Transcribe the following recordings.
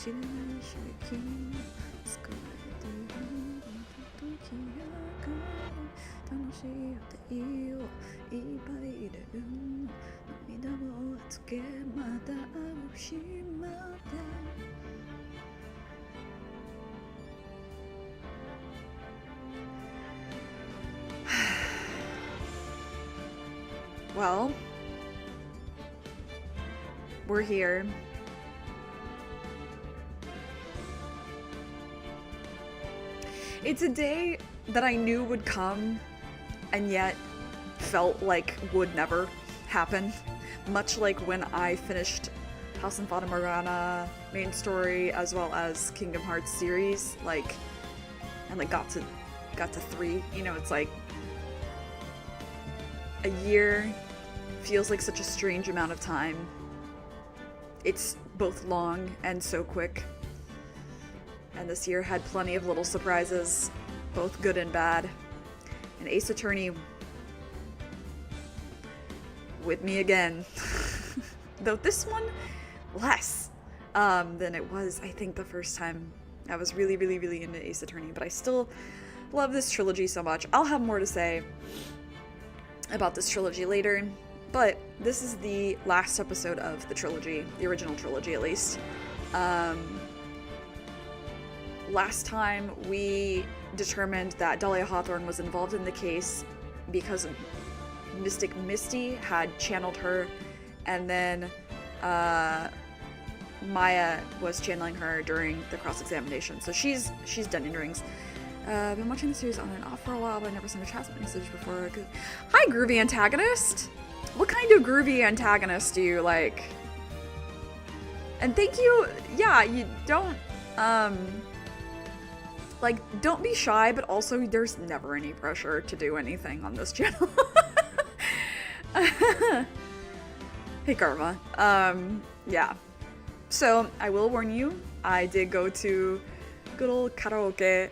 知らない刺激に疲れている時やから楽しい予定をいっぱい入れるの涙をつけまた会う日までWell, we're here. It's a day that I knew would come and yet felt like would never happen. Much like when I finished House and Fata Morgana main story as well as Kingdom Hearts series, and got to 3, it's like a year feels like such a strange amount of time. It's both long and so quick. And this year had plenty of little surprises, both good and bad. And Ace Attorney with me again. Though this one less than it was, I think, the first time I was really, really, really into Ace Attorney. But I still love this trilogy so much. I'll have more to say about this trilogy later. But this is the last episode of the trilogy, the original trilogy at least. Last time we determined that Dahlia Hawthorne was involved in the case because Mystic Misty had channeled her, and then Maya was channeling her during the cross-examination. So she's done in rings. I've been watching the series on and off for a while, but I never sent a chat message before. Hi, groovy antagonist! What kind of groovy antagonist do you like? And thank you, yeah, you don't, don't be shy, but also there's never any pressure to do anything on this channel. Hey, Karma. Yeah. So, I will warn you, I did go to good old karaoke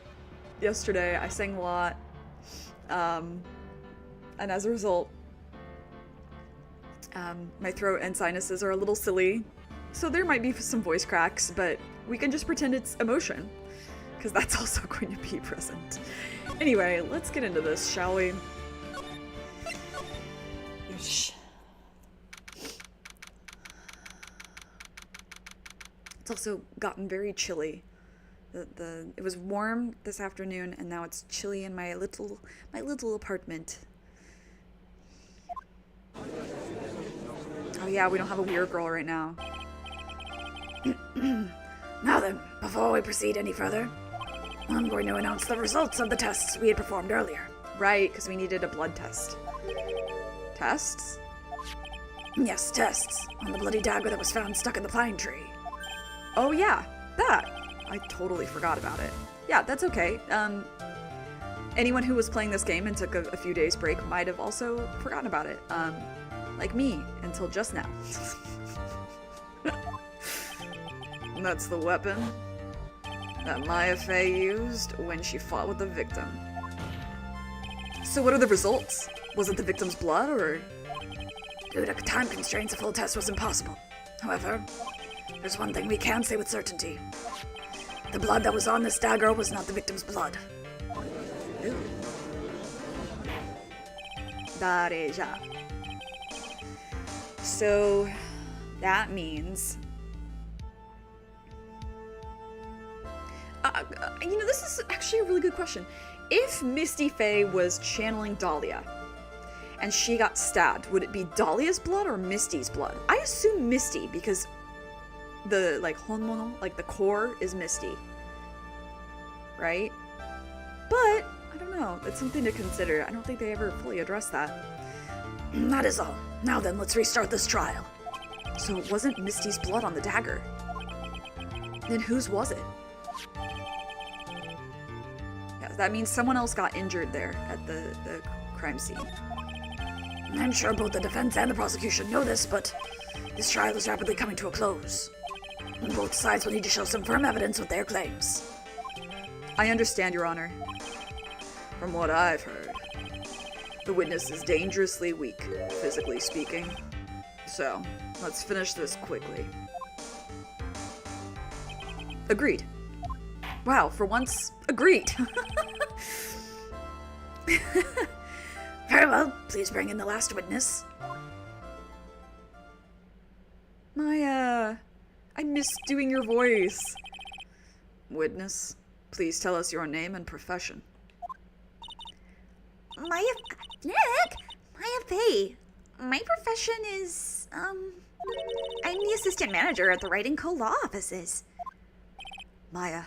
yesterday. I sang a lot. And as a result, my throat and sinuses are a little silly. So there might be some voice cracks, but we can just pretend it's emotion, because that's also going to be present. Anyway, let's get into this, shall we? It's also gotten very chilly. It was warm this afternoon, and now it's chilly in my little apartment. Oh yeah, we don't have a weird girl right now. Now then, before we proceed any further, I'm going to announce the results of the tests we had performed earlier. Right, because we needed a blood test. Tests? Yes, tests. On the bloody dagger that was found stuck in the pine tree. Oh yeah, that. I totally forgot about it. Yeah, that's okay. Anyone who was playing this game and took a few days break might have also forgotten about it. Like me, until just now. That's the weapon that Maya Fey used when she fought with the victim. So what are the results? Was it the victim's blood, or...? Due to time constraints, a full test was impossible. However, there's one thing we can say with certainty. The blood that was on this dagger was not the victim's blood. Ooh. Dareja. So, that means... this is actually a really good question. If Misty Faye was channeling Dahlia, and she got stabbed, would it be Dahlia's blood or Misty's blood? I assume Misty, because the, honmono, the core is Misty. Right? But, I don't know. It's something to consider. I don't think they ever fully addressed that. That is all. Now then, let's restart this trial. So it wasn't Misty's blood on the dagger. Then whose was it? Yeah, that means someone else got injured there at the crime scene. I'm sure both the defense and the prosecution know this, but this trial is rapidly coming to a close. Both sides will need to show some firm evidence with their claims. I understand, Your Honor. From what I've heard, the witness is dangerously weak, physically speaking. So, let's finish this quickly. Agreed. Wow, for once, agreed. Very well, please bring in the last witness. I miss doing your voice. Witness, please tell us your name and profession. Nick, Maya Faye. My profession is, I'm the assistant manager at the Writing Co. law offices. Maya.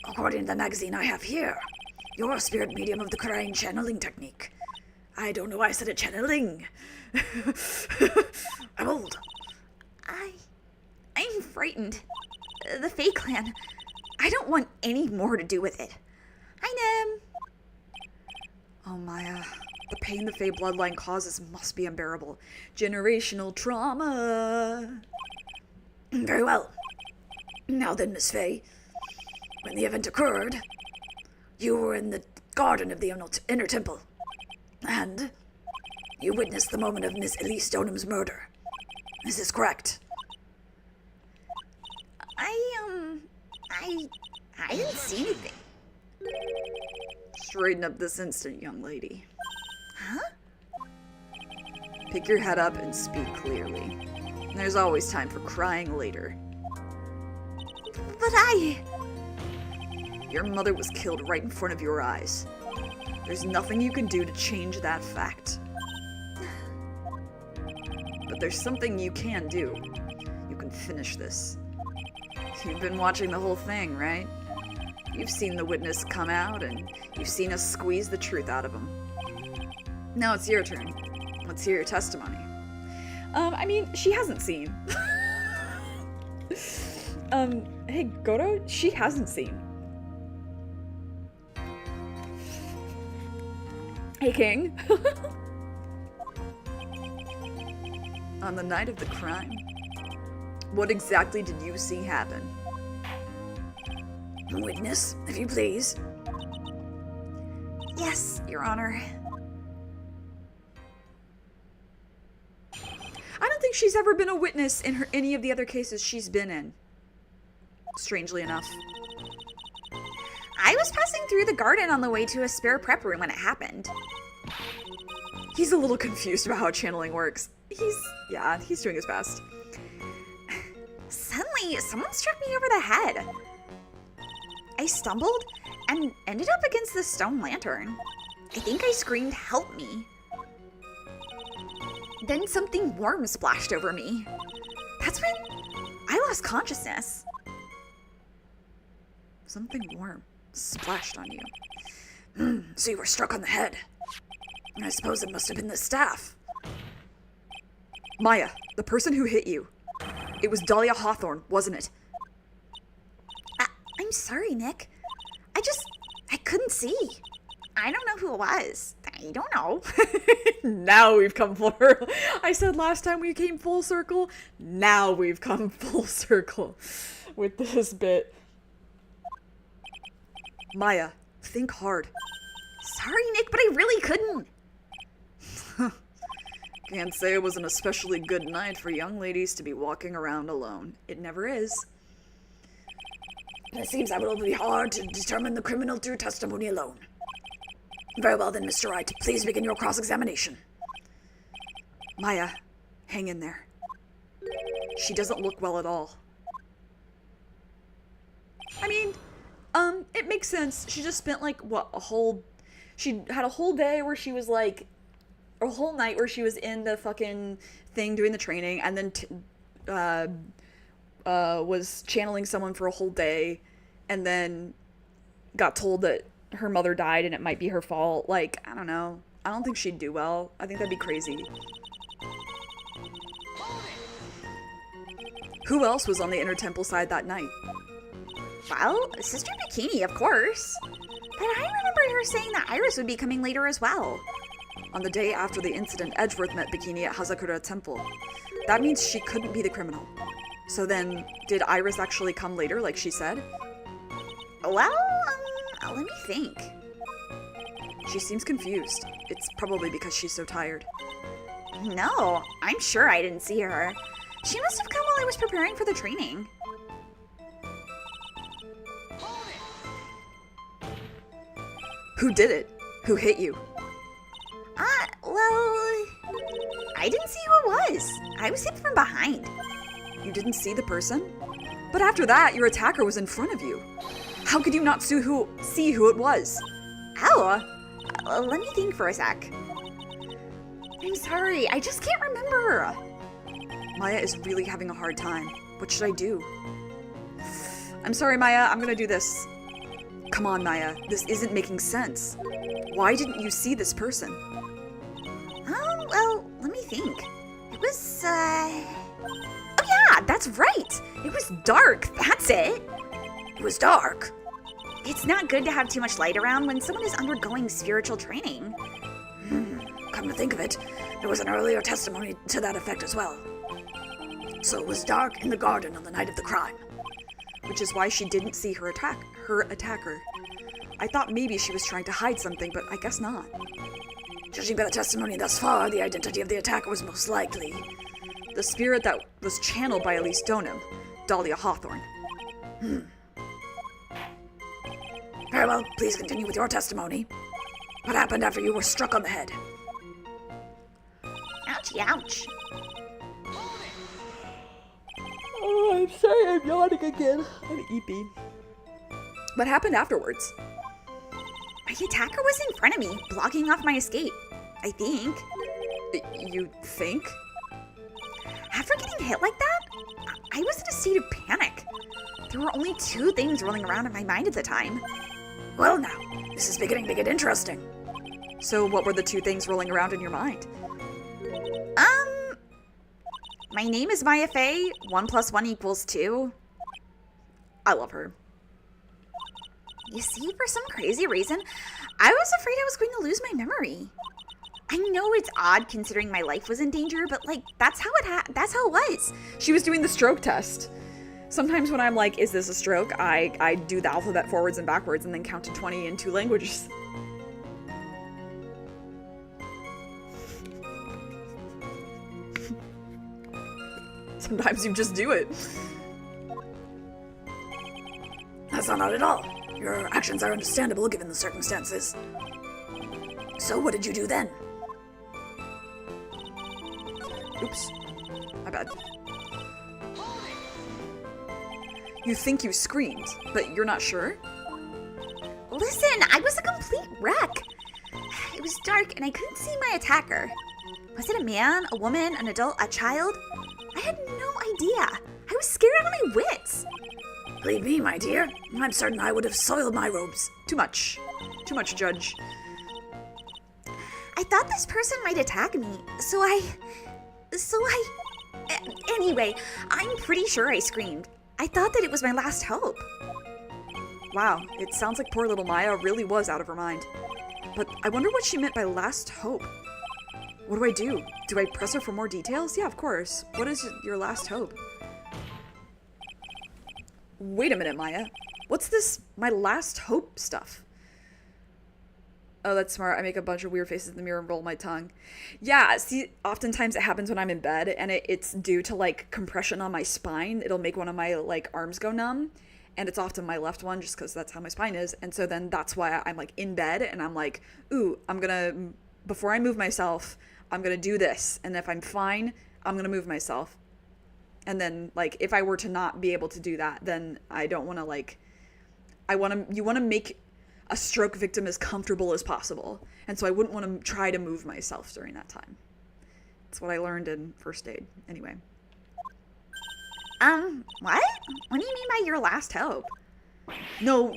According to the magazine I have here, you're a spirit medium of the crying channeling technique. I don't know why I said it, channeling. I'm old. I'm frightened. The Faye clan. I don't want any more to do with it. Oh, Maya. The pain the Faye bloodline causes must be unbearable. Generational trauma. Very well. Now then, Miss Faye, when the event occurred, you were in the garden of the inner temple, and you witnessed the moment of Miss Elise Stonham's murder. Is this correct? I didn't see anything. Straighten up this instant, young lady. Huh? Pick your head up and speak clearly. There's always time for crying later. But Your mother was killed right in front of your eyes. There's nothing you can do to change that fact. But there's something you can do. You can finish this. You've been watching the whole thing, right? You've seen the witness come out, and you've seen us squeeze the truth out of him. Now it's your turn. Let's hear your testimony. I mean, she hasn't seen. Hey, Goto, she hasn't seen. Hey, King. On the night of the crime, what exactly did you see happen? Witness, if you please. yes, Your Honor. I don't think she's ever been a witness in any of the other cases she's been in. Strangely enough. I was passing through the garden on the way to a spare prep room when it happened. He's a little confused about how channeling works. He's doing his best. Suddenly, someone struck me over the head. I stumbled and ended up against the stone lantern. I think I screamed, "Help me." Then something warm splashed over me. That's when I lost consciousness. Something warm splashed on you. So you were struck on the head. I suppose it must have been the staff. Maya, the person who hit you. It was Dahlia Hawthorne, wasn't it? I'm sorry, Nick. I couldn't see. I don't know who it was. I don't know. Now we've come full. I said last time we came full circle. Now we've come full circle with this bit. Maya, think hard. Sorry, Nick, but I really couldn't. Can't say it was an especially good night for young ladies to be walking around alone. It never is. It seems that will be hard to determine the criminal through testimony alone. Very well then, Mr. Wright. Please begin your cross-examination. Maya, hang in there. She doesn't look well at all. I mean, it makes sense. She just spent she had a whole day where she was like, a whole night where she was in the fucking thing doing the training, and then was channeling someone for a whole day, and then got told that her mother died and it might be her fault. Like, I don't know. I don't think she'd do well. I think that'd be crazy. Who else was on the Inner Temple side that night? Well, Sister Bikini, of course. But I remember her saying that Iris would be coming later as well. On the day after the incident, Edgeworth met Bikini at Hazakura Temple. That means she couldn't be the criminal. So then, did Iris actually come later, like she said? Well, let me think. She seems confused. It's probably because she's so tired. No, I'm sure I didn't see her. She must have come while I was preparing for the training. Who did it? Who hit you? Well, I didn't see who it was. I was hit from behind. You didn't see the person? But after that, your attacker was in front of you. How could you not see who it was? Oh, let me think for a sec. I'm sorry, I just can't remember. Maya is really having a hard time. What should I do? I'm sorry, Maya, I'm gonna do this. Come on, Maya, this isn't making sense. Why didn't you see this person? Well, let me think. It was, Oh yeah, that's right! It was dark, that's it! It was dark. It's not good to have too much light around when someone is undergoing spiritual training. Come to think of it, there was an earlier testimony to that effect as well. So it was dark in the garden on the night of the crime. Which is why she didn't see her attacker. I thought maybe she was trying to hide something, but I guess not. Judging by the testimony thus far, the identity of the attacker was most likely the spirit that was channeled by Elise Donham, Dahlia Hawthorne. Very well, please continue with your testimony. What happened after you were struck on the head? Ouchie, ouch. Oh, I'm sorry, I'm yawning again. I'm eepy. What happened afterwards? My attacker was in front of me, blocking off my escape. I think. You think? After getting hit like that, I was in a state of panic. There were only two things rolling around in my mind at the time. Well now, this is beginning to get interesting. So what were the two things rolling around in your mind? My name is Maya Fey. 1 + 1 = 2. I love her. You see, for some crazy reason, I was afraid I was going to lose my memory. I know it's odd considering my life was in danger, but like that's how it was. She was doing the stroke test. Sometimes when I'm like, is this a stroke? I do the alphabet forwards and backwards and then count to 20 in 2 languages. Sometimes you just do it. That's not odd at all. Your actions are understandable given the circumstances. So what did you do then? Oops. My bad. You think you screamed, but you're not sure? Listen, I was a complete wreck. It was dark and I couldn't see my attacker. Was it a man, a woman, an adult, a child? I had no idea. I was scared out of my wits. Believe me, my dear, I'm certain I would have soiled my robes. Too much. Too much, Judge. I thought this person might attack me, Anyway, I'm pretty sure I screamed. I thought that it was my last hope. Wow, it sounds like poor little Maya really was out of her mind. But I wonder what she meant by last hope. What do I do? Do I press her for more details? Yeah, of course. What is your last hope? Wait a minute, Maya. What's this my last hope stuff? Oh, that's smart. I make a bunch of weird faces in the mirror and roll my tongue. Yeah, see, oftentimes it happens when I'm in bed, and it's due to, like, compression on my spine. It'll make one of my, like, arms go numb, and it's often my left one, just because that's how my spine is. And so then that's why I'm, like, in bed, and I'm like, ooh, before I move myself, I'm gonna do this. And if I'm fine, I'm gonna move myself. And then, like, if I were to not be able to do that, then I don't want to, like, you want to make a stroke victim as comfortable as possible. And so I wouldn't want to try to move myself during that time. That's what I learned in first aid. Anyway. What? What do you mean by your last hope? No.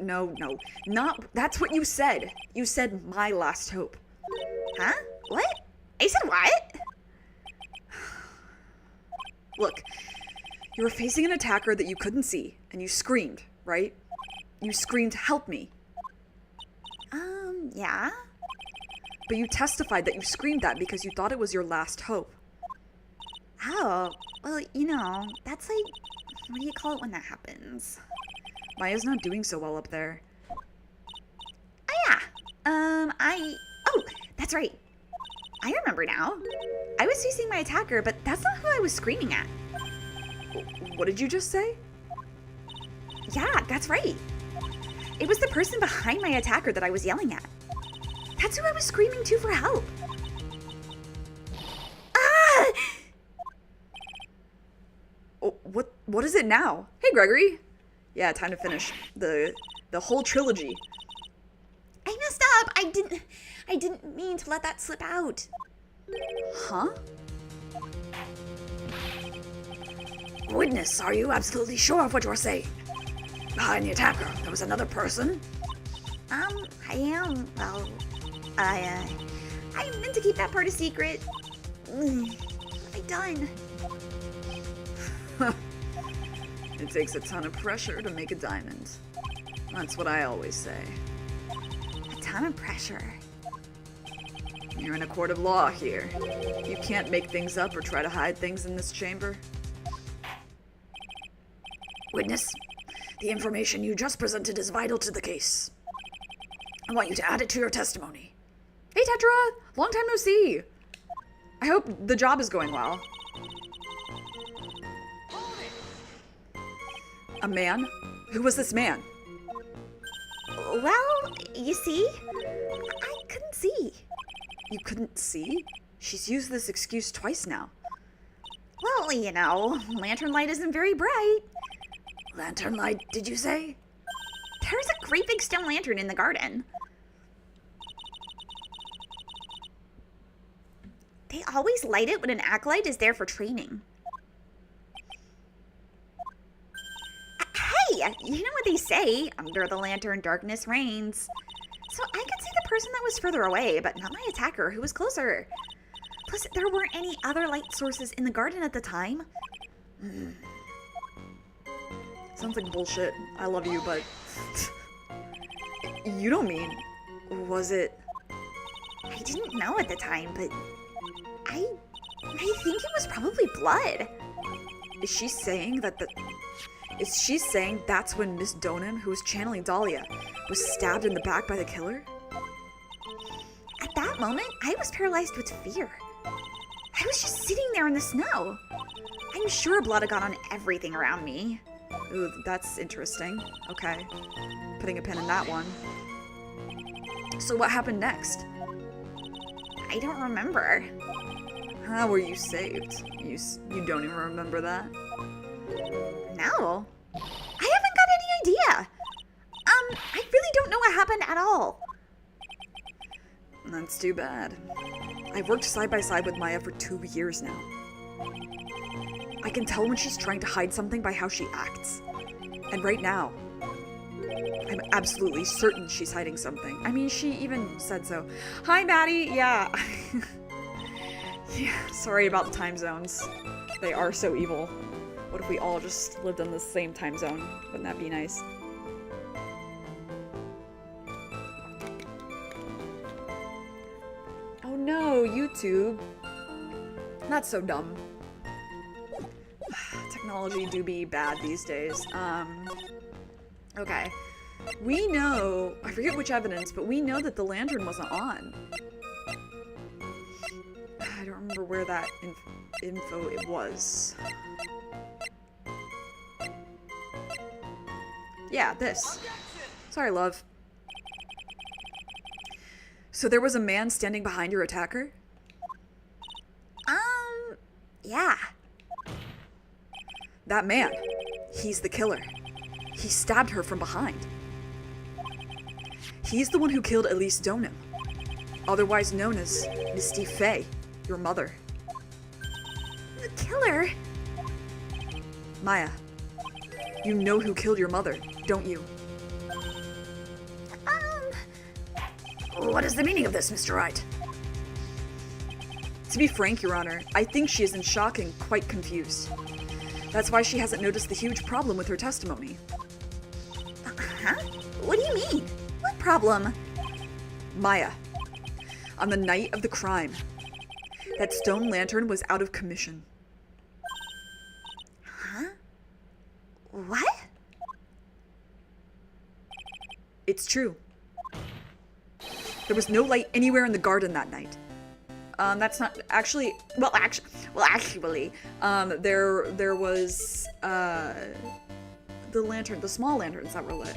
Not, that's what you said. You said my last hope. Huh? What? I said what? Look, you were facing an attacker that you couldn't see, and you screamed, right? You screamed, help me. Yeah? But you testified that you screamed that because you thought it was your last hope. Oh, well, you know, that's like, what do you call it when that happens? Maya's not doing so well up there. Oh, yeah. Oh, that's right. I remember now. I was facing my attacker, but that's not who I was screaming at. What did you just say? Yeah, that's right. It was the person behind my attacker that I was yelling at. That's who I was screaming to for help. Ah! Oh, what is it now? Hey, Gregory. Yeah, time to finish the whole trilogy. I messed up. I didn't mean to let that slip out. Huh? Witness, are you absolutely sure of what you're saying? Behind the attacker, there was another person? I am. Well, I meant to keep that part a secret. What have I done? It takes a ton of pressure to make a diamond. That's what I always say. A ton of pressure. You're in a court of law here. You can't make things up or try to hide things in this chamber. Witness, the information you just presented is vital to the case. I want you to add it to your testimony. Hey, Tetra! Long time no see! I hope the job is going well. A man? Who was this man? Well, you see, I couldn't see. You couldn't see? She's used this excuse twice now. Well, you know, lantern light isn't very bright. Lantern light, did you say? There's a great big stone lantern in the garden. They always light it when an acolyte is there for training. Hey, you know what they say, under the lantern darkness reigns. So I could see the person that was further away, but not my attacker who was closer. Plus, there weren't any other light sources in the garden at the time. Sounds like bullshit. I love you, but... You don't mean... Was it... I didn't know at the time, but... I think it was probably blood. Is she saying that the... Is she saying that's when Miss Donan, who was channeling Dahlia, was stabbed in the back by the killer? At that moment, I was paralyzed with fear. I was just sitting there in the snow. I'm sure blood had got on everything around me. Ooh, that's interesting. Okay. Putting a pin in that one. So what happened next? I don't remember. How were you saved? You don't even remember that? No. I haven't got any idea. I really don't know what happened at all. That's too bad. I've worked side by side with Maya for 2 years now. I can tell when she's trying to hide something by how she acts. And right now, I'm absolutely certain she's hiding something. I mean, she even said so. Hi, Maddie. Yeah. Yeah, sorry about the time zones. They are so evil. What if we all just lived in the same time zone? Wouldn't that be nice? Oh no, YouTube. That's so dumb. Technology do be bad these days. Okay. We know, I forget which evidence, but we know that the lantern wasn't on. I don't remember where that info it was. Yeah, this. Sorry, love. So there was a man standing behind your attacker? Yeah. That man. He's the killer. He stabbed her from behind. He's the one who killed Elise Donan, otherwise known as Misty Faye, your mother. The killer? Maya, you know who killed your mother, don't you? What is the meaning of this, Mr. Wright? To be frank, Your Honor, I think she is in shock and quite confused. That's why she hasn't noticed the huge problem with her testimony. Huh? What do you mean? What problem? Maya, on the night of the crime, that stone lantern was out of commission. Huh? What? It's true. There was no light anywhere in the garden that night. That's not actually. Well, actually, there was the lantern, the small lanterns that were lit.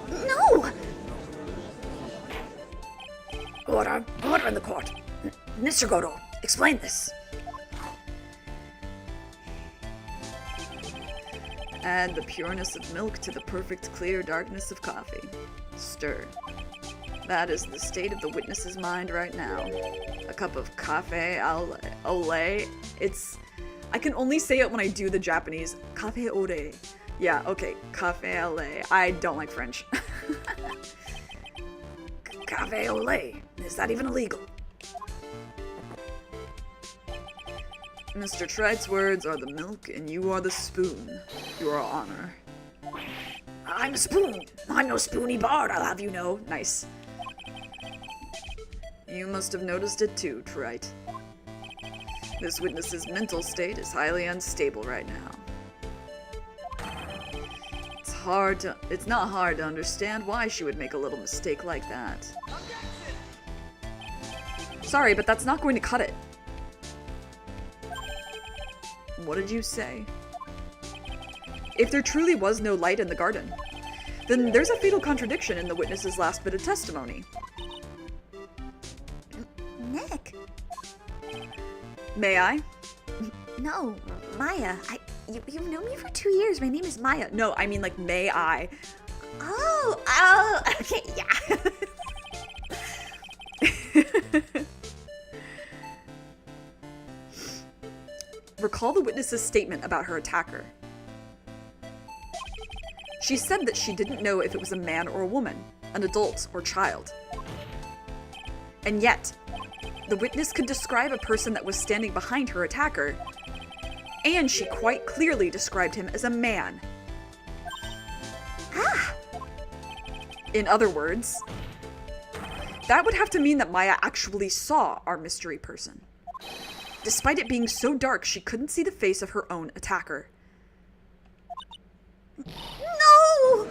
No! Order. Order in the court. Mr. Goto, explain this. Add the pureness of milk to the perfect clear darkness of coffee. Stir. That is the state of the witness's mind right now. A cup of cafe au lait. I can only say it when I do the Japanese. Cafe au lait. Yeah, okay. Cafe au lait. I don't like French. Cafe au lait. Is that even illegal? Mr. Trite's words are the milk and you are the spoon, Your Honor. I'm a spoon. I'm no spoony bard, I'll have you know. Nice. You must have noticed it too, Trite. This witness's mental state is highly unstable right now. It's not hard to understand why she would make a little mistake like that. Sorry, but that's not going to cut it. What did you say? If there truly was no light in the garden, then there's a fatal contradiction in the witness's last bit of testimony. Nick. May I? No, Maya. You've known me for 2 years. My name is Maya. No, I mean like, may I? Oh, okay, yeah. Recall the witness's statement about her attacker. She said that she didn't know if it was a man or a woman, an adult or child. And yet, the witness could describe a person that was standing behind her attacker, and she quite clearly described him as a man. Ah! In other words, that would have to mean that Maya actually saw our mystery person. Despite it being so dark, she couldn't see the face of her own attacker. No!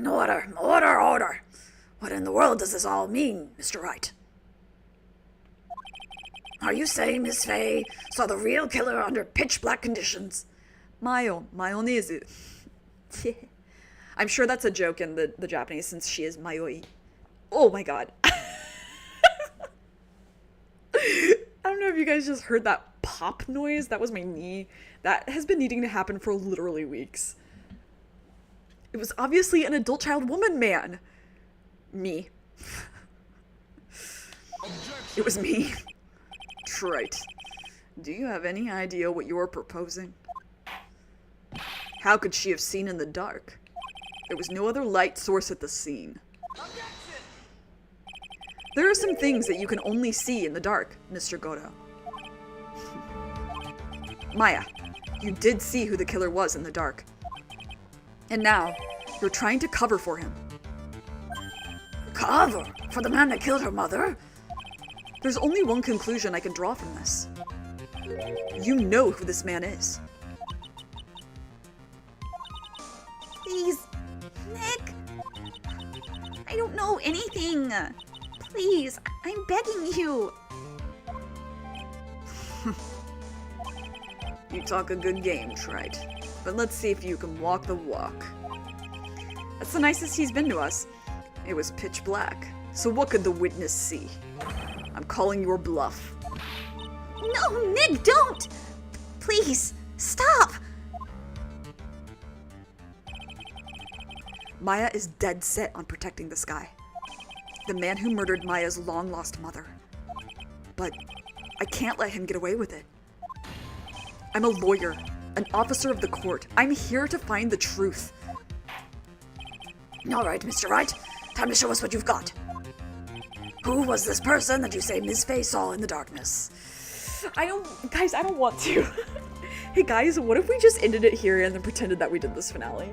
Order, order, order. What in the world does this all mean, Mr. Wright? Are you saying Miss Faye saw the real killer under pitch black conditions? Mayonnaise. I'm sure that's a joke in the Japanese since she is mayoi. Oh my god. I don't know if you guys just heard that pop noise. That was my knee. That has been needing to happen for literally weeks. It was obviously an adult child woman man. Me. It was me. Trite. Do you have any idea what you're proposing? How could she have seen in the dark? There was no other light source at the scene. There are some things that you can only see in the dark, Mr. Goto. Maya, you did see who the killer was in the dark. And now, you're trying to cover for him. Cover? For the man that killed her mother? There's only one conclusion I can draw from this. You know who this man is. Please, Nick. I don't know anything. Please, I'm begging you. You talk a good game, Trite. But let's see if you can walk the walk. That's the nicest he's been to us. It was pitch black. So what could the witness see? I'm calling your bluff. No, Nick, don't! Please, stop! Maya is dead set on protecting this guy. The man who murdered Maya's long-lost mother. But I can't let him get away with it. I'm a lawyer, an officer of the court. I'm here to find the truth. All right, Mr. Wright. Time to show us what you've got. Who was this person that you say Miss Faye saw in the darkness? Guys, I don't want to. Hey guys, what if we just ended it here and then pretended that we did this finale?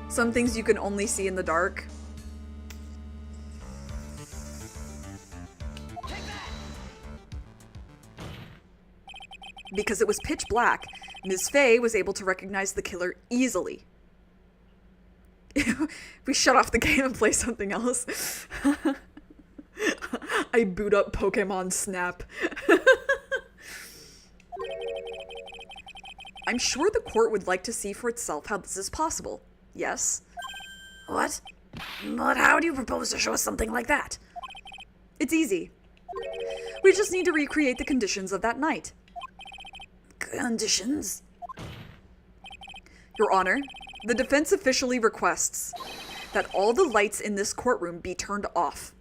Some things you can only see in the dark. Because it was pitch black, Ms. Faye was able to recognize the killer easily. We shut off the game and play something else. I boot up Pokemon Snap. I'm sure the court would like to see for itself how this is possible. Yes? What? But how do you propose to show us something like that? It's easy. We just need to recreate the conditions of that night. Conditions? Your Honor, the defense officially requests that all the lights in this courtroom be turned off.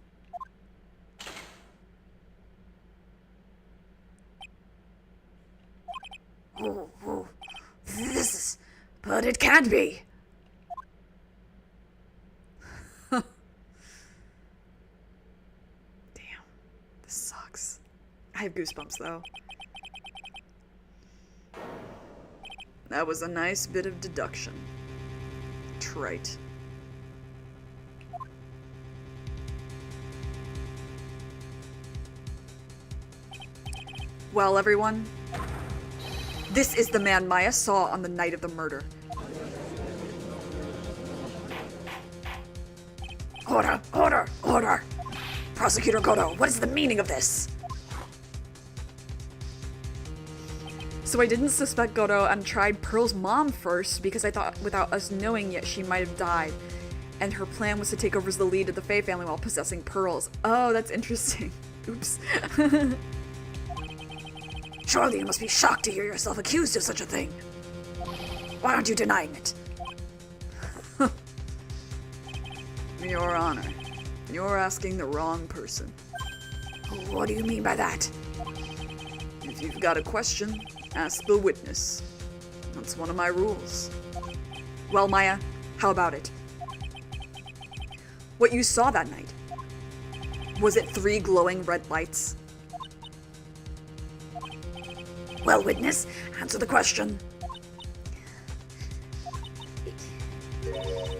Oh, this is... But it can't be. Damn. This sucks. I have goosebumps, though. That was a nice bit of deduction. Trite. Well, everyone, this is the man Maya saw on the night of the murder. Order, order, order! Prosecutor Goto, what is the meaning of this? So I didn't suspect Goto and tried Pearl's mom first because I thought without us knowing yet she might have died. And her plan was to take over as the lead of the Faye family while possessing pearls. Oh, that's interesting. Oops. Surely you must be shocked to hear yourself accused of such a thing. Why aren't you denying it? Your Honor, you're asking the wrong person. What do you mean by that? If you've got a question, ask the witness. That's one of my rules. Well, Maya, how about it? What you saw that night, was it 3 glowing red lights? Well, witness, answer the question.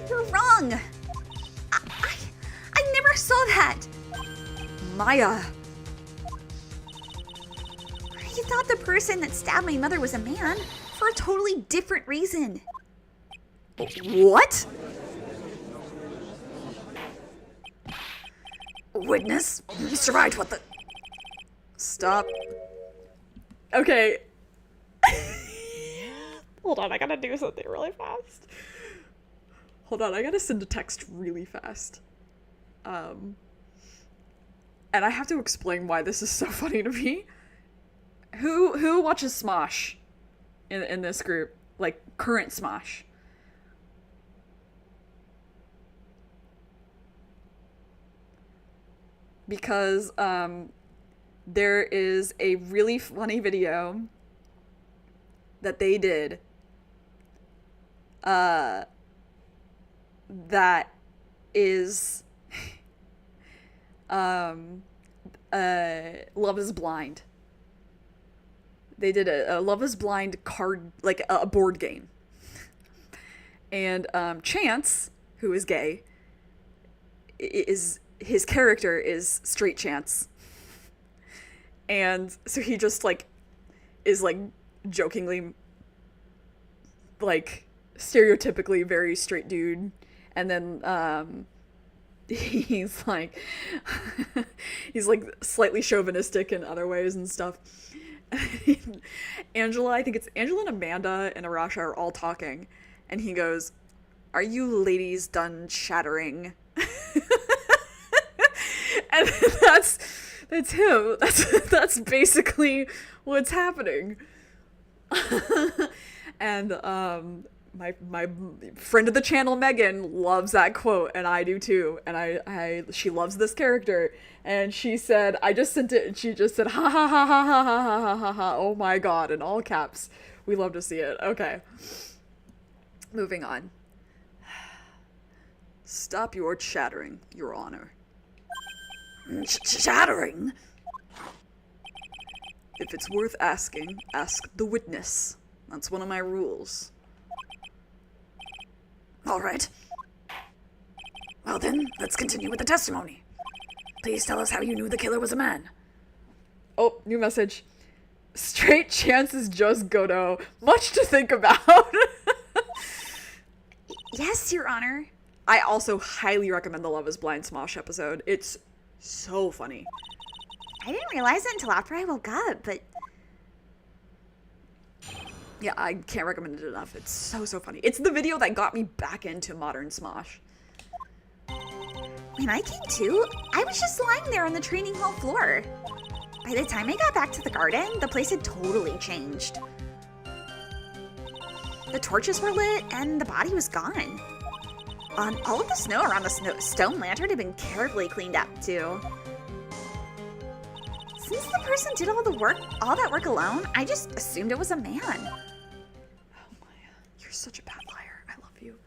You're wrong. I never saw that. Maya! You thought the person that stabbed my mother was a man for a totally different reason. What? Witness, Mr. Wright, what the... Stop. Okay. Hold on, I gotta do something really fast. Hold on, I gotta send a text really fast. And I have to explain why this is so funny to me. Who watches Smosh in this group? Like, current Smosh? Because, there is a really funny video that they did that is Love is Blind. They did a Love is Blind card, like a board game. And Chance, who is gay, his character is straight Chance. And so he just, like, is, like, jokingly, like, stereotypically very straight dude. And then, he's, like, he's, like, slightly chauvinistic in other ways and stuff. Angela, I think it's Angela and Amanda and Arasha are all talking. And he goes, "Are you ladies done chattering?" And that's him. That's basically what's happening. And my friend of the channel, Megan, loves that quote, and I do too. And she loves this character. And she said, I just sent it, and she just said, ha ha ha ha ha ha ha ha ha ha. Oh my god, in all caps. We love to see it. Okay. Moving on. Stop your chattering, Your Honor. Chattering? If it's worth asking, ask the witness. That's one of my rules. All right. Well then, let's continue with the testimony. Please tell us how you knew the killer was a man. Oh, new message. Straight Chance is just Goto. Much to think about. Yes, Your Honor. I also highly recommend the Love is Blind Smosh episode. It's so funny. I didn't realize it until after I woke up, but Yeah, I can't recommend it enough. It's so funny. It's the video that got me back into modern Smosh. when I came to, I was just lying there on the training hall floor. By the time I got back to the garden, the place had totally changed. The torches were lit, and the body was gone. All of the snow around the stone lantern had been carefully cleaned up, too. Since the person did all that work alone, I just assumed it was a man. Oh, Maya, you're such a bad liar. I love you.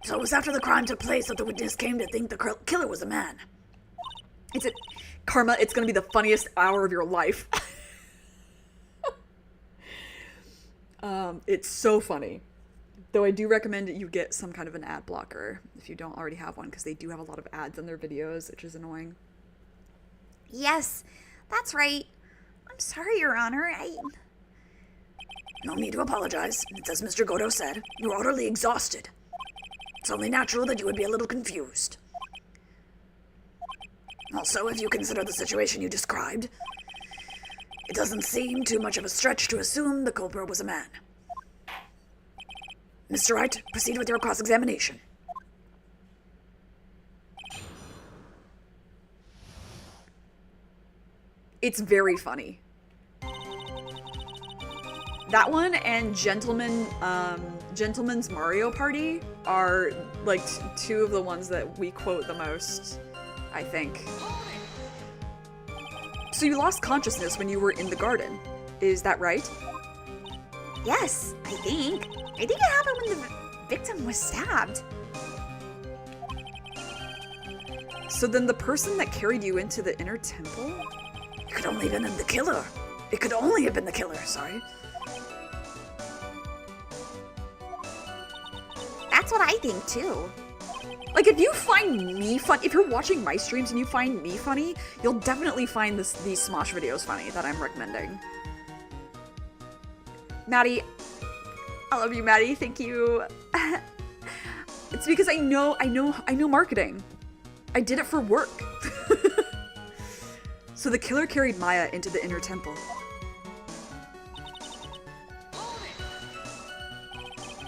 So it was after the crime took place that the witness came to think the killer was a man. Karma, it's gonna be the funniest hour of your life. It's so funny. Though I do recommend that you get some kind of an ad blocker if you don't already have one, because they do have a lot of ads in their videos, which is annoying. Yes, that's right. I'm sorry, Your Honor. No need to apologize. It's as Mr. Godo said, you're utterly exhausted. It's only natural that you would be a little confused. Also, if you consider the situation you described, it doesn't seem too much of a stretch to assume the culprit was a man. Mr. Wright, proceed with your cross-examination. It's very funny. That one and Gentleman's Mario Party are like two of the ones that we quote the most, I think. So you lost consciousness when you were in the garden. Is that right? Yes, I think. I think it happened when the victim was stabbed. So then the person that carried you into the inner temple? It could only have been the killer. It could only have been the killer, sorry. That's what I think, too. Like, if you find me if you're watching my streams and you find me funny, you'll definitely find these Smosh videos funny that I'm recommending. Maddie, I love you, Maddie. Thank you. It's because I know marketing. I did it for work. So the killer carried Maya into the inner temple.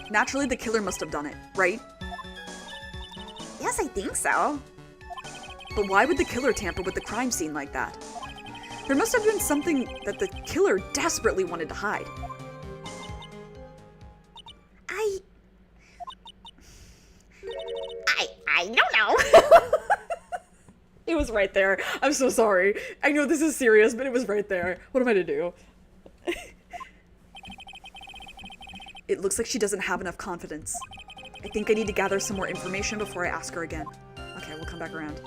Naturally, the killer must have done it, right? Yes, I think so. But why would the killer tamper with the crime scene like that? There must have been something that the killer desperately wanted to hide. I don't know. It was right there. I'm so sorry. I know this is serious, but it was right there. What am I to do? It looks like she doesn't have enough confidence. I think I need to gather some more information before I ask her again. Okay, we'll come back around.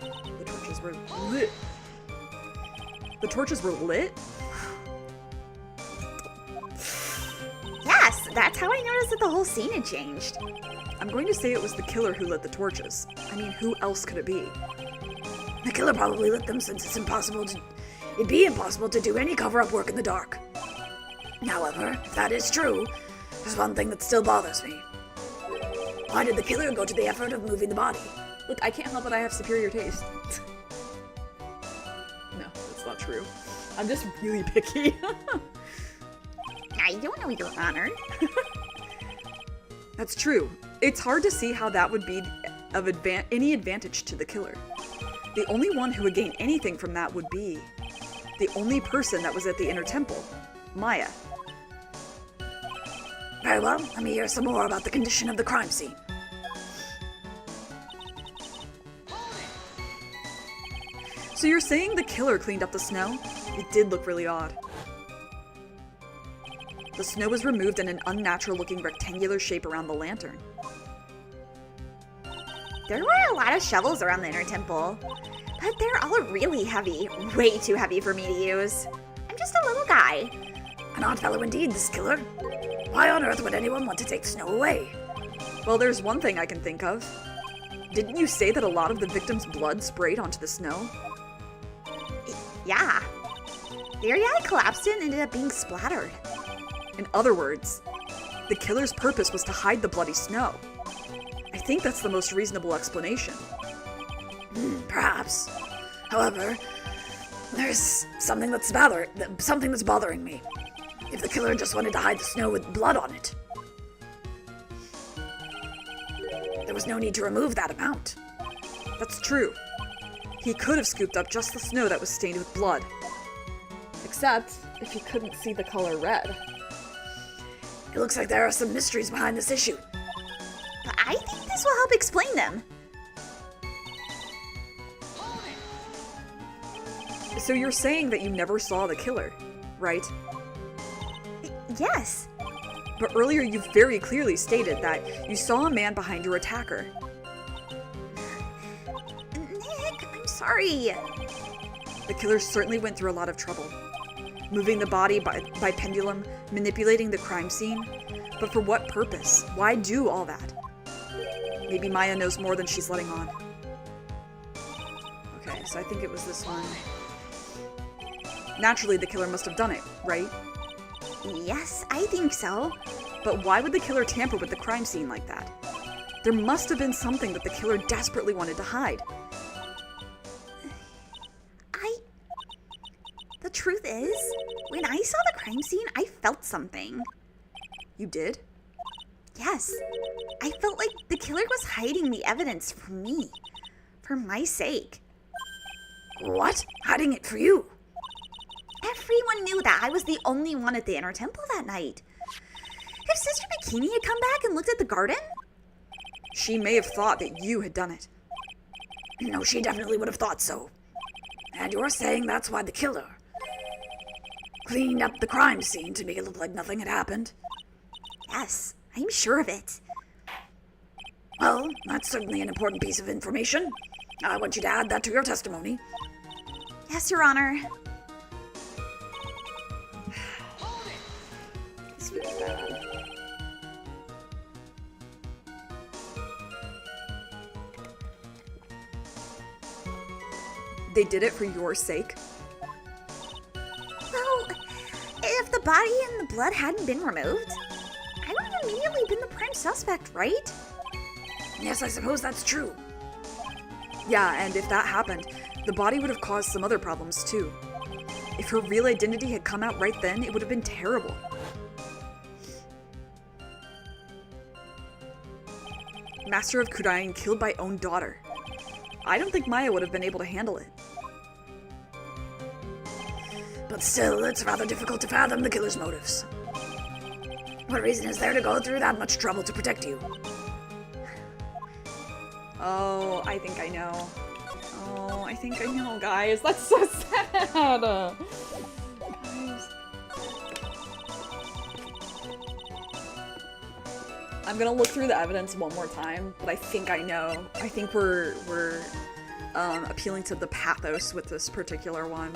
The torches were lit. The torches were lit? Yes, that's how I noticed that the whole scene had changed. I'm going to say it was the killer who lit the torches. I mean, who else could it be? The killer probably lit them since it'd be impossible to do any cover-up work in the dark. However, if that is true, there's one thing that still bothers me. Why did the killer go to the effort of moving the body? Look, I can't help it, I have superior taste. No, that's not true. I'm just really picky. I don't know, Your Honor. That's true. It's hard to see how that would be of any advantage to the killer. The only one who would gain anything from that would be the only person that was at the inner temple, Maya. Very well, let me hear some more about the condition of the crime scene. So you're saying the killer cleaned up the snow? It did look really odd. The snow was removed in an unnatural-looking rectangular shape around the lantern. There were a lot of shovels around the inner temple, but they're all really heavy. Way too heavy for me to use. I'm just a little guy. An odd fellow indeed, this killer. Why on earth would anyone want to take snow away? Well, there's one thing I can think of. Didn't you say that a lot of the victim's blood sprayed onto the snow? Yeah. Their eye collapsed and ended up being splattered. In other words, the killer's purpose was to hide the bloody snow. I think that's the most reasonable explanation. Perhaps. However, there's something that's bothering me. If the killer just wanted to hide the snow with blood on it, there was no need to remove that amount. That's true. He could have scooped up just the snow that was stained with blood. Except if he couldn't see the color red. It looks like there are some mysteries behind this issue. But I think this will help explain them. So you're saying that you never saw the killer, right? Yes. But earlier you very clearly stated that you saw a man behind your attacker. Nick, I'm sorry. The killer certainly went through a lot of trouble. Moving the body by pendulum, manipulating the crime scene. But for what purpose? Why do all that? Maybe Maya knows more than she's letting on. Okay, so I think it was this one. Naturally, the killer must have done it, right? Yes, I think so. But why would the killer tamper with the crime scene like that? There must have been something that the killer desperately wanted to hide. The truth is, when I saw the crime scene, I felt something. You did? Yes. I felt like the killer was hiding the evidence from me. For my sake. What? Hiding it for you? Everyone knew that I was the only one at the inner temple that night. If Sister Bikini had come back and looked at the garden, she may have thought that you had done it. No, she definitely would have thought so. And you're saying that's why the killer cleaned up the crime scene to make it look like nothing had happened? yes, I'm sure of it. Well, that's certainly an important piece of information. I want you to add that to your testimony. Yes, Your Honor. This feels bad. They did it for your sake? Well, if the body and the blood hadn't been removed, I would have immediately been the prime suspect, right? Yes, I suppose that's true. Yeah, and if that happened, the body would have caused some other problems too. If her real identity had come out right then, it would have been terrible. Master of Kurain killed by own daughter. I don't think Maya would have been able to handle it. But still, it's rather difficult to fathom the killer's motives. What reason is there to go through that much trouble to protect you? Oh, I think I know. Oh, I think I know, guys. That's so sad. Guys. I'm gonna look through the evidence one more time, but I think I know. I think we're appealing to the pathos with this particular one.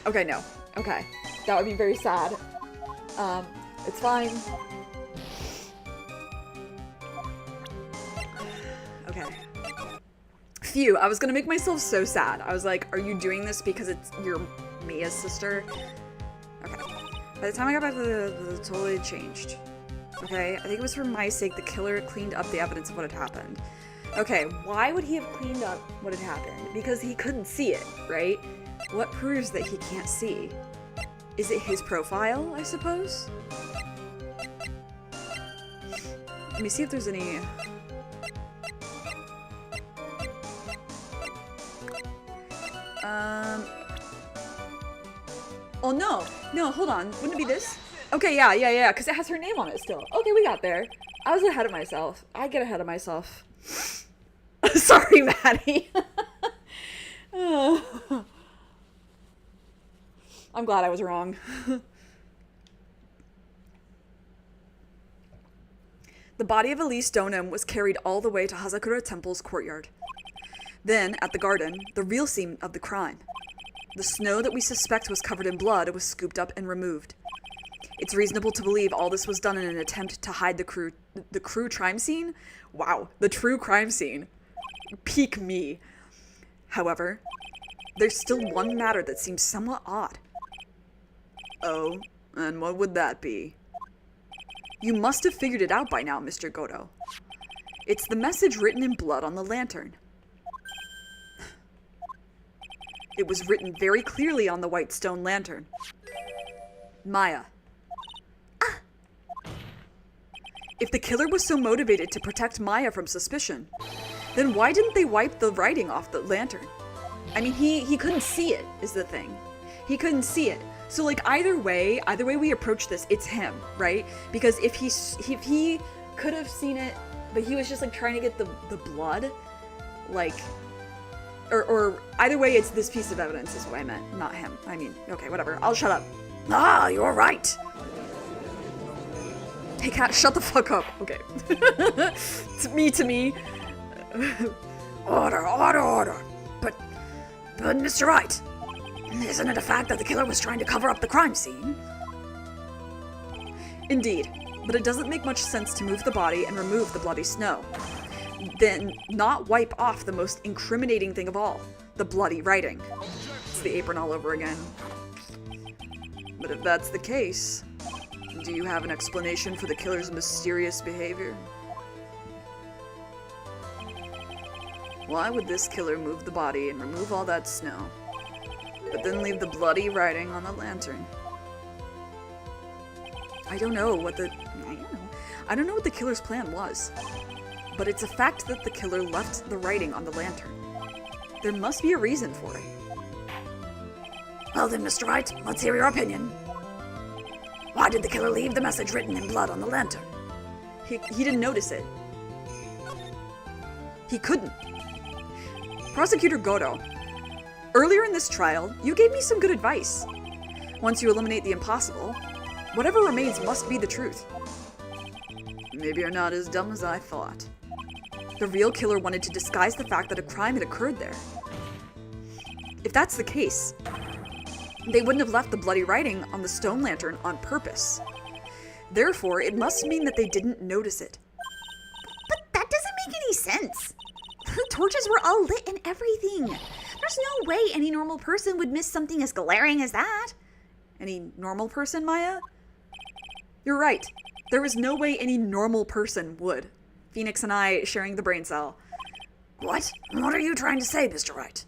Okay, no. Okay. That would be very sad. It's fine. Okay. Phew, I was gonna make myself so sad. I was like, are you doing this because it's your Mia's sister? Okay. By the time I got back to the totally changed. Okay, I think it was for my sake the killer cleaned up the evidence of what had happened. Okay, why would he have cleaned up what had happened? Because he couldn't see it, right? What proves that he can't see? Is it his profile, I suppose? Let me see if there's any... Oh no! No, hold on. Wouldn't it be this? Okay, yeah, because it has her name on it still. Okay, we got there. I was ahead of myself. I get ahead of myself. Sorry, Maddie. I'm glad I was wrong. The body of Elise Donham was carried all the way to Hazakura Temple's courtyard. Then, at the garden, the real scene of the crime. The snow that we suspect was covered in blood was scooped up and removed. It's reasonable to believe all this was done in an attempt to hide the true crime scene. Wow, the true crime scene. Peak me. However, there's still one matter that seems somewhat odd. Oh, and what would that be? You must have figured it out by now, Mr. Goto. It's the message written in blood on the lantern. It was written very clearly on the white stone lantern. Maya. If the killer was so motivated to protect Maya from suspicion, then why didn't they wipe the writing off the lantern? I mean, he couldn't see it, is the thing. He couldn't see it. So, like, either way we approach this, it's him, right? Because if he could have seen it, but he was just, like, trying to get the blood, like, or either way, it's this piece of evidence is what I meant, not him. I mean, okay, whatever. I'll shut up. Ah, you're right. Hey, cat, shut the fuck up. Okay. to me. Order. But Mr. Wright, isn't it a fact that the killer was trying to cover up the crime scene? Indeed, but it doesn't make much sense to move the body and remove the bloody snow. Then not wipe off the most incriminating thing of all, the bloody writing. It's the apron all over again. But if that's the case, do you have an explanation for the killer's mysterious behavior? Why would this killer move the body and remove all that snow, but then leave the bloody writing on the lantern? I don't know what the killer's plan was, but it's a fact that the killer left the writing on the lantern. There must be a reason for it. Well then, Mr. Wright, let's hear your opinion. Why did the killer leave the message written in blood on the lantern? He didn't notice it. He couldn't. Prosecutor Goto, earlier in this trial, you gave me some good advice. Once you eliminate the impossible, whatever remains must be the truth. Maybe you're not as dumb as I thought. The real killer wanted to disguise the fact that a crime had occurred there. If that's the case, they wouldn't have left the bloody writing on the stone lantern on purpose. Therefore, it must mean that they didn't notice it. But that doesn't make any sense. The torches were all lit and everything. There's no way any normal person would miss something as glaring as that. Any normal person, Maya? You're right. There is no way any normal person would. Phoenix and I sharing the brain cell. What? What are you trying to say, Mr. Wright?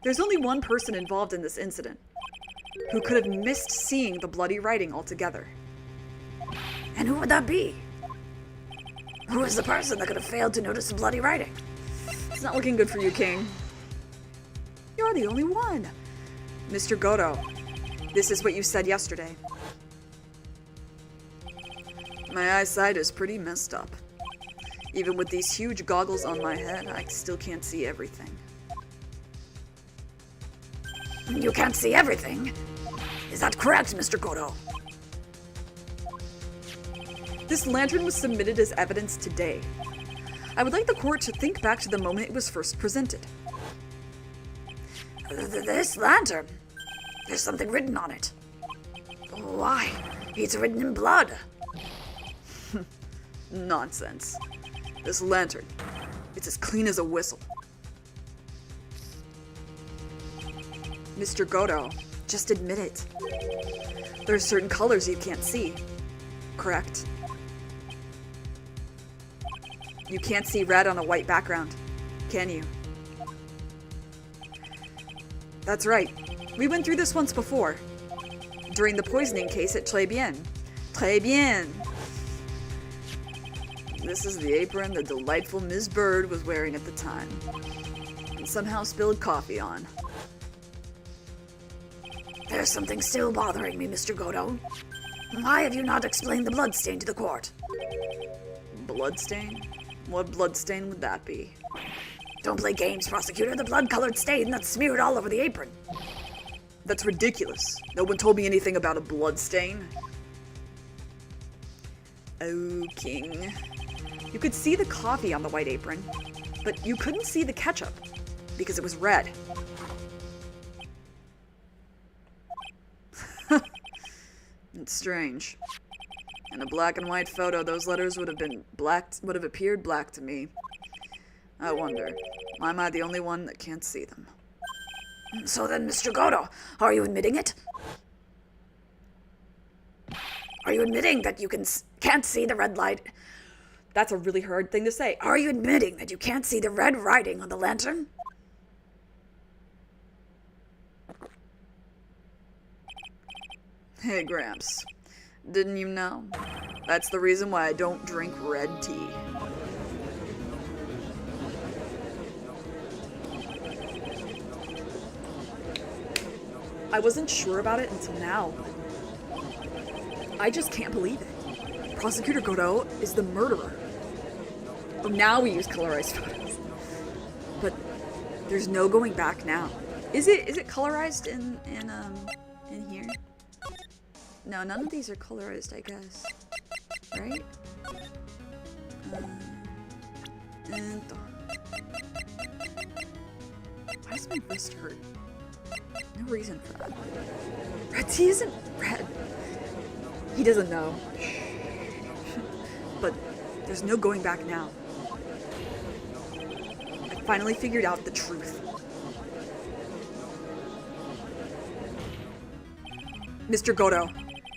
There's only one person involved in this incident who could have missed seeing the bloody writing altogether. And who would that be? Who is the person that could have failed to notice the bloody writing? It's not looking good for you, King. You're the only one. Mr. Goto, this is what you said yesterday. My eyesight is pretty messed up. Even with these huge goggles on my head, I still can't see everything. You can't see everything? Is that correct, Mr. Goto? This lantern was submitted as evidence today. I would like the court to think back to the moment it was first presented. This lantern? There's something written on it. Why? It's written in blood. Nonsense. This lantern, it's as clean as a whistle. Mr. Goto, just admit it. There are certain colors you can't see, correct? You can't see red on a white background, can you? That's right. We went through this once before. During the poisoning case at Très Bien. Très Bien! This is the apron the delightful Ms. Bird was wearing at the time, and somehow spilled coffee on. There's something still bothering me, Mr. Goto. Why have you not explained the bloodstain to the court? Bloodstain? What bloodstain would that be? Don't play games, prosecutor. The blood-colored stain that's smeared all over the apron. That's ridiculous. No one told me anything about a bloodstain. Oh, King. You could see the coffee on the white apron, but you couldn't see the ketchup because it was red. It's strange. In a black and white photo, those letters would have appeared black to me. I wonder, why am I the only one that can't see them? So then, Mr. Godo, are you admitting it? Are you admitting that you can't see the red light? That's a really hard thing to say. Are you admitting that you can't see the red writing on the lantern? Hey, Gramps. Didn't you know? That's the reason why I don't drink red tea. I wasn't sure about it until now. I just can't believe it. Prosecutor Godot is the murderer. Oh, now we use colorized photos. But there's no going back now. Is it colorized in here? No, none of these are colorized, I guess. Right? And why does my wrist hurt? No reason for that. Red tea isn't red. He doesn't know. But there's no going back now. I finally figured out the truth. Mr. Godo,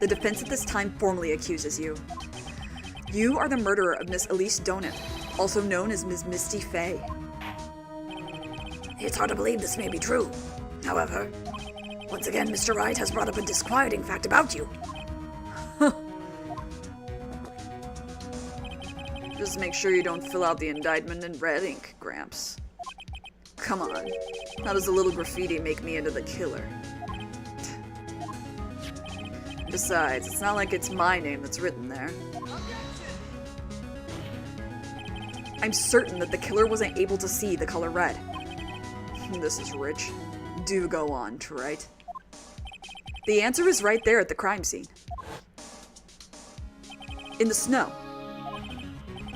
the defense at this time formally accuses you. You are the murderer of Miss Elise Donut, also known as Ms. Misty Fey. It's hard to believe this may be true. However, once again, Mr. Wright has brought up a disquieting fact about you. Just make sure you don't fill out the indictment in red ink, Gramps. Come on, how does a little graffiti make me into the killer? Besides, it's not like it's my name that's written there. I'm certain that the killer wasn't able to see the color red. This is rich. Do go on, Trite. The answer is right there at the crime scene. In the snow.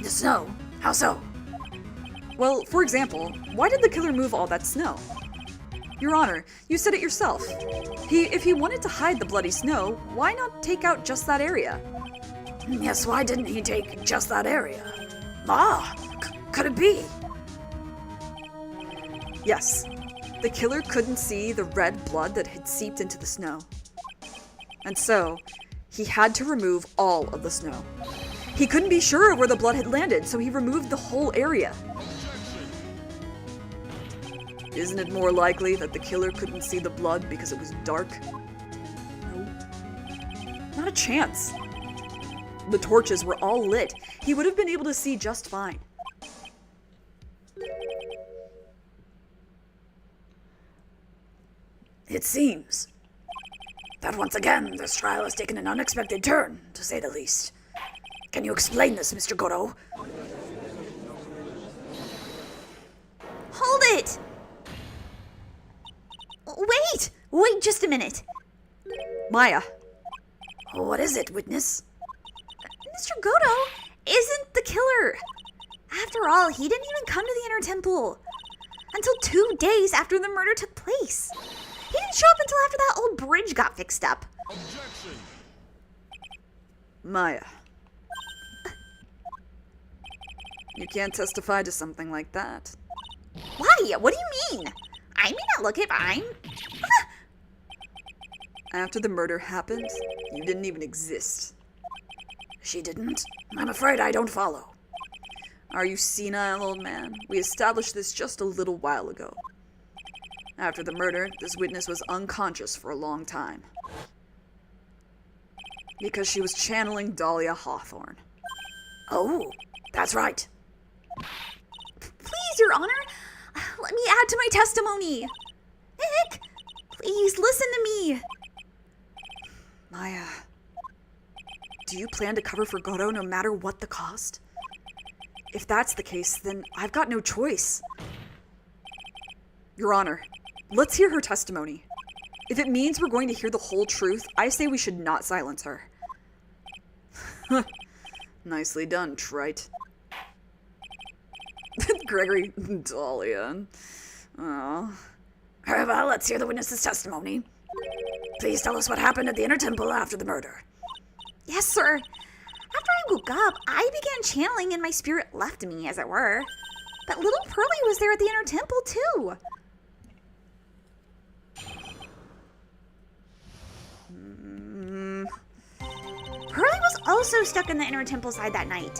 The snow? How so? Well, for example, why did the killer move all that snow? Your Honor, you said it yourself. If he wanted to hide the bloody snow, why not take out just that area? Yes, why didn't he take just that area? Could it be? Yes. The killer couldn't see the red blood that had seeped into the snow. And so, he had to remove all of the snow. He couldn't be sure where the blood had landed, so he removed the whole area. Isn't it more likely that the killer couldn't see the blood because it was dark? No. Not a chance. The torches were all lit. He would have been able to see just fine. It seems that once again, this trial has taken an unexpected turn, to say the least. Can you explain this, Mr. Godo? Hold it! Wait just a minute. Maya. What is it, witness? Mr. Godo isn't the killer. After all, he didn't even come to the Inner Temple until 2 days after the murder took place. He didn't show up until after that old bridge got fixed up. Objection. Maya. You can't testify to something like that. Why? What do you mean? I may not look it, but I'm... After the murder happened, you didn't even exist. She didn't? I'm afraid I don't follow. Are you senile, old man? We established this just a little while ago. After the murder, this witness was unconscious for a long time. Because she was channeling Dahlia Hawthorne. Oh, that's right. Please, Your Honor, let me add to my testimony. Nick, please listen to me. Maya, do you plan to cover for Godo no matter what the cost? If that's the case, then I've got no choice. Your Honor, let's hear her testimony. If it means we're going to hear the whole truth, I say we should not silence her. Nicely done, Trite. Gregory, Dahlia. Oh. Very well, let's hear the witness's testimony. Please tell us what happened at the Inner Temple after the murder. Yes, sir. After I woke up, I began channeling and my spirit left me, as it were. But little Pearlie was there at the Inner Temple, too. Pearlie was also stuck in the Inner Temple side that night.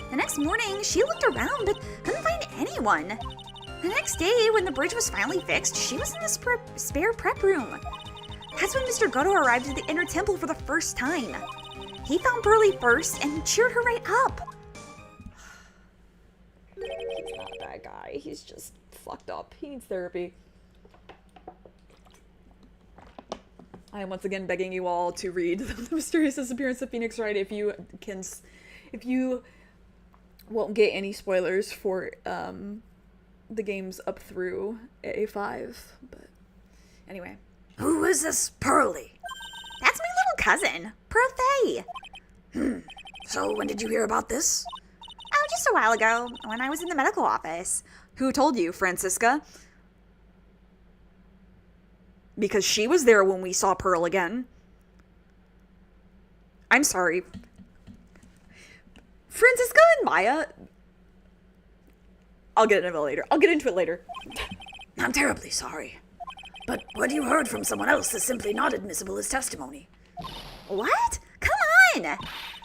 The next morning, she looked around but couldn't find anyone. The next day, when the bridge was finally fixed, she was in the spare prep room. That's when Mr. Goto arrived at the Inner Temple for the first time. He found Pearlie first and cheered her right up. He's not a bad guy. He's just fucked up. He needs therapy. I am once again begging you all to read The Mysterious Disappearance of Phoenix Wright if you won't get any spoilers for the games up through A5. But anyway. Who is this Pearlie? That's my little cousin, Pearl Faye. So when did you hear about this? Oh, just a while ago, when I was in the medical office. Who told you, Francisca? Because she was there when we saw Pearl again. I'm sorry. Francisca and Maya... I'll get into it later. I'm terribly sorry. But what you heard from someone else is simply not admissible as testimony. What? Come on!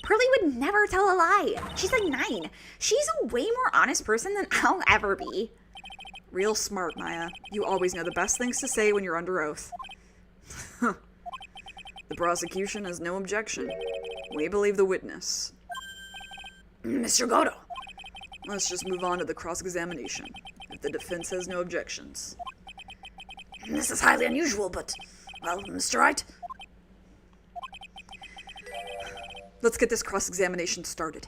Pearlie would never tell a lie. She's like 9. She's a way more honest person than I'll ever be. Real smart, Maya. You always know the best things to say when you're under oath. The prosecution has no objection. We believe the witness. Mr. Goto. Let's just move on to the cross-examination, if the defense has no objections. This is highly unusual, but, well, Mr. Wright? Let's get this cross-examination started.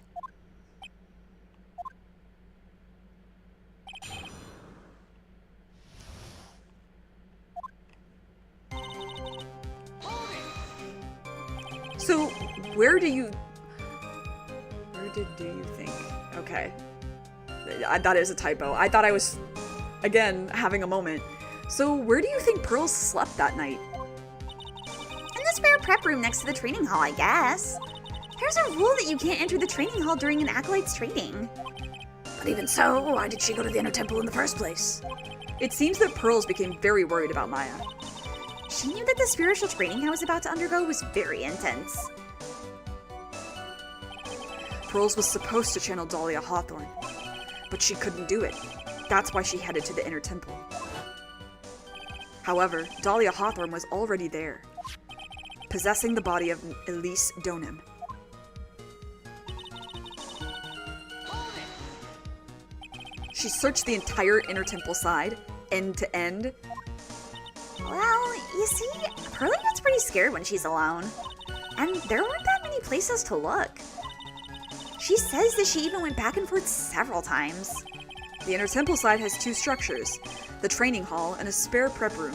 So, where do you think? Okay. That is a typo. I thought I was, again, having a moment. So, where do you think Pearl slept that night? In the spare prep room next to the training hall, I guess. There's a rule that you can't enter the training hall during an acolyte's training. But even so, why did she go to the Inner Temple in the first place? It seems that Pearls became very worried about Maya. She knew that the spiritual training I was about to undergo was very intense. Pearls was supposed to channel Dahlia Hawthorne, but she couldn't do it. That's why she headed to the Inner Temple. However, Dahlia Hawthorne was already there, possessing the body of Elise Donim. She searched the entire Inner Temple side, end to end. Well, you see, Pearlie gets pretty scared when she's alone. And there weren't that many places to look. She says that she even went back and forth several times. The Inner Temple side has 2 structures, the training hall and a spare prep room.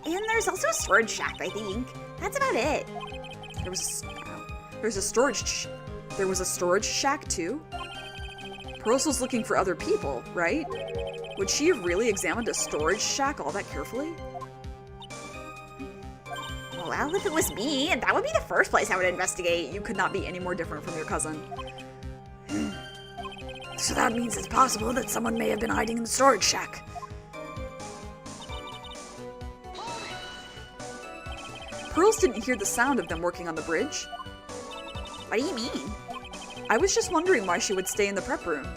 And there's also a storage shack, I think. That's about it. There was a storage shack too? Pearls was looking for other people, right? Would she have really examined a storage shack all that carefully? Well, if it was me, that would be the first place I would investigate. You could not be any more different from your cousin. So that means it's possible that someone may have been hiding in the storage shack. Pearls didn't hear the sound of them working on the bridge. What do you mean? I was just wondering why she would stay in the prep room.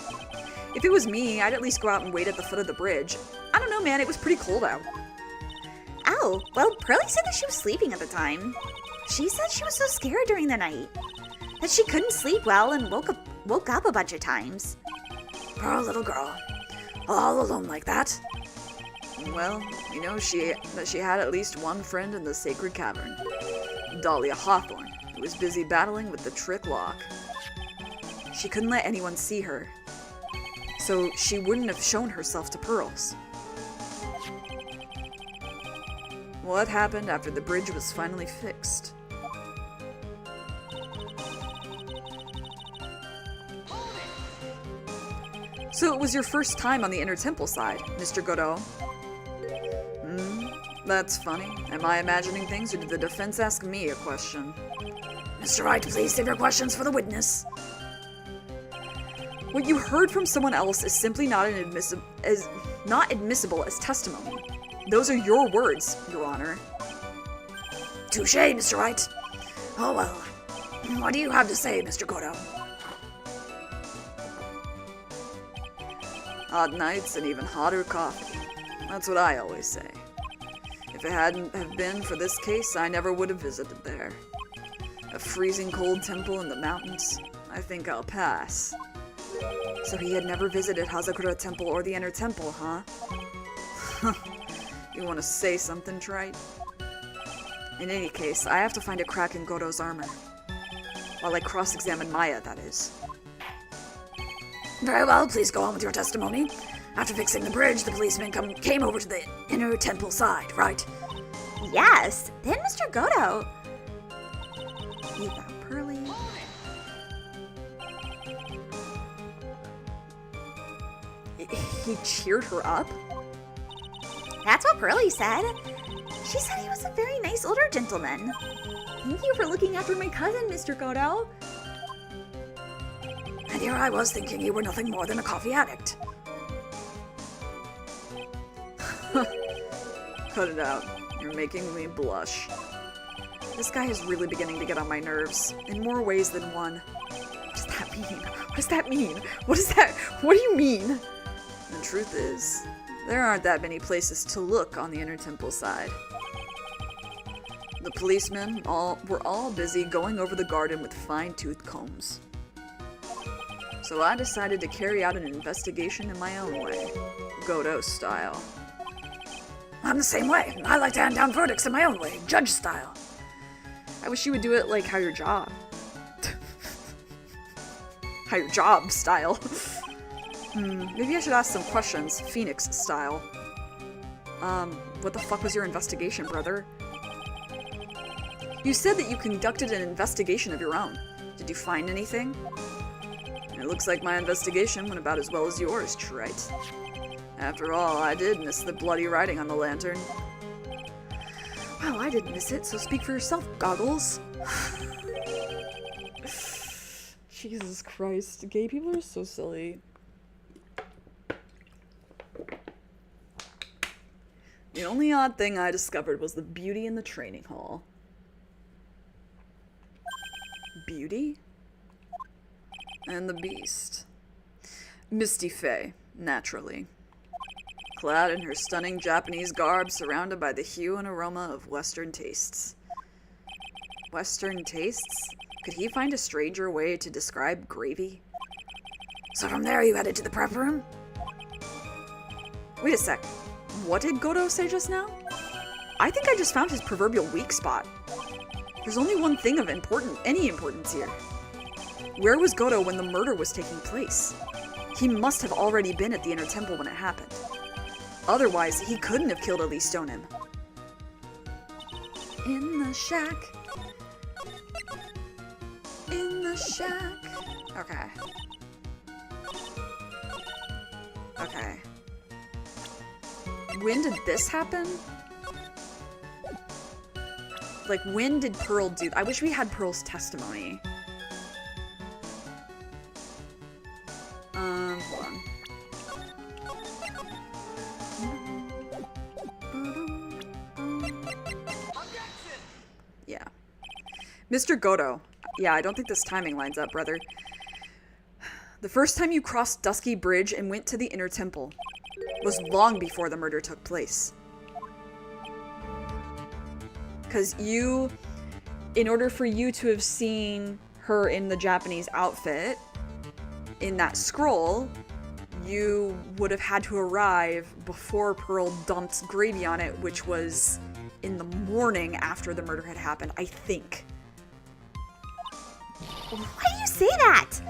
If it was me, I'd at least go out and wait at the foot of the bridge. I don't know, man, it was pretty cold out. Oh, well, Pearlie said that she was sleeping at the time. She said she was so scared during the night that she couldn't sleep well and woke up a bunch of times. Poor little girl. All alone like that. Well, you know, she had at least one friend in the sacred cavern. Dahlia Hawthorne, who was busy battling with the trick lock. She couldn't let anyone see her, so she wouldn't have shown herself to Pearls. What happened after the bridge was finally fixed? So it was your first time on the Inner Temple side, Mr. Godot? That's funny. Am I imagining things, or did the defense ask me a question? Mr. Wright, please save your questions for the witness. What you heard from someone else is simply not admissible as testimony. Those are your words, Your Honor. Touché, Mr. Wright. Oh well. What do you have to say, Mr. Godot? Hot nights and even hotter coffee. That's what I always say. If it hadn't have been for this case, I never would have visited there. A freezing cold temple in the mountains. I think I'll pass. So he had never visited Hazakura Temple or the Inner Temple, huh? You want to say something trite? In any case, I have to find a crack in Godo's armor. While I cross-examine Maya, that is. Very well, please go on with your testimony. After fixing the bridge, the policeman came over to the Inner Temple side, right? Yes. Then Mr. Godot. Eva, Pearly. He cheered her up? That's what Pearly said. She said he was a very nice older gentleman. Thank you for looking after my cousin, Mr. Godot. And here I was thinking you were nothing more than a coffee addict. Cut it out. You're making me blush. This guy is really beginning to get on my nerves, in more ways than one. What does that mean? What does that mean? What do you mean? The truth is, there aren't that many places to look on the Inner Temple side. The policemen were all busy going over the garden with fine-tooth combs. So I decided to carry out an investigation in my own way, Godot style. I'm the same way. I like to hand down verdicts in my own way, judge style. I wish you would do it like how your job. How your job style. Maybe I should ask some questions, Phoenix style. What the fuck was your investigation, brother? You said that you conducted an investigation of your own. Did you find anything? It looks like my investigation went about as well as yours, Trite. After all, I did miss the bloody writing on the lantern. Well, I didn't miss it, so speak for yourself, Goggles. Jesus Christ, gay people are so silly. The only odd thing I discovered was the beauty in the training hall. Beauty? And the beast. Misty Faye, naturally. Clad in her stunning Japanese garb, surrounded by the hue and aroma of Western tastes. Western tastes? Could he find a stranger way to describe gravy? So from there you headed to the prep room? Wait a sec. What did Godot say just now? I think I just found his proverbial weak spot. There's only one thing of any importance here. Where was Godot when the murder was taking place? He must have already been at the Inner Temple when it happened. Otherwise, he couldn't have killed Elise Stonem. In the shack. In the shack. Okay. Okay. When did this happen? Like, when did Pearl do... I wish we had Pearl's testimony. Hold on. Yeah. Mr. Godot. Yeah, I don't think this timing lines up, brother. The first time you crossed Dusky Bridge and went to the Inner Temple was long before the murder took place. Because you, in order for you to have seen her in the Japanese outfit, in that scroll, you would have had to arrive before Pearl dumped gravy on it, which was in the morning after the murder had happened, I think. Why do you say that?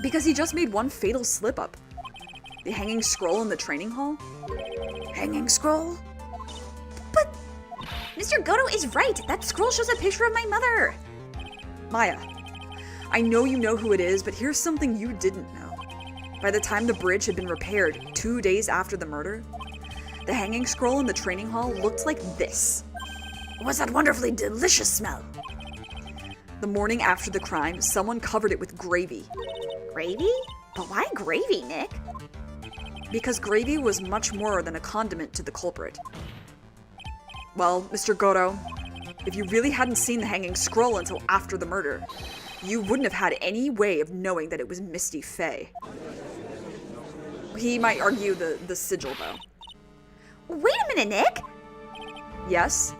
Because he just made one fatal slip-up. The hanging scroll in the training hall? Hanging scroll? But Mr. Godot is right. That scroll shows a picture of my mother. Maya, I know you know who it is, but here's something you didn't know. by the time the bridge had been repaired 2 days after the murder, the hanging scroll in the training hall looked like this. What's that wonderfully delicious smell? The morning after the crime, someone covered it with gravy. Gravy? But why gravy, Nick? Because gravy was much more than a condiment to the culprit. Well, Mr. Goto, if you really hadn't seen the hanging scroll until after the murder, you wouldn't have had any way of knowing that it was Misty Fey. He might argue the sigil, though. Wait a minute, Nick! Yes?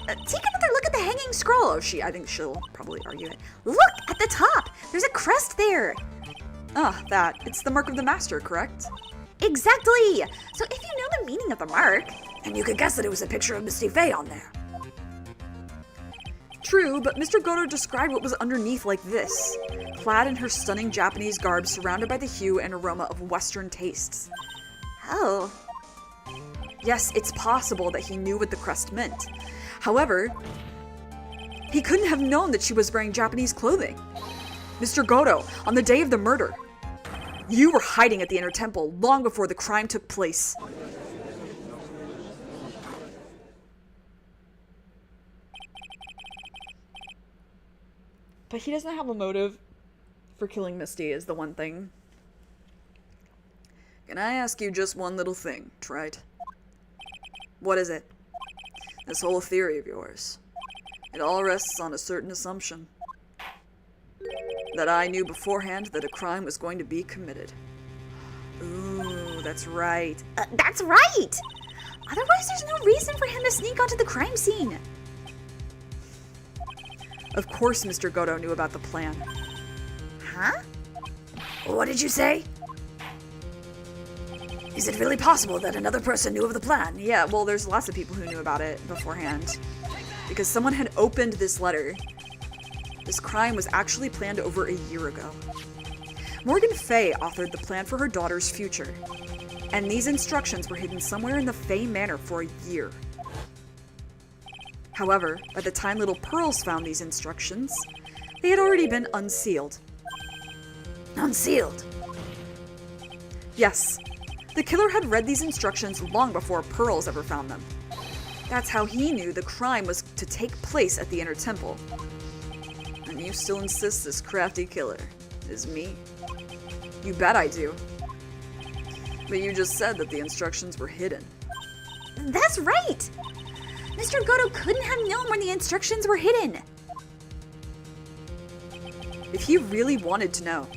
Take another look at the hanging scroll. Oh, I think she'll probably argue it. Look, at the top! There's a crest there! Ah, that. It's the mark of the master, correct? Exactly! So if you know the meaning of the mark... And you could guess that it was a picture of Misty Fey on there. True, but Mr. Goto described what was underneath like this. Clad in her stunning Japanese garb, surrounded by the hue and aroma of Western tastes. Oh. Yes, it's possible that he knew what the crest meant. However, he couldn't have known that she was wearing Japanese clothing. Mr. Goto, on the day of the murder, you were hiding at the Inner Temple long before the crime took place. But he doesn't have a motive for killing Misty is the one thing. Can I ask you just one little thing, Trite? What is it? This whole theory of yours. It all rests on a certain assumption. That I knew beforehand that a crime was going to be committed. Ooh, that's right. That's right! Otherwise, there's no reason for him to sneak onto the crime scene. Of course Mr. Goto knew about the plan. Huh? What did you say? Is it really possible that another person knew of the plan? Yeah, well, there's lots of people who knew about it beforehand. Because someone had opened this letter. This crime was actually planned over a year ago. Morgan Fey authored the plan for her daughter's future. And these instructions were hidden somewhere in the Fey Manor for a year. However, by the time little Pearls found these instructions, they had already been unsealed. Unsealed? Yes, the killer had read these instructions long before Pearls ever found them. That's how he knew the crime was to take place at the Inner Temple. And you still insist this crafty killer is me? You bet I do. But you just said that the instructions were hidden. That's right! Mr. Goto couldn't have known where the instructions were hidden. If he really wanted to know,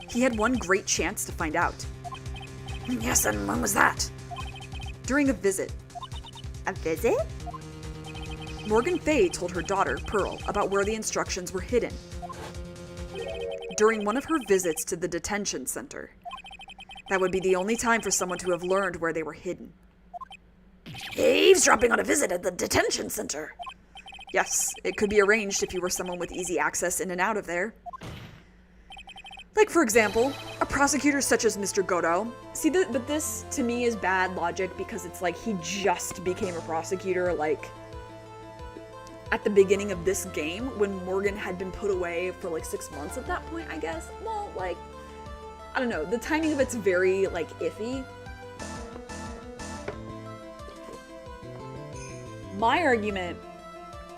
he had one great chance to find out. Yes, and when was that? During a visit. A visit? Morgan Fey told her daughter, Pearl, about where the instructions were hidden. During one of her visits to the detention center. That would be the only time for someone to have learned where they were hidden. Eavesdropping on a visit at the detention center. Yes, it could be arranged if you were someone with easy access in and out of there. Like, for example, a prosecutor such as Mr. Goto. See, but this, to me, is bad logic because it's like he just became a prosecutor, like, at the beginning of this game when Morgan had been put away for, like, 6 months at that point, I guess. Well, like, I don't know. The timing of it's very, like, iffy. My argument,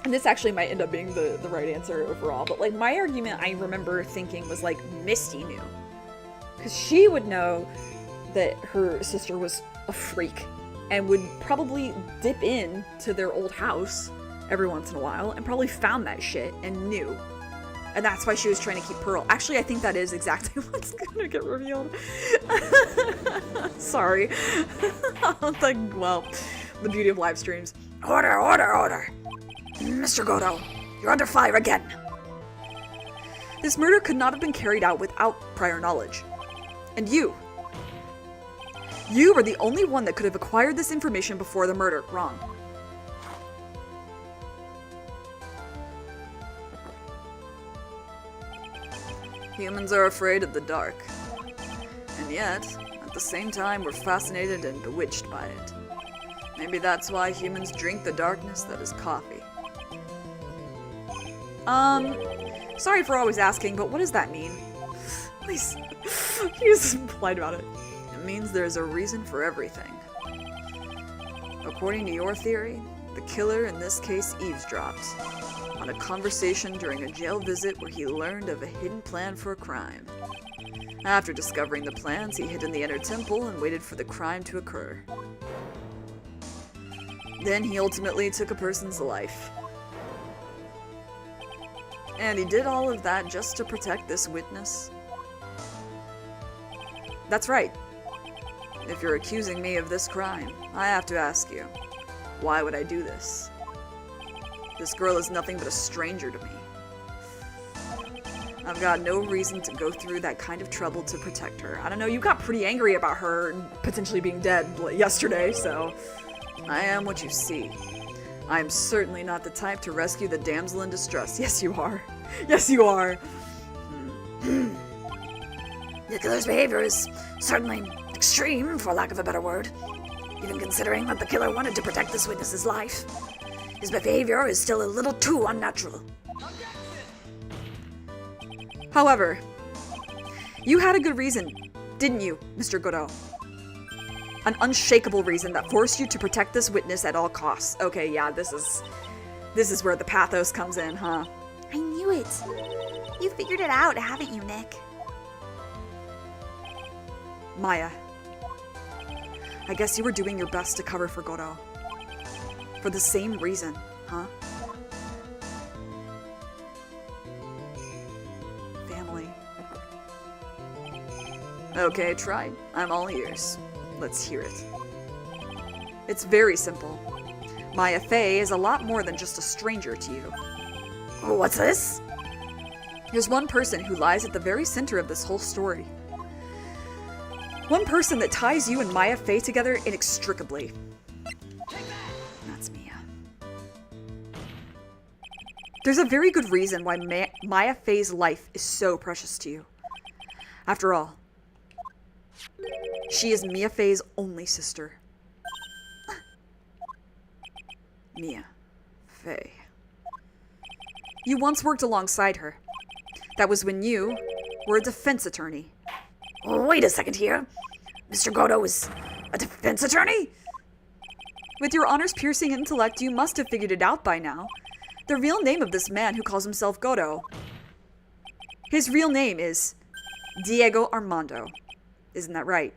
and this actually might end up being the right answer overall, but like my argument I remember thinking was like Misty knew. Because she would know that her sister was a freak and would probably dip in to their old house every once in a while and probably found that shit and knew. And that's why she was trying to keep Pearl. Actually, I think that is exactly what's gonna get revealed. Sorry. Like, well, the beauty of live streams. Order, order, order. Mr. Goto, you're under fire again. This murder could not have been carried out without prior knowledge. And you were the only one that could have acquired this information before the murder. Wrong. Humans are afraid of the dark. And yet, at the same time, we're fascinated and bewitched by it. Maybe that's why humans drink the darkness that is coffee. Sorry for always asking, but what does that mean? He's just implied about it. It means there's a reason for everything. According to your theory, the killer in this case eavesdropped on a conversation during a jail visit where he learned of a hidden plan for a crime. After discovering the plans, he hid in the inner temple and waited for the crime to occur. Then he ultimately took a person's life. And he did all of that just to protect this witness? That's right. If you're accusing me of this crime, I have to ask you, why would I do this? This girl is nothing but a stranger to me. I've got no reason to go through that kind of trouble to protect her. I don't know, you got pretty angry about her potentially being dead yesterday, so I am what you see. I am certainly not the type to rescue the damsel in distress. Yes, you are. Yes, you are. The killer's behavior is certainly extreme, for lack of a better word. Even considering that the killer wanted to protect this witness's life, his behavior is still a little too unnatural. However, you had a good reason, didn't you, Mr. Godot? An unshakable reason that forced you to protect this witness at all costs. Okay, yeah, this is where the pathos comes in, huh? I knew it. You figured it out, haven't you, Nick? Maya, I guess you were doing your best to cover for Godot. For the same reason, huh? Family. Okay, tried. I'm all ears. Let's hear it. It's very simple. Maya Fey is a lot more than just a stranger to you. What's this? There's one person who lies at the very center of this whole story. One person that ties you and Maya Fey together inextricably. That's Mia. There's a very good reason why Maya Fey's life is so precious to you. After all, she is Mia Fey's only sister. Mia Fey. You once worked alongside her. That was when you were a defense attorney. Wait a second here. Mr. Godot is a defense attorney? With your honors-piercing intellect, you must have figured it out by now. The real name of this man who calls himself Godot. His real name is Diego Armando. Isn't that right?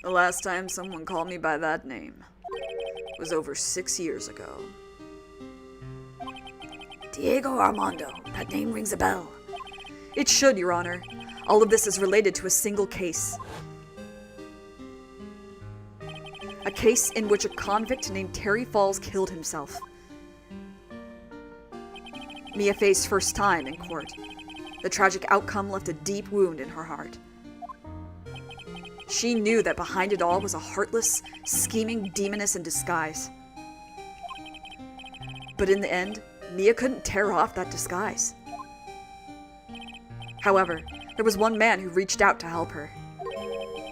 The last time someone called me by that name was over 6 years ago. Diego Armando. That name rings a bell. It should, Your Honor. All of this is related to a single case. A case in which a convict named Terry Falls killed himself. Mia Fey's first time in court. The tragic outcome left a deep wound in her heart. She knew that behind it all was a heartless, scheming demoness in disguise. But in the end, Mia couldn't tear off that disguise. However, there was one man who reached out to help her.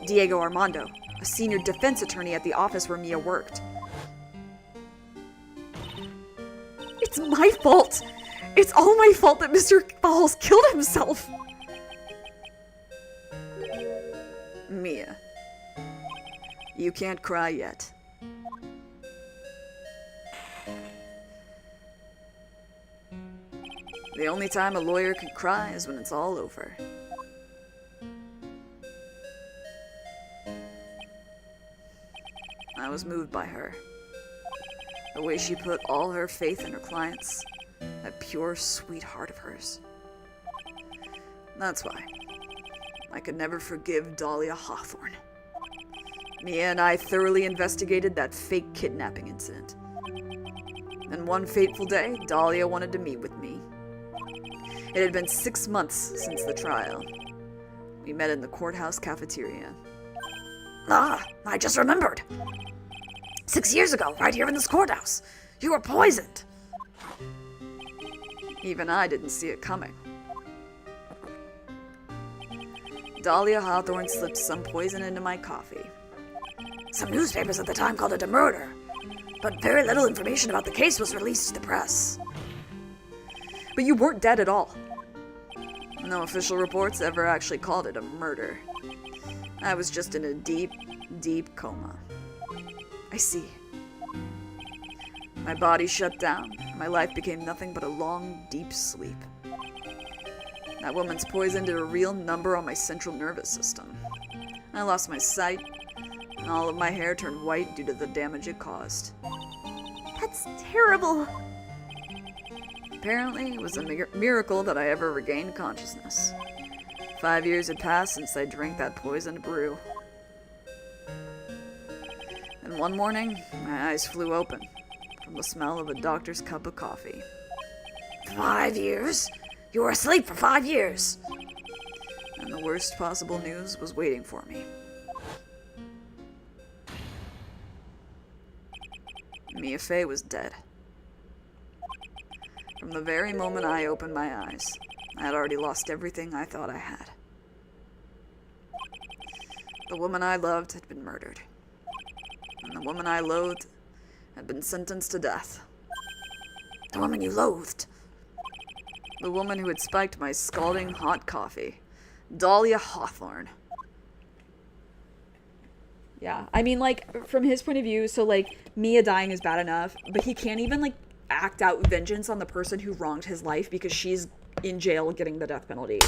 Diego Armando, a senior defense attorney at the office where Mia worked. It's my fault! It's all my fault that Mr. Falls killed himself! Mia, you can't cry yet. The only time a lawyer can cry is when it's all over. I was moved by her. The way she put all her faith in her clients. That pure, sweet heart of hers. That's why I could never forgive Dahlia Hawthorne. Mia and I thoroughly investigated that fake kidnapping incident. And one fateful day, Dahlia wanted to meet with me. It had been 6 months since the trial. We met in the courthouse cafeteria. Ah, I just remembered. 6 years ago, right here in this courthouse, you were poisoned. Even I didn't see it coming. Dahlia Hawthorne slipped some poison into my coffee. Some newspapers at the time called it a murder, but very little information about the case was released to the press. But you weren't dead at all. No official reports ever actually called it a murder. I was just in a deep, deep coma. I see. My body shut down, and my life became nothing but a long, deep sleep. That woman's poison did a real number on my central nervous system. I lost my sight, and all of my hair turned white due to the damage it caused. That's terrible. Apparently, it was a miracle that I ever regained consciousness. 5 years had passed since I drank that poisoned brew. And one morning, my eyes flew open from the smell of a doctor's cup of coffee. 5 years? You were asleep for 5 years. And the worst possible news was waiting for me. Mia Fey was dead. From the very moment I opened my eyes, I had already lost everything I thought I had. The woman I loved had been murdered. And the woman I loathed had been sentenced to death. The woman you loathed. The woman who had spiked my scalding hot coffee. Dahlia Hawthorne. Yeah, I mean, like, from his point of view, so, like, Mia dying is bad enough, but he can't even, like, act out vengeance on the person who wronged his life because she's in jail getting the death penalty.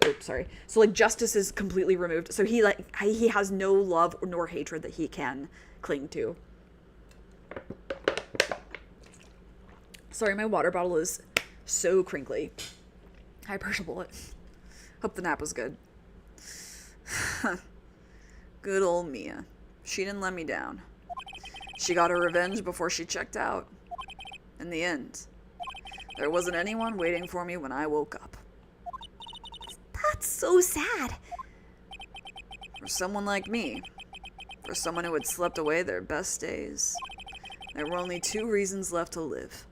Oops, sorry. So, like, justice is completely removed. So he has no love nor hatred that he can cling to. Sorry, my water bottle is so crinkly. I pressure bullet. Hope the nap was good. Good old Mia. She didn't let me down. She got her revenge before she checked out. In the end, there wasn't anyone waiting for me when I woke up. That's so sad. For someone like me, for someone who had slept away their best days, there were only 2 reasons left to live.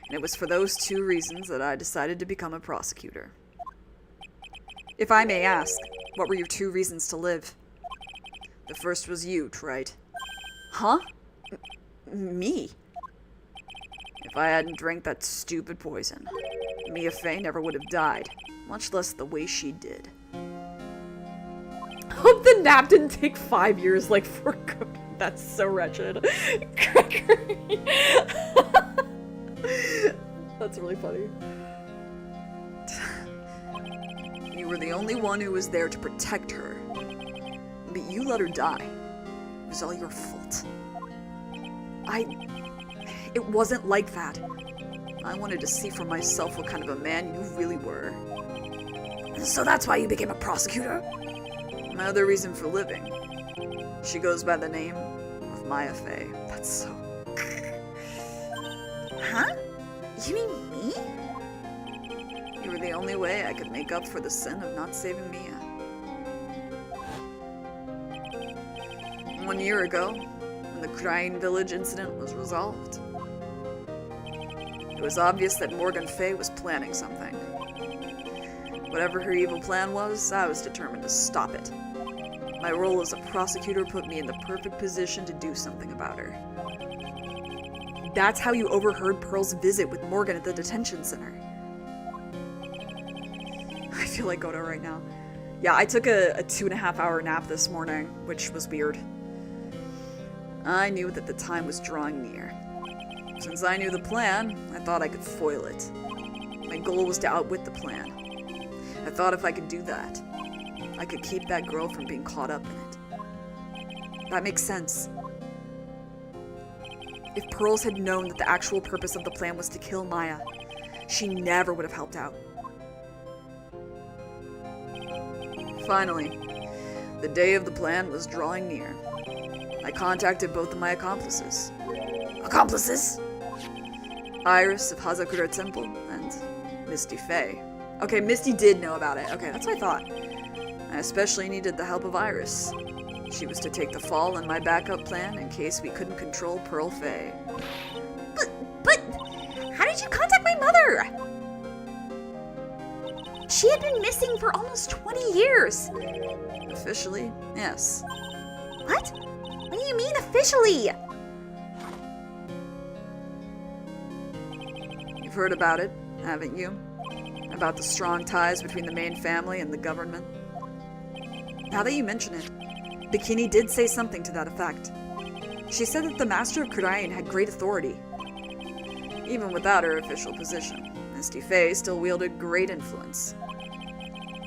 And it was for those 2 reasons that I decided to become a prosecutor. If I may ask, what were your 2 reasons to live? The first was you, Trite. Huh? Me? If I hadn't drank that stupid poison, Mia Fey never would have died, much less the way she did. Hope the nap didn't take 5 years, like, for good. That's so wretched. Gregory. That's really funny. You were the only one who was there to protect her. But you let her die. It was all your fault. It wasn't like that. I wanted to see for myself what kind of a man you really were. So that's why you became a prosecutor? My other reason for living. She goes by the name of Mia Fey. That's so... Huh? You mean me? You were the only way I could make up for the sin of not saving Mia. 1 year ago, when the Crying Village incident was resolved, it was obvious that Morgan Fey was planning something. Whatever her evil plan was, I was determined to stop it. My role as a prosecutor put me in the perfect position to do something about her. That's how you overheard Pearl's visit with Morgan at the detention center. I feel like Godo right now. Yeah, I took a 2.5-hour nap this morning, which was weird. I knew that the time was drawing near. Since I knew the plan, I thought I could foil it. My goal was to outwit the plan. I thought if I could do that, I could keep that girl from being caught up in it. That makes sense. If Pearls had known that the actual purpose of the plan was to kill Maya, she never would have helped out. Finally, the day of the plan was drawing near. I contacted both of my accomplices. Accomplices? Iris of Hazakura Temple and Misty Fey. Okay, Misty did know about it. Okay, that's what I thought. I especially needed the help of Iris. She was to take the fall in my backup plan in case we couldn't control Pearl Fey. But, how did you contact my mother? She had been missing for almost 20 years. Officially, yes. What? What do you mean officially? You've heard about it, haven't you? About the strong ties between the main family and the government? Now that you mention it, Bikini did say something to that effect. She said that the Master of Kurain had great authority. Even without her official position, Misty Faye still wielded great influence.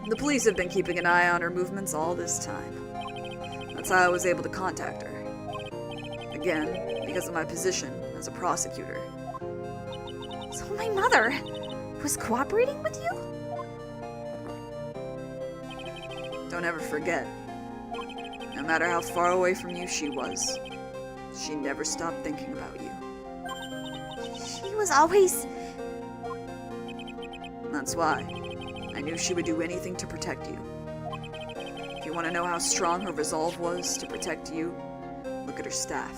The police have been keeping an eye on her movements all this time. That's how I was able to contact her. Again, because of my position as a prosecutor. So my mother was cooperating with you? Don't ever forget, no matter how far away from you she was, she never stopped thinking about you. She was always... That's why I knew she would do anything to protect you. If you want to know how strong her resolve was to protect you, look at her staff.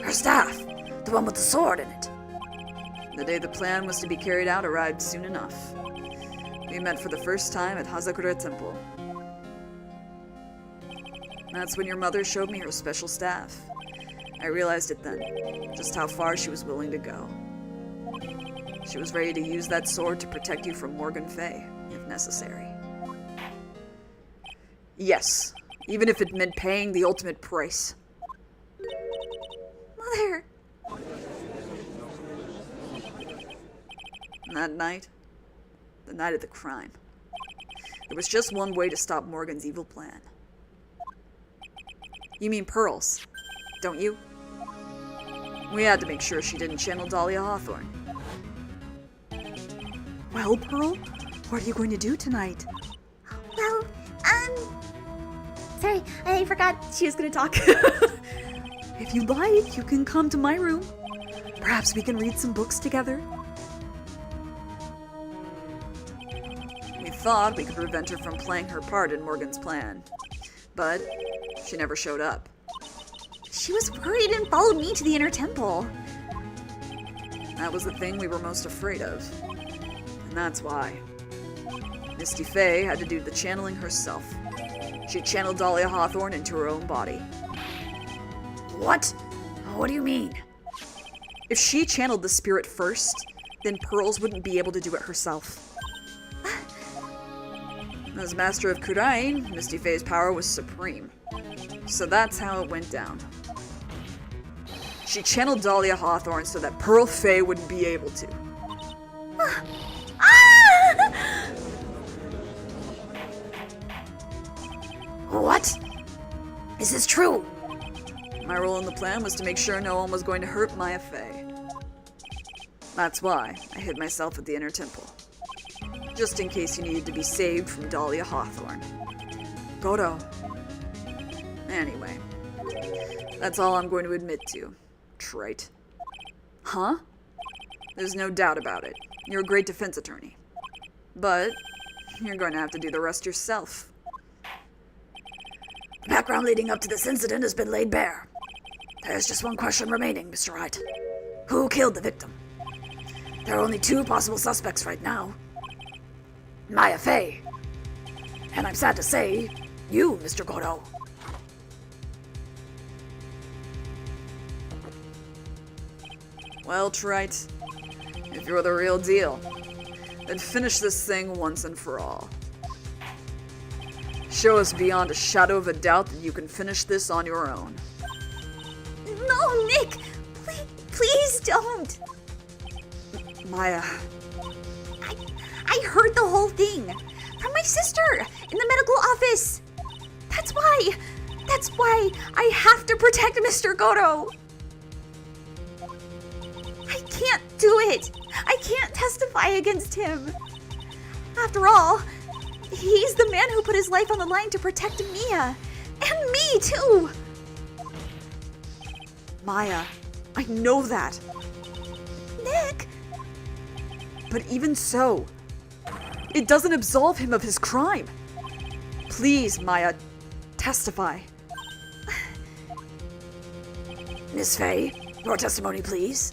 Her staff? The one with the sword in it? The day the plan was to be carried out arrived soon enough. We met for the first time at Hazakura Temple. That's when your mother showed me her special staff. I realized it then, just how far she was willing to go. She was ready to use that sword to protect you from Morgan Fay, if necessary. Yes, even if it meant paying the ultimate price. Mother... And that night, the night of the crime, there was just one way to stop Morgan's evil plan. You mean pearls, don't you? We had to make sure she didn't channel Dahlia Hawthorne. Well, Pearl, what are you going to do tonight? Well, sorry, I forgot she was gonna talk. If you'd like, you can come to my room. Perhaps we can read some books together. We thought we could prevent her from playing her part in Morgan's plan, but she never showed up. She was worried and followed me to the inner temple. That was the thing we were most afraid of. And that's why. Misty Faye had to do the channeling herself. She channeled Dahlia Hawthorne into her own body. What? What do you mean? If she channeled the spirit first, then Pearls wouldn't be able to do it herself. As Master of Kurain, Misty Faye's power was supreme. So that's how it went down. She channeled Dahlia Hawthorne so that Pearl Faye wouldn't be able to. What? Is this true? My role in the plan was to make sure no one was going to hurt Maya Faye. That's why I hid myself at the inner temple. Just in case you needed to be saved from Dahlia Hawthorne. Godo. Anyway, that's all I'm going to admit to. Trite. Huh? There's no doubt about it. You're a great defense attorney. But you're going to have to do the rest yourself. The background leading up to this incident has been laid bare. There's just one question remaining, Mr. Wright. Who killed the victim? There are only two possible suspects right now. Maya Faye. And I'm sad to say, you, Mr. Godo. Well, Trite, if you're the real deal, then finish this thing once and for all. Show us beyond a shadow of a doubt that you can finish this on your own. No, Nick! Please don't! Maya. I heard the whole thing from my sister in the medical office. That's why I have to protect Mr. Godo. I can't do it. I can't testify against him. After all, he's the man who put his life on the line to protect Mia. And me, too. Maya, I know that. Nick. But even so, it doesn't absolve him of his crime. Please, Maya, testify. Miss Faye, your testimony, please.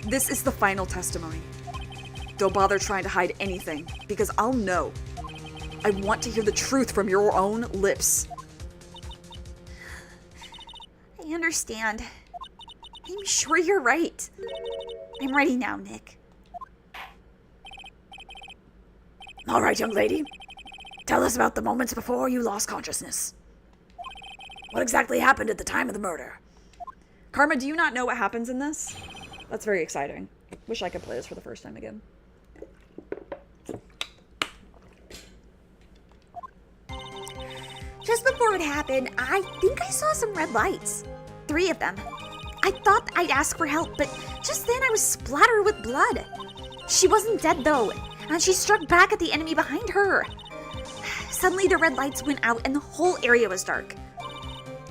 This is the final testimony. Don't bother trying to hide anything, because I'll know. I want to hear the truth from your own lips. I understand. I'm sure you're right. I'm ready now, Nick. All right, young lady. Tell us about the moments before you lost consciousness. What exactly happened at the time of the murder? Karma, do you not know what happens in this? That's very exciting. Wish I could play this for the first time again. Just before it happened, I think I saw some red lights. 3 of them. I thought I'd ask for help, but just then I was splattered with blood. She wasn't dead though, and she struck back at the enemy behind her. Suddenly the red lights went out and the whole area was dark.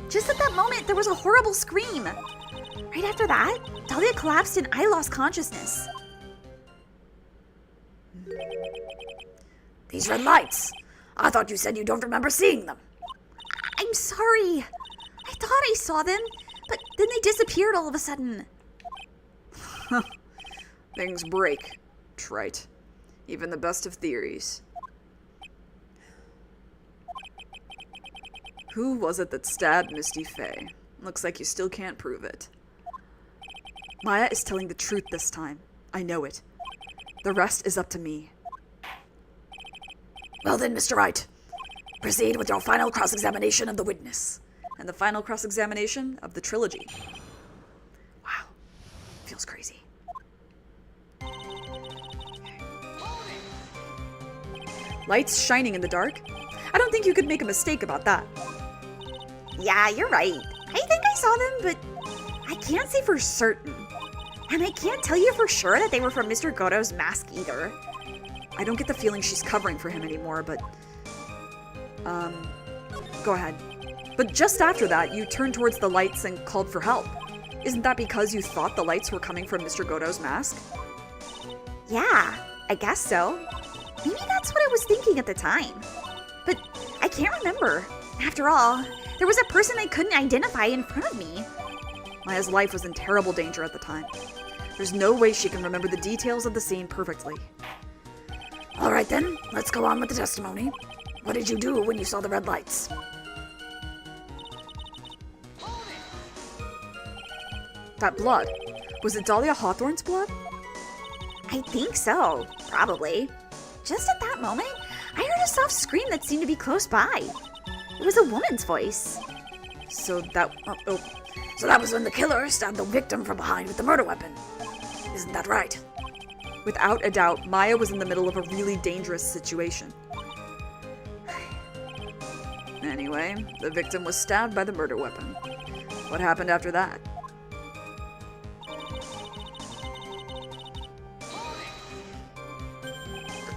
Just at that moment, there was a horrible scream. Right after that, Dahlia collapsed and I lost consciousness. These red lights. I thought you said you don't remember seeing them. I'm sorry. I thought I saw them, but then they disappeared all of a sudden. Things break. Trite. Even the best of theories. Who was it that stabbed Misty Faye? Looks like you still can't prove it. Maya is telling the truth this time. I know it. The rest is up to me. Well then, Mr. Wright, proceed with your final cross-examination of the witness. And the final cross-examination of the trilogy. Wow. Feels crazy. Lights shining in the dark? I don't think you could make a mistake about that. Yeah, you're right. I think I saw them, but I can't say for certain. And I can't tell you for sure that they were from Mr. Goto's mask either. I don't get the feeling she's covering for him anymore, but... Go ahead. But just after that, you turned towards the lights and called for help. Isn't that because you thought the lights were coming from Mr. Goto's mask? Yeah, I guess so. Maybe that's what I was thinking at the time. But I can't remember. After all, there was a person I couldn't identify in front of me. Maya's life was in terrible danger at the time. There's no way she can remember the details of the scene perfectly. All right then, let's go on with the testimony. What did you do when you saw the red lights? That blood. Was it Dahlia Hawthorne's blood? I think so, probably. Just at that moment, I heard a soft scream that seemed to be close by. It was a woman's voice. So that... So that was when the killer stabbed the victim from behind with the murder weapon. Isn't that right? Without a doubt, Maya was in the middle of a really dangerous situation. Anyway, the victim was stabbed by the murder weapon. What happened after that?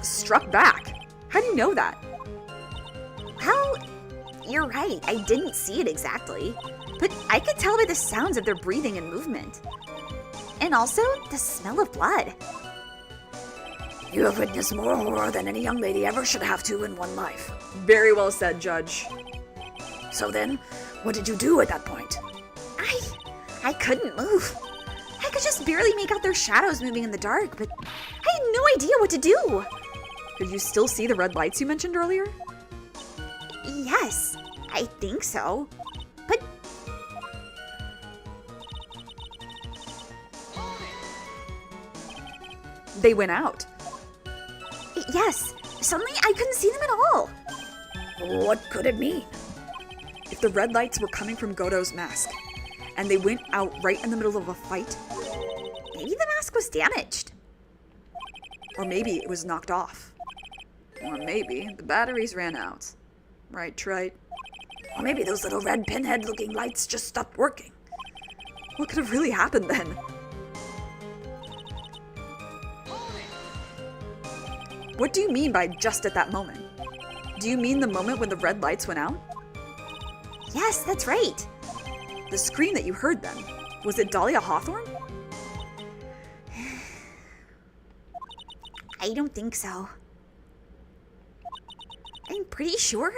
Struck back. How do you know that? Well, you're right. I didn't see it exactly. But I could tell by the sounds of their breathing and movement. And also, the smell of blood. You have witnessed more horror than any young lady ever should have to in one life. Very well said, Judge. So then, what did you do at that point? I couldn't move. I could just barely make out their shadows moving in the dark, but I had no idea what to do. Could you still see the red lights you mentioned earlier? Yes, I think so. But they went out. yes, suddenly I couldn't see them at all. What could it mean? If the red lights were coming from Goto's mask, and they went out right in the middle of a fight, Maybe the mask was damaged. or maybe it was knocked off. Or maybe the batteries ran out. Right, Trite? Or maybe those little red pinhead-looking lights just stopped working. What could have really happened then? What do you mean by just at that moment? Do you mean the moment when the red lights went out? Yes, that's right. The scream that you heard then, was it Dahlia Hawthorne? I don't think so. I'm pretty sure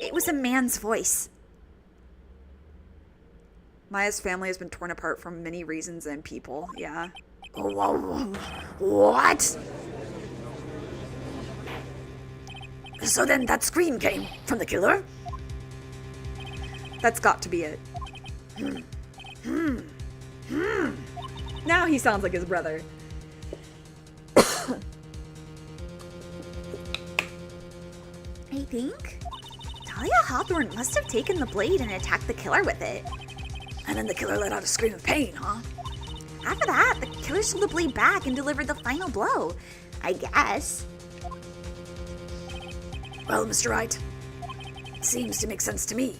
it was a man's voice. Maya's family has been torn apart for many reasons and people, yeah. What? So then that scream came from the killer? That's got to be it. Now he sounds like his brother. I think Dahlia Hawthorne must have taken the blade and attacked the killer with it. And then the killer let out a scream of pain, huh? After that, the killer stole the blade back and delivered the final blow. I guess. Well, Mr. Wright, seems to make sense to me.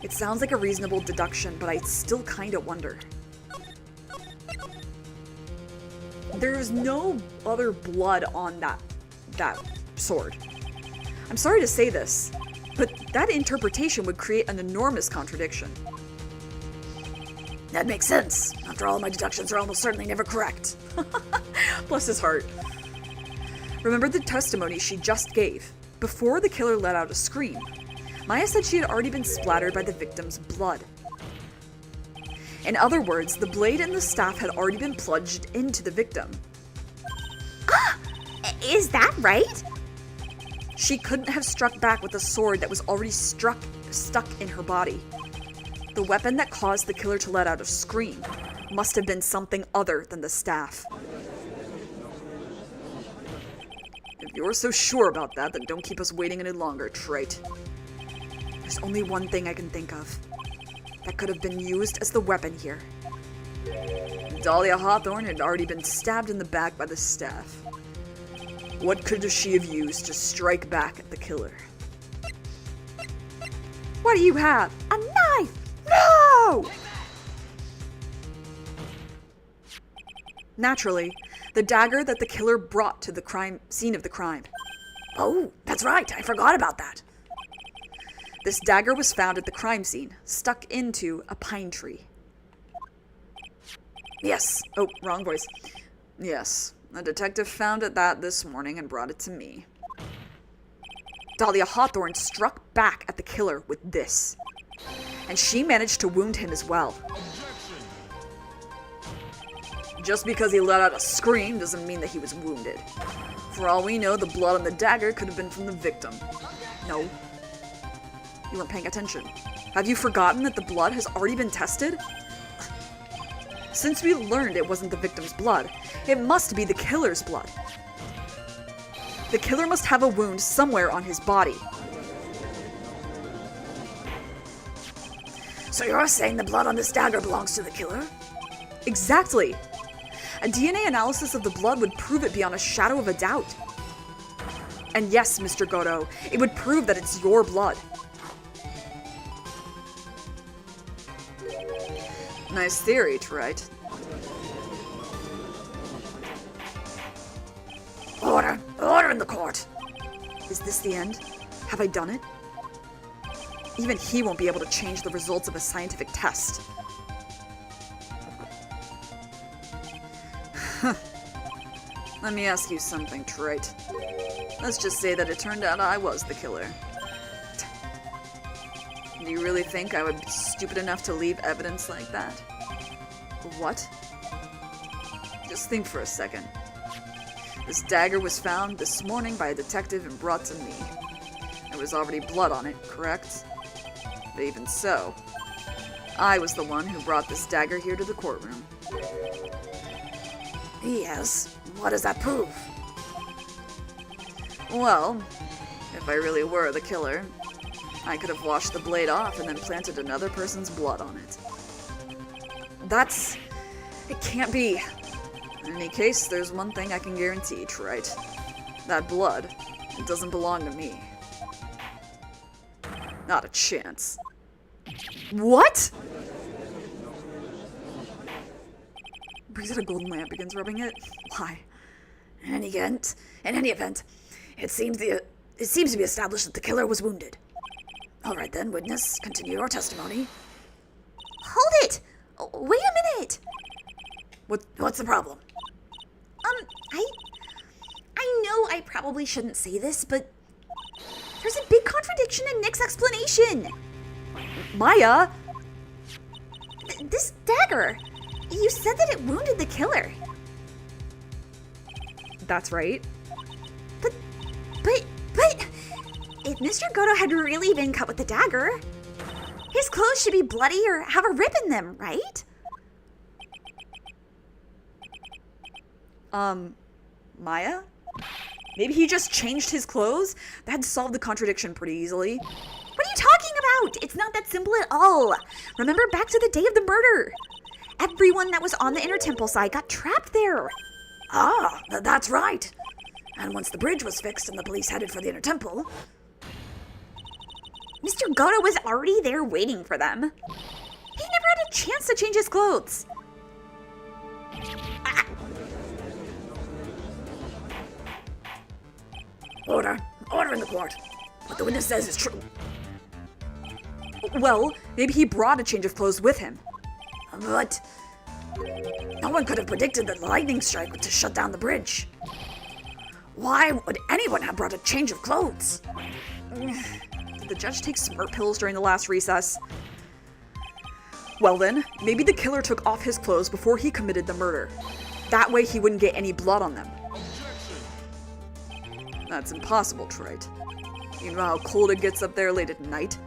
It sounds like a reasonable deduction, but I still kinda wonder. There's no other blood on that sword. I'm sorry to say this, but that interpretation would create an enormous contradiction. That makes sense. After all, my deductions are almost certainly never correct. Bless his heart. Remember the testimony she just gave? Before the killer let out a scream, Maya said she had already been splattered by the victim's blood. In other words, the blade and the staff had already been plunged into the victim. Is that right? She couldn't have struck back with a sword that was already stuck in her body. The weapon that caused the killer to let out a scream must have been something other than the staff. If you're so sure about that, then don't keep us waiting any longer, Trite. There's only one thing I can think of that could have been used as the weapon here. Dahlia Hawthorne had already been stabbed in the back by the staff. What could she have used to strike back at the killer? What do you have? A knife! No! Naturally, the dagger that the killer brought to the scene of the crime. Oh, that's right. I forgot about that. This dagger was found at the crime scene, stuck into a pine tree. Yes. Oh, wrong voice. Yes, a detective found that this morning and brought it to me. Dahlia Hawthorne struck back at the killer with this, and she managed to wound him as well. Just because he let out a scream doesn't mean that he was wounded. For all we know, the blood on the dagger could have been from the victim. No. You weren't paying attention. Have you forgotten that the blood has already been tested? Since we learned it wasn't the victim's blood, it must be the killer's blood. The killer must have a wound somewhere on his body. So you're saying the blood on this dagger belongs to the killer? Exactly. A DNA analysis of the blood would prove it beyond a shadow of a doubt. And yes, Mr. Goto, it would prove that it's your blood. Nice theory, Trite. Order! Order in the court! Is this the end? Have I done it? Even he won't be able to change the results of a scientific test. Let me ask you something, Trite. Let's just say that it turned out I was the killer. Do you really think I would be stupid enough to leave evidence like that? What? Just think for a second. This dagger was found this morning by a detective and brought to me. There was already blood on it, correct? But even so, I was the one who brought this dagger here to the courtroom. Yes. What does that prove? Well, if I really were the killer, I could have washed the blade off and then planted another person's blood on it. It can't be. In any case, there's one thing I can guarantee, Trite. That blood, it doesn't belong to me. Not a chance. What? Brings out a golden lamp, begins rubbing it. Why? In any event, it seems to be established that the killer was wounded. All right then, witness, continue your testimony. Hold it! Wait a minute! What's the problem? I know I probably shouldn't say this, but there's a big contradiction in Nick's explanation. Maya! This dagger, you said that it wounded the killer. That's right. But, if Mr. Goto had really been cut with the dagger, his clothes should be bloody or have a rip in them, right? Maya? Maybe he just changed his clothes? That'd solve the contradiction pretty easily. What are you talking about? It's not that simple at all. Remember back to the day of the murder. Everyone that was on the inner temple side got trapped there. Ah, that's right. And once the bridge was fixed and the police headed for the inner temple... Mr. Goto was already there waiting for them. He never had a chance to change his clothes. Order in the court. What the witness says is true. Well, maybe he brought a change of clothes with him. But no one could have predicted that the lightning strike would shut down the bridge. Why would anyone have brought a change of clothes? Did the judge take smart pills during the last recess? Well then, maybe the killer took off his clothes before he committed the murder. That way he wouldn't get any blood on them. That's impossible, Trite. You know how cold it gets up there late at night?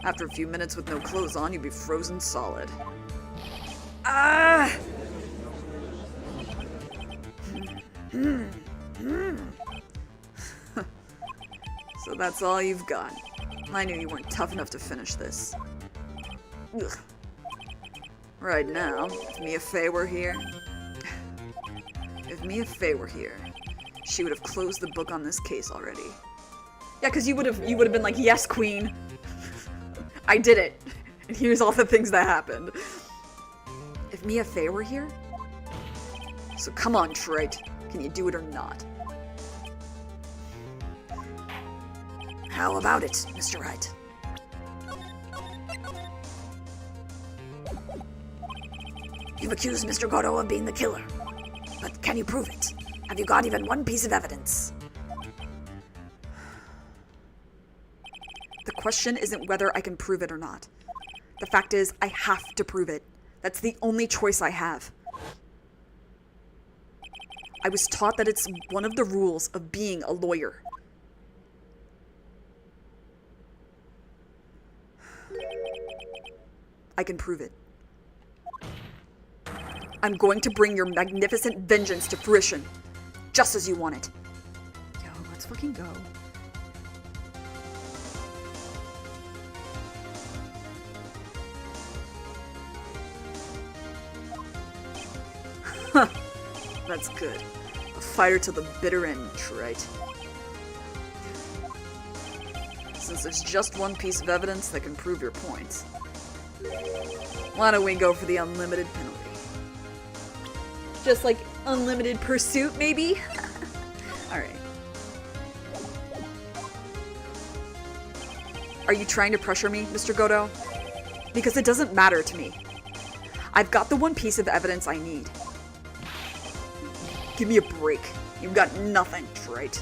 After a few minutes with no clothes on, you'd be frozen solid. So that's all you've got. I knew you weren't tough enough to finish this. Ugh. Right now, if Mia Fey were here... If Mia Fey were here, she would have closed the book on this case already. Yeah, because you would have been like, yes, queen. I did it. And here's all the things that happened. If Mia Fey were here? So come on, Trite. Can you do it or not? How about it, Mr. Wright? You've accused Mr. Goto of being the killer. But can you prove it? Have you got even one piece of evidence? The question isn't whether I can prove it or not. The fact is, I have to prove it. That's the only choice I have. I was taught that it's one of the rules of being a lawyer. I can prove it. I'm going to bring your magnificent vengeance to fruition, just as you want it. Yo, let's fucking go. Huh, that's good. A fighter to the bitter end, right? Since there's just one piece of evidence that can prove your points, why don't we go for the unlimited penalty? Just like unlimited pursuit, maybe? Alright. Are you trying to pressure me, Mr. Goto? Because it doesn't matter to me. I've got the one piece of evidence I need. Give me a break. You've got nothing, right?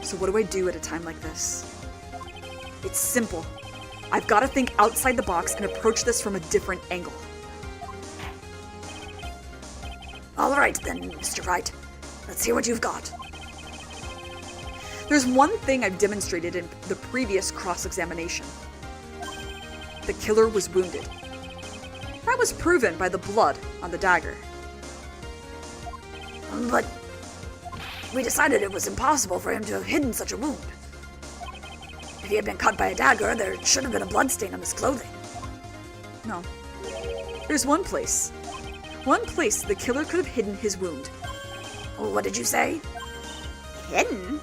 So what do I do at a time like this? It's simple. I've got to think outside the box and approach this from a different angle. All right then, Mr. Wright. Let's hear what you've got. There's one thing I've demonstrated in the previous cross-examination. The killer was wounded. That was proven by the blood on the dagger. But we decided it was impossible for him to have hidden such a wound. If he had been cut by a dagger, there should have been a bloodstain on his clothing. No. There's one place. One place the killer could have hidden his wound. What did you say? Hidden?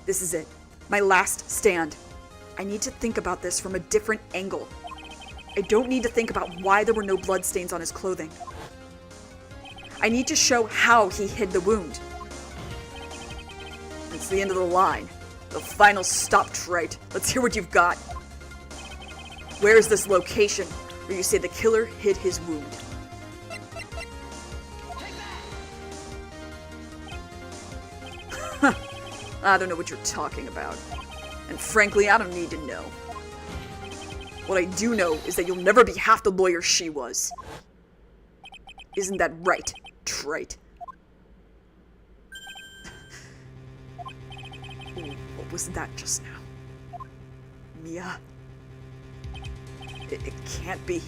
This is it. My last stand. I need to think about this from a different angle. I don't need to think about why there were no bloodstains on his clothing. I need to show how he hid the wound. It's the end of the line. The final stop, Trite. Let's hear what you've got. Where is this location where you say the killer hid his wound? I don't know what you're talking about. And frankly, I don't need to know. What I do know is that you'll never be half the lawyer she was. Isn't that right, Trite? Ooh, what was that just now? Mia. It can't be.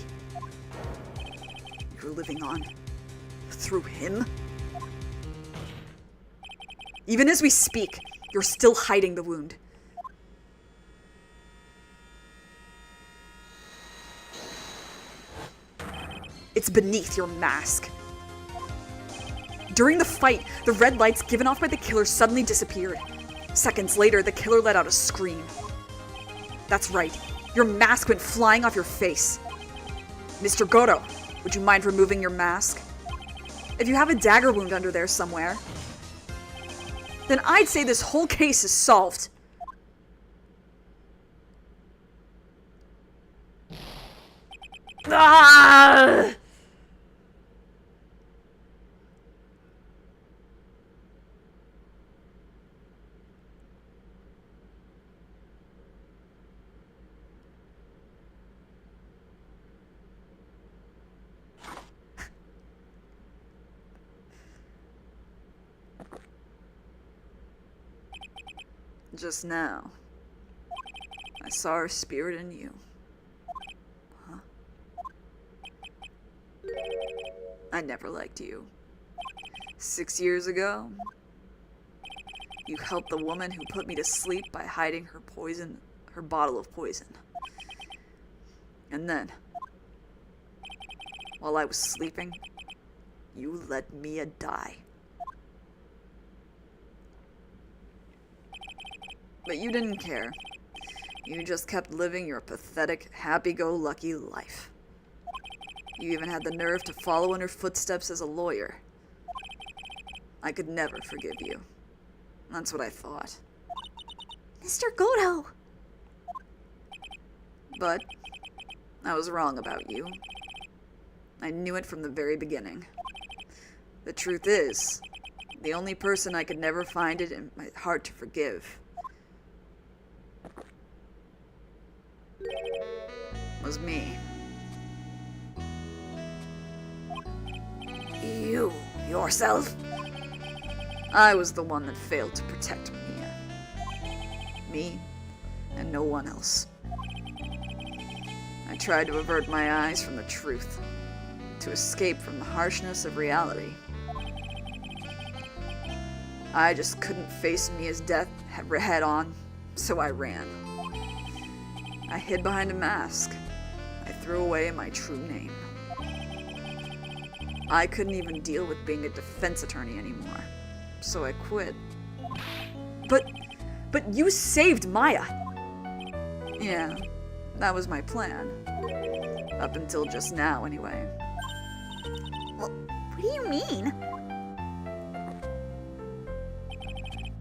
You're living on through him? Even as we speak, you're still hiding the wound. It's beneath your mask. During the fight, the red lights given off by the killer suddenly disappeared. Seconds later, the killer let out a scream. That's right. Your mask went flying off your face. Mr. Goto, would you mind removing your mask? If you have a dagger wound under there somewhere, then I'd say this whole case is solved. Ah! Just now, I saw her spirit in you. Huh? I never liked you. 6 years ago, you helped the woman who put me to sleep by hiding her bottle of poison. And then, while I was sleeping, you let Mia die. But you didn't care. You just kept living your pathetic, happy-go-lucky life. You even had the nerve to follow in her footsteps as a lawyer. I could never forgive you. That's what I thought. Mr. Goto! But I was wrong about you. I knew it from the very beginning. The truth is, the only person I could never find it in my heart to forgive was me. You, yourself? I was the one that failed to protect Mia. Me, and no one else. I tried to avert my eyes from the truth, to escape from the harshness of reality. I just couldn't face Mia's death head on, so I ran. I hid behind a mask. I threw away my true name. I couldn't even deal with being a defense attorney anymore, so I quit. But you saved Maya! Yeah, that was my plan. Up until just now, anyway. Well, what do you mean?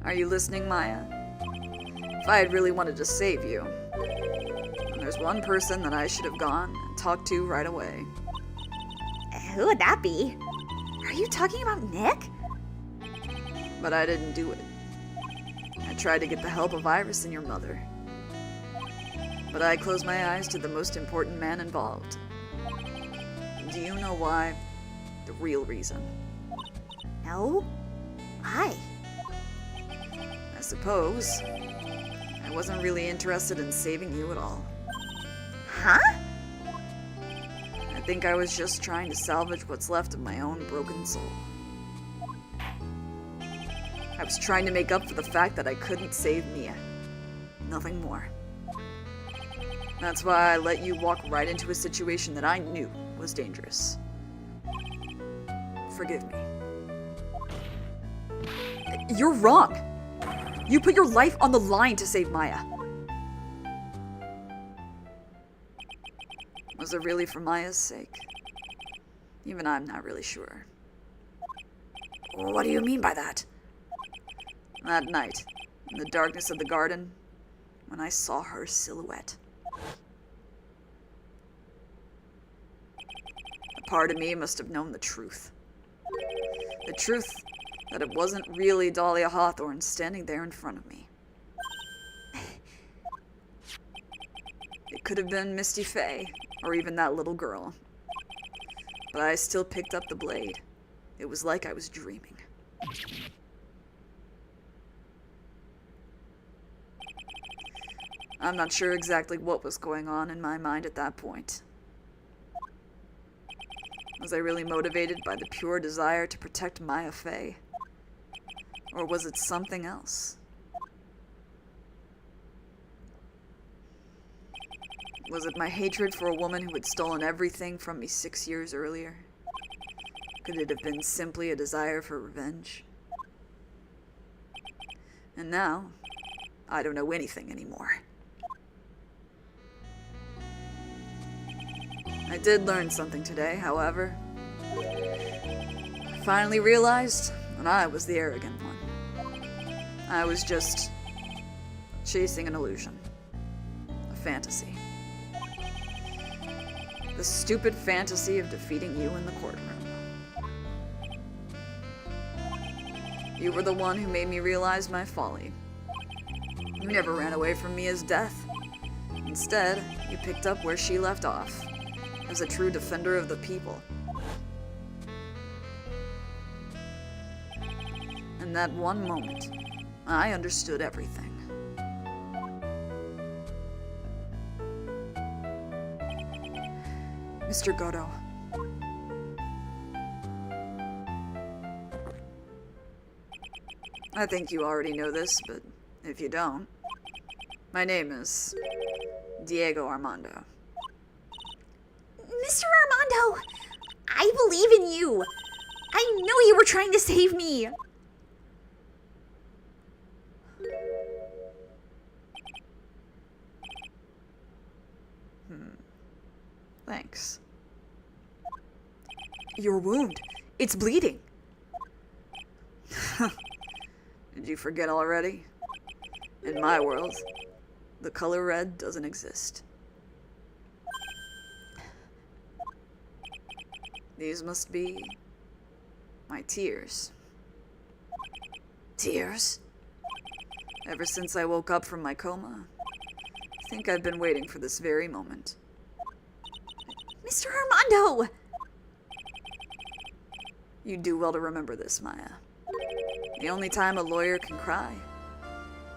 Are you listening, Maya? If I had really wanted to save you, then there's one person that I should have gone and talked to right away. Who would that be? Are you talking about Nick? But I didn't do it. I tried to get the help of Iris and your mother. But I closed my eyes to the most important man involved. Do you know why? The real reason. No. Why? I suppose I wasn't really interested in saving you at all. Huh? I think I was just trying to salvage what's left of my own broken soul. I was trying to make up for the fact that I couldn't save Mia. Nothing more. That's why I let you walk right into a situation that I knew was dangerous. Forgive me. You're wrong! You put your life on the line to save Maya. Was it really for Maya's sake? Even I'm not really sure. What do you mean by that? That night, in the darkness of the garden, when I saw her silhouette. A part of me must have known the truth. The truth that it wasn't really Dahlia Hawthorne standing there in front of me. It could have been Misty Faye, or even that little girl. But I still picked up the blade. It was like I was dreaming. I'm not sure exactly what was going on in my mind at that point. Was I really motivated by the pure desire to protect Maya Fey? Or was it something else? Was it my hatred for a woman who had stolen everything from me 6 years earlier? Could it have been simply a desire for revenge? And now, I don't know anything anymore. I did learn something today, however. I finally realized that I was the arrogant one. I was just chasing an illusion. A fantasy. The stupid fantasy of defeating you in the courtroom. You were the one who made me realize my folly. You never ran away from me as death. Instead, you picked up where she left off, as a true defender of the people. In that one moment, I understood everything. Mr. Godo. I think you already know this, but if you don't, my name is Diego Armando. Mr. Armando, I believe in you. I know you were trying to save me. Thanks. Your wound. It's bleeding. Did you forget already? In my world, the color red doesn't exist. These must be my tears. Tears? Ever since I woke up from my coma, I think I've been waiting for this very moment. Mr. Armando! You do well to remember this, Maya. The only time a lawyer can cry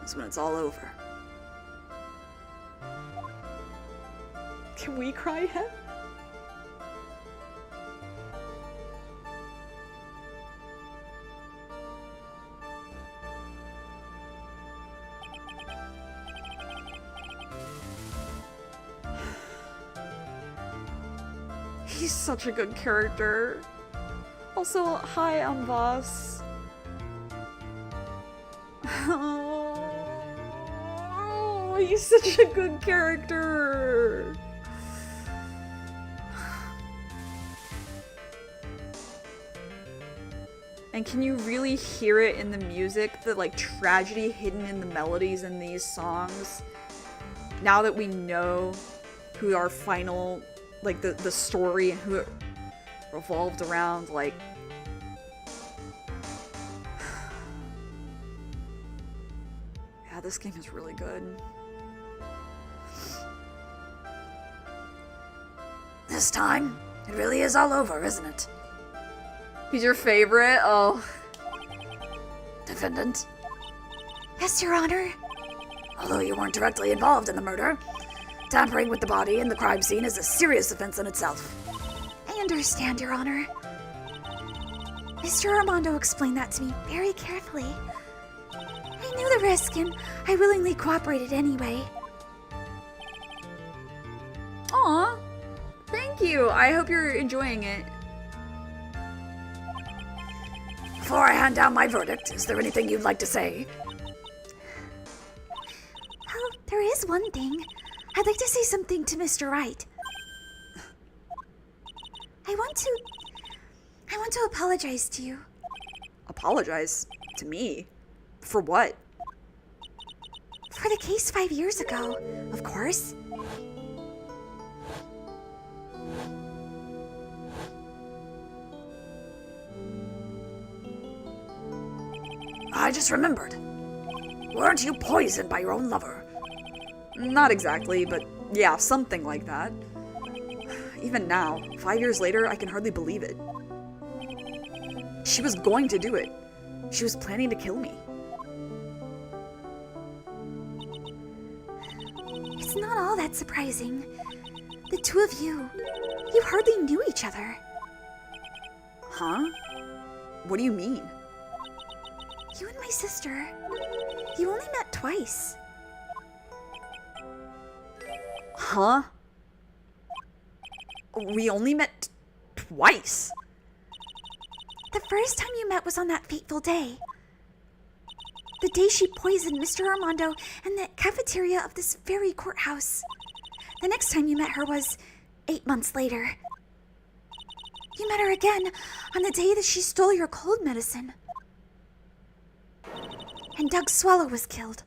is when it's all over. Can we cry yet? He's such a good character. Also, hi, I'm Voss. Oh, he's such a good character. And can you really hear it in the music, the like tragedy hidden in the melodies in these songs? Now that we know who our final, like the story and who it revolved around, like, yeah, this game is really good. This time, it really is all over, isn't it? He's your favorite? Oh. Defendant, Yes, Your Honor. although you weren't directly involved in the murder, tampering with the body in the crime scene is a serious offense in itself. I understand, Your Honor. Mr. Armando explained that to me very carefully. I knew the risk, and I willingly cooperated anyway. Aw. Thank you. I hope you're enjoying it. Before I hand down my verdict, is there anything you'd like to say? Well, there is one thing. I'd like to say something to Mr. Wright. I want to apologize to you. Apologize? To me? For what? For the case 5 years ago, of course. I just remembered. Weren't you poisoned by your own lover? Not exactly, but yeah, something like that. Even now, 5 years later, I can hardly believe it. She was going to do it. She was planning to kill me. It's not all that surprising. The two of you hardly knew each other. Huh? What do you mean? You and my sister, you only met twice. Huh? We only met twice? The first time you met was on that fateful day. The day she poisoned Mr. Armando in the cafeteria of this very courthouse. The next time you met her was 8 months later. You met her again on the day that she stole your cold medicine. And Doug Swallow was killed.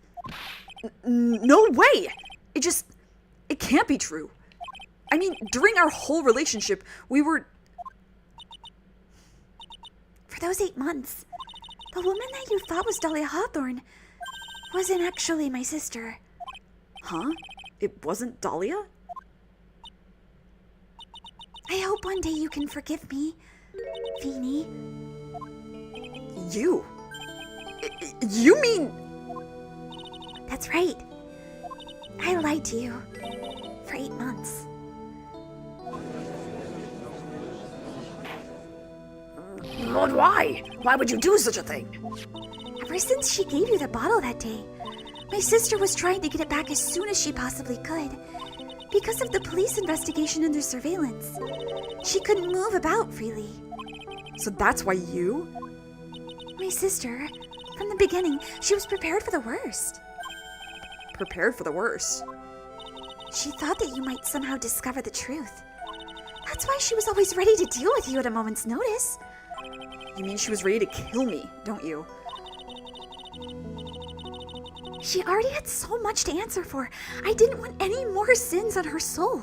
No way! It can't be true. I mean, during our whole relationship, we were... For those 8 months, the woman that you thought was Dahlia Hawthorne wasn't actually my sister. Huh? It wasn't Dahlia? I hope one day you can forgive me, Feeny. You? You mean... That's right. I lied to you for 8 months. Lord, why? Why would you do such a thing? Ever since she gave you the bottle that day, my sister was trying to get it back as soon as she possibly could. Because of the police investigation and their surveillance, she couldn't move about freely. So that's why you? My sister, from the beginning, she was prepared for the worst. Prepared for the worst? She thought that you might somehow discover the truth. That's why she was always ready to deal with you at a moment's notice. You mean she was ready to kill me, don't you? She already had so much to answer for. I didn't want any more sins on her soul.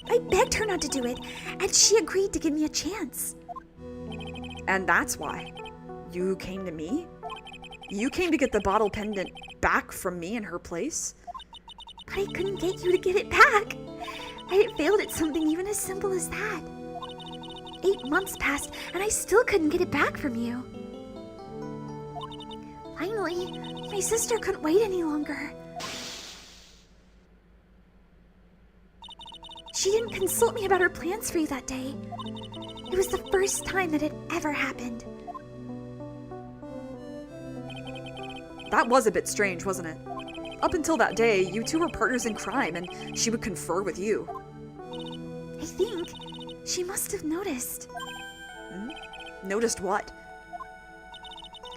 I begged her not to do it, and she agreed to give me a chance. And that's why you came to me? You came to get the bottle pendant back from me in her place? But I couldn't get you to get it back. I had failed at something even as simple as that. 8 months passed, and I still couldn't get it back from you. Finally, my sister couldn't wait any longer. She didn't consult me about her plans for you that day. It was the first time that it ever happened. That was a bit strange, wasn't it? Up until that day, you two were partners in crime, and she would confer with you. I think she must have noticed. Noticed what?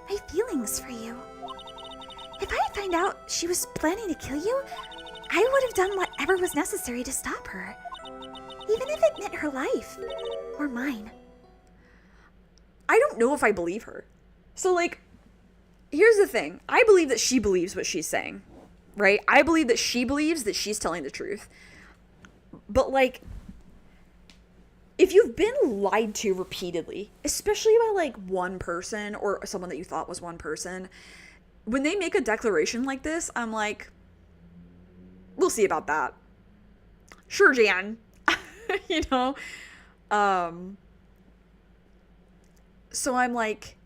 My feelings for you. If I had found out she was planning to kill you, I would have done whatever was necessary to stop her. Even if it meant her life. Or mine. I don't know if I believe her. So, like, here's the thing. I believe that she believes what she's saying. Right? I believe that she believes that she's telling the truth. But, like, if you've been lied to repeatedly, especially by, like, one person or someone that you thought was one person, when they make a declaration like this, I'm like, we'll see about that. Sure, Jan. You know? So I'm like,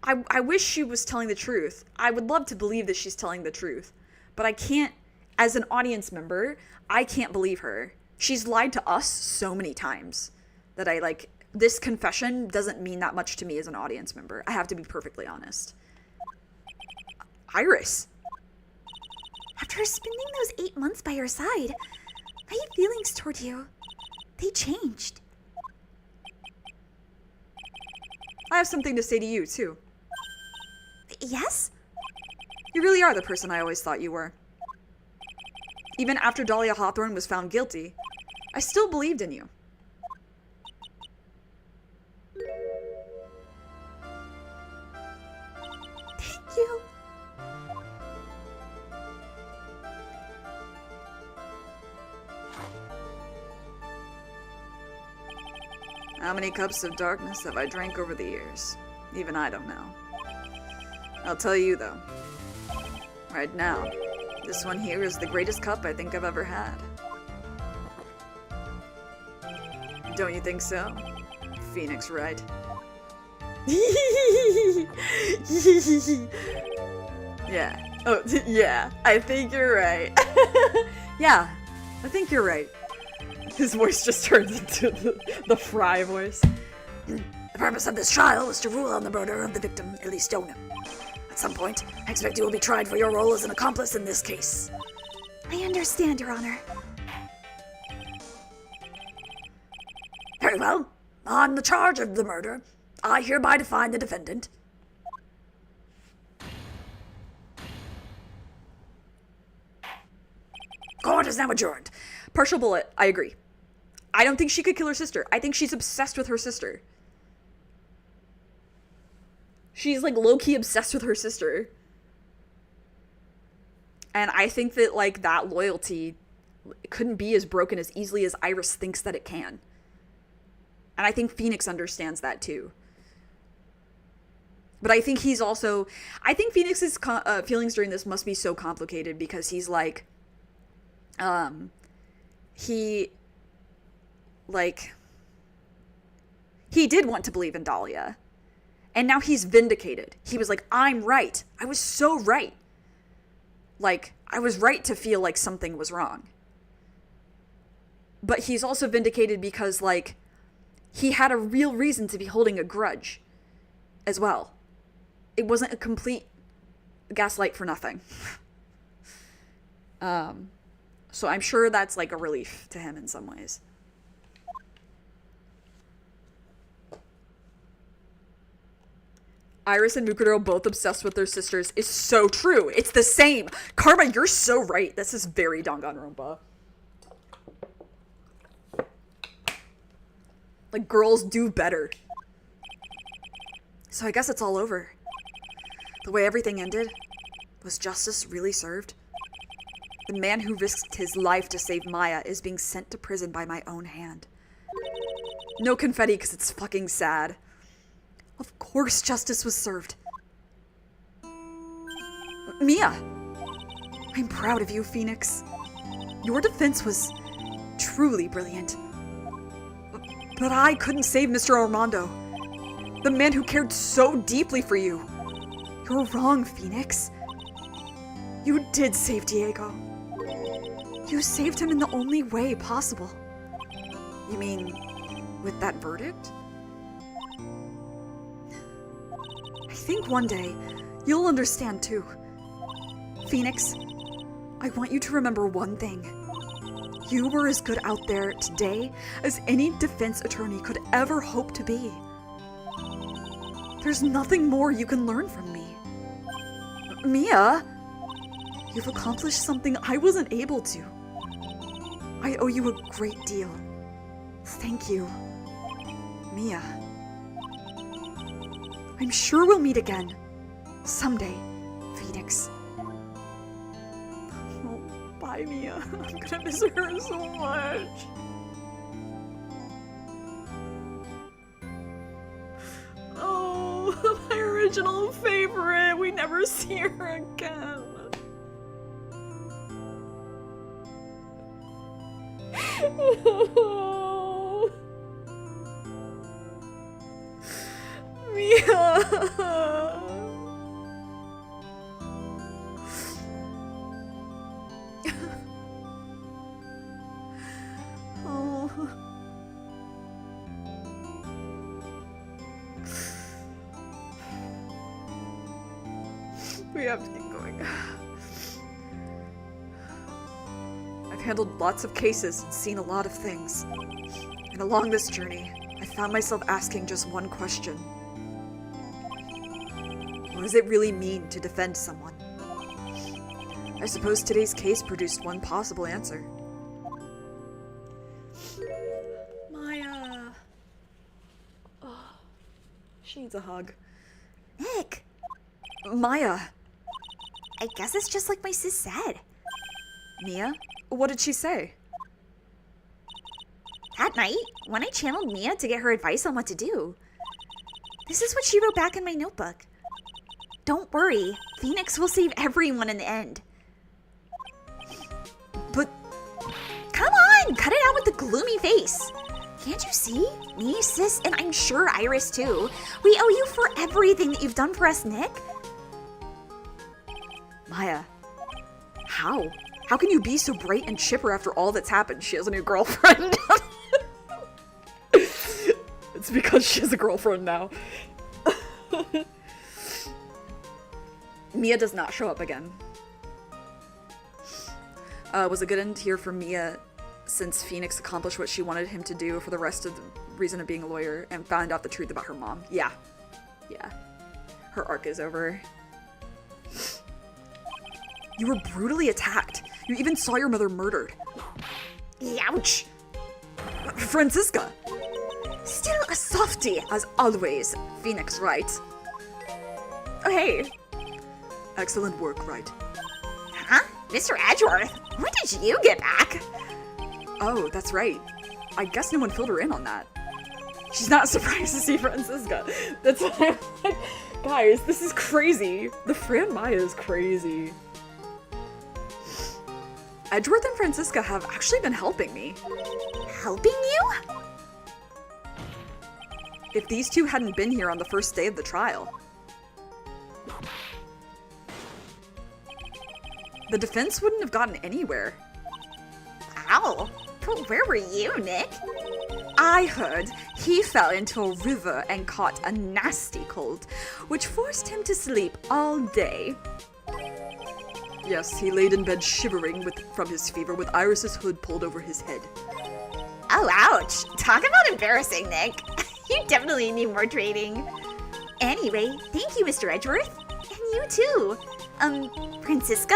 I wish she was telling the truth. I would love to believe that she's telling the truth. But I can't, as an audience member, I can't believe her. She's lied to us so many times that I, like, this confession doesn't mean that much to me as an audience member. I have to be perfectly honest. Iris. After spending those 8 months by your side, my feelings toward you, they changed. I have something to say to you, too. Yes? You really are the person I always thought you were. Even after Dahlia Hawthorne was found guilty, I still believed in you. Thank you. How many cups of darkness have I drank over the years? Even I don't know. I'll tell you though. Right now, this one here is the greatest cup I think I've ever had. Don't you think so? Phoenix, right? Yeah. Oh, yeah. I think you're right. Yeah, I think you're right. His voice just turns into the Fry voice. The purpose of this trial is to rule on the murder of the victim, Ellie Stoneham. At some point, I expect you will be tried for your role as an accomplice in this case. I understand, Your Honor. Very well. On the charge of the murder, I hereby define the defendant. Court is now adjourned. Partial bullet, I agree. I don't think she could kill her sister. I think she's obsessed with her sister. She's like low-key obsessed with her sister. And I think that like that loyalty couldn't be as broken as easily as Iris thinks that it can. And I think Phoenix understands that too. But I think Phoenix's feelings during this must be so complicated because he's like, he did want to believe in Dahlia. And now he's vindicated. He was like, I'm right. I was so right. Like, I was right to feel like something was wrong. But he's also vindicated because, like, he had a real reason to be holding a grudge as well. It wasn't a complete gaslight for nothing. So I'm sure that's like a relief to him in some ways. Iris and Mukuro both obsessed with their sisters is so true. It's the same. Karma, you're so right. This is very Danganronpa. Like, girls do better. So I guess it's all over. The way everything ended, was justice really served? The man who risked his life to save Maya is being sent to prison by my own hand. No confetti because it's fucking sad. Of course justice was served. Mia! I'm proud of you, Phoenix. Your defense was truly brilliant. But I couldn't save Mr. Armando, the man who cared so deeply for you. You're wrong, Phoenix. You did save Diego. You saved him in the only way possible. You mean, with that verdict? I think one day, you'll understand too. Phoenix, I want you to remember one thing. You were as good out there today as any defense attorney could ever hope to be. There's nothing more you can learn from me. Mia, you've accomplished something I wasn't able to. I owe you a great deal. Thank you, Mia. I'm sure we'll meet again. Someday, Phoenix. Oh, bye, Mia. I'm gonna miss her so much. Oh, my original favorite. We never see her again. Oh. Mia. Oh. We have to keep going. I've handled lots of cases and seen a lot of things. And along this journey, I found myself asking just one question. What does it really mean to defend someone? I suppose today's case produced one possible answer. Maya. Oh, she needs a hug. Nick, Maya. I guess it's just like my sis said. Mia? What did she say? That night, when I channeled Mia to get her advice on what to do, this is what she wrote back in my notebook. Don't worry, Phoenix will save everyone in the end. But Come on, cut it out with the gloomy face. Can't you see? Me, sis, and I'm sure Iris too. We owe you for everything that you've done for us, Nick. Maya, how? How can you be so bright and chipper after all that's happened? She has a new girlfriend. It's because she has a girlfriend now. Mia does not show up again. Was a good end here for Mia since Phoenix accomplished what she wanted him to do for the rest of the reason of being a lawyer and found out the truth about her mom. Yeah. Yeah. Her arc is over. You were brutally attacked. You even saw your mother murdered. Ouch. Francisca! Still a softie, as always. Phoenix, right? Oh, hey. Excellent work, right? Huh? Mr. Edgeworth, when did you get back? Oh, that's right. I guess no one filled her in on that. She's not surprised to see Francisca. That's why I'm like, guys, this is crazy. The Fran Maya is crazy. Edgeworth and Francisca have actually been helping me. Helping you? If these two hadn't been here on the first day of the trial. The defense wouldn't have gotten anywhere. Wow. But where were you, Nick? I heard he fell into a river and caught a nasty cold, which forced him to sleep all day. Yes, he laid in bed shivering from his fever with Iris's hood pulled over his head. Oh, ouch. Talk about embarrassing, Nick. You definitely need more training. Anyway, thank you, Mr. Edgeworth. And you too. Francisca?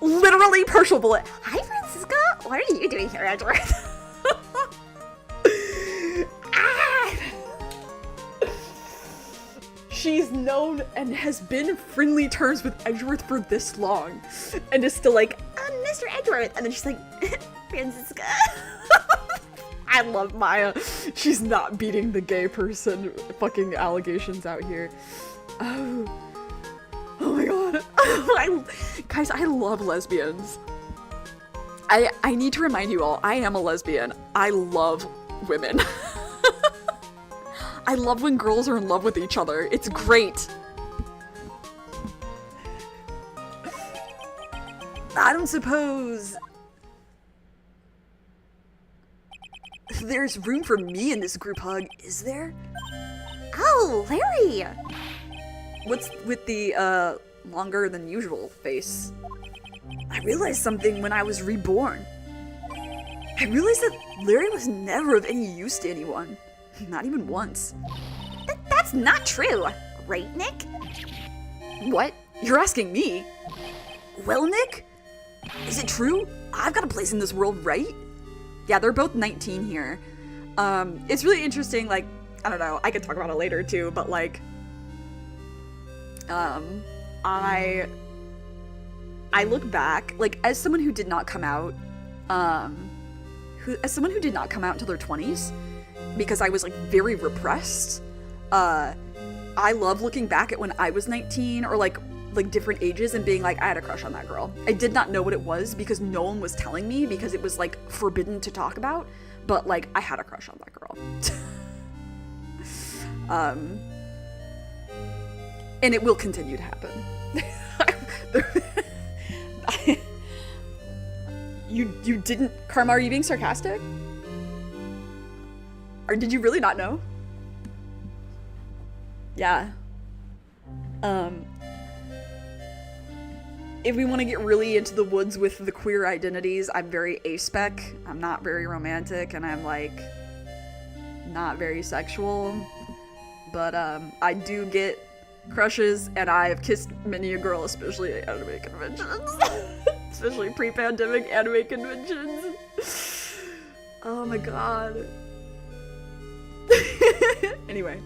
Literally partial bullet. Hi, Francisca. What are you doing here, Edgeworth? She's known and has been friendly terms with Edgeworth for this long. And is still like, Mr. Edgeworth. And then she's like, Francisca. I love Maya. She's not beating the gay person fucking allegations out here. Oh my god. Guys, I love lesbians. I need to remind you all, I am a lesbian. I love women. I love when girls are in love with each other. It's great. I don't suppose there's room for me in this group hug, is there? Oh, Larry. What's with the, longer than usual face? I realized something when I was reborn. I realized that Larry was never of any use to anyone. Not even once. That's not true. Right, Nick? What? You're asking me? Well, Nick? Is it true? I've got a place in this world, right? Yeah, they're both 19 here. It's really interesting, like, I don't know, I could talk about it later too, but like, I look back, like, as someone who did not come out, as someone who did not come out until their 20s, because I was, like, very repressed, I love looking back at when I was 19, or, like, different ages, and being like, I had a crush on that girl. I did not know what it was, because no one was telling me, because it was, like, forbidden to talk about, but, like, I had a crush on that girl. And it will continue to happen. You didn't... Karma, are you being sarcastic? Or did you really not know? Yeah. If we want to get really into the woods with the queer identities, I'm very aspec. I'm not very romantic, and I'm, like, not very sexual. But, I do get crushes, and I have kissed many a girl, especially at anime conventions. Especially pre-pandemic anime conventions. Oh my god. Anyway.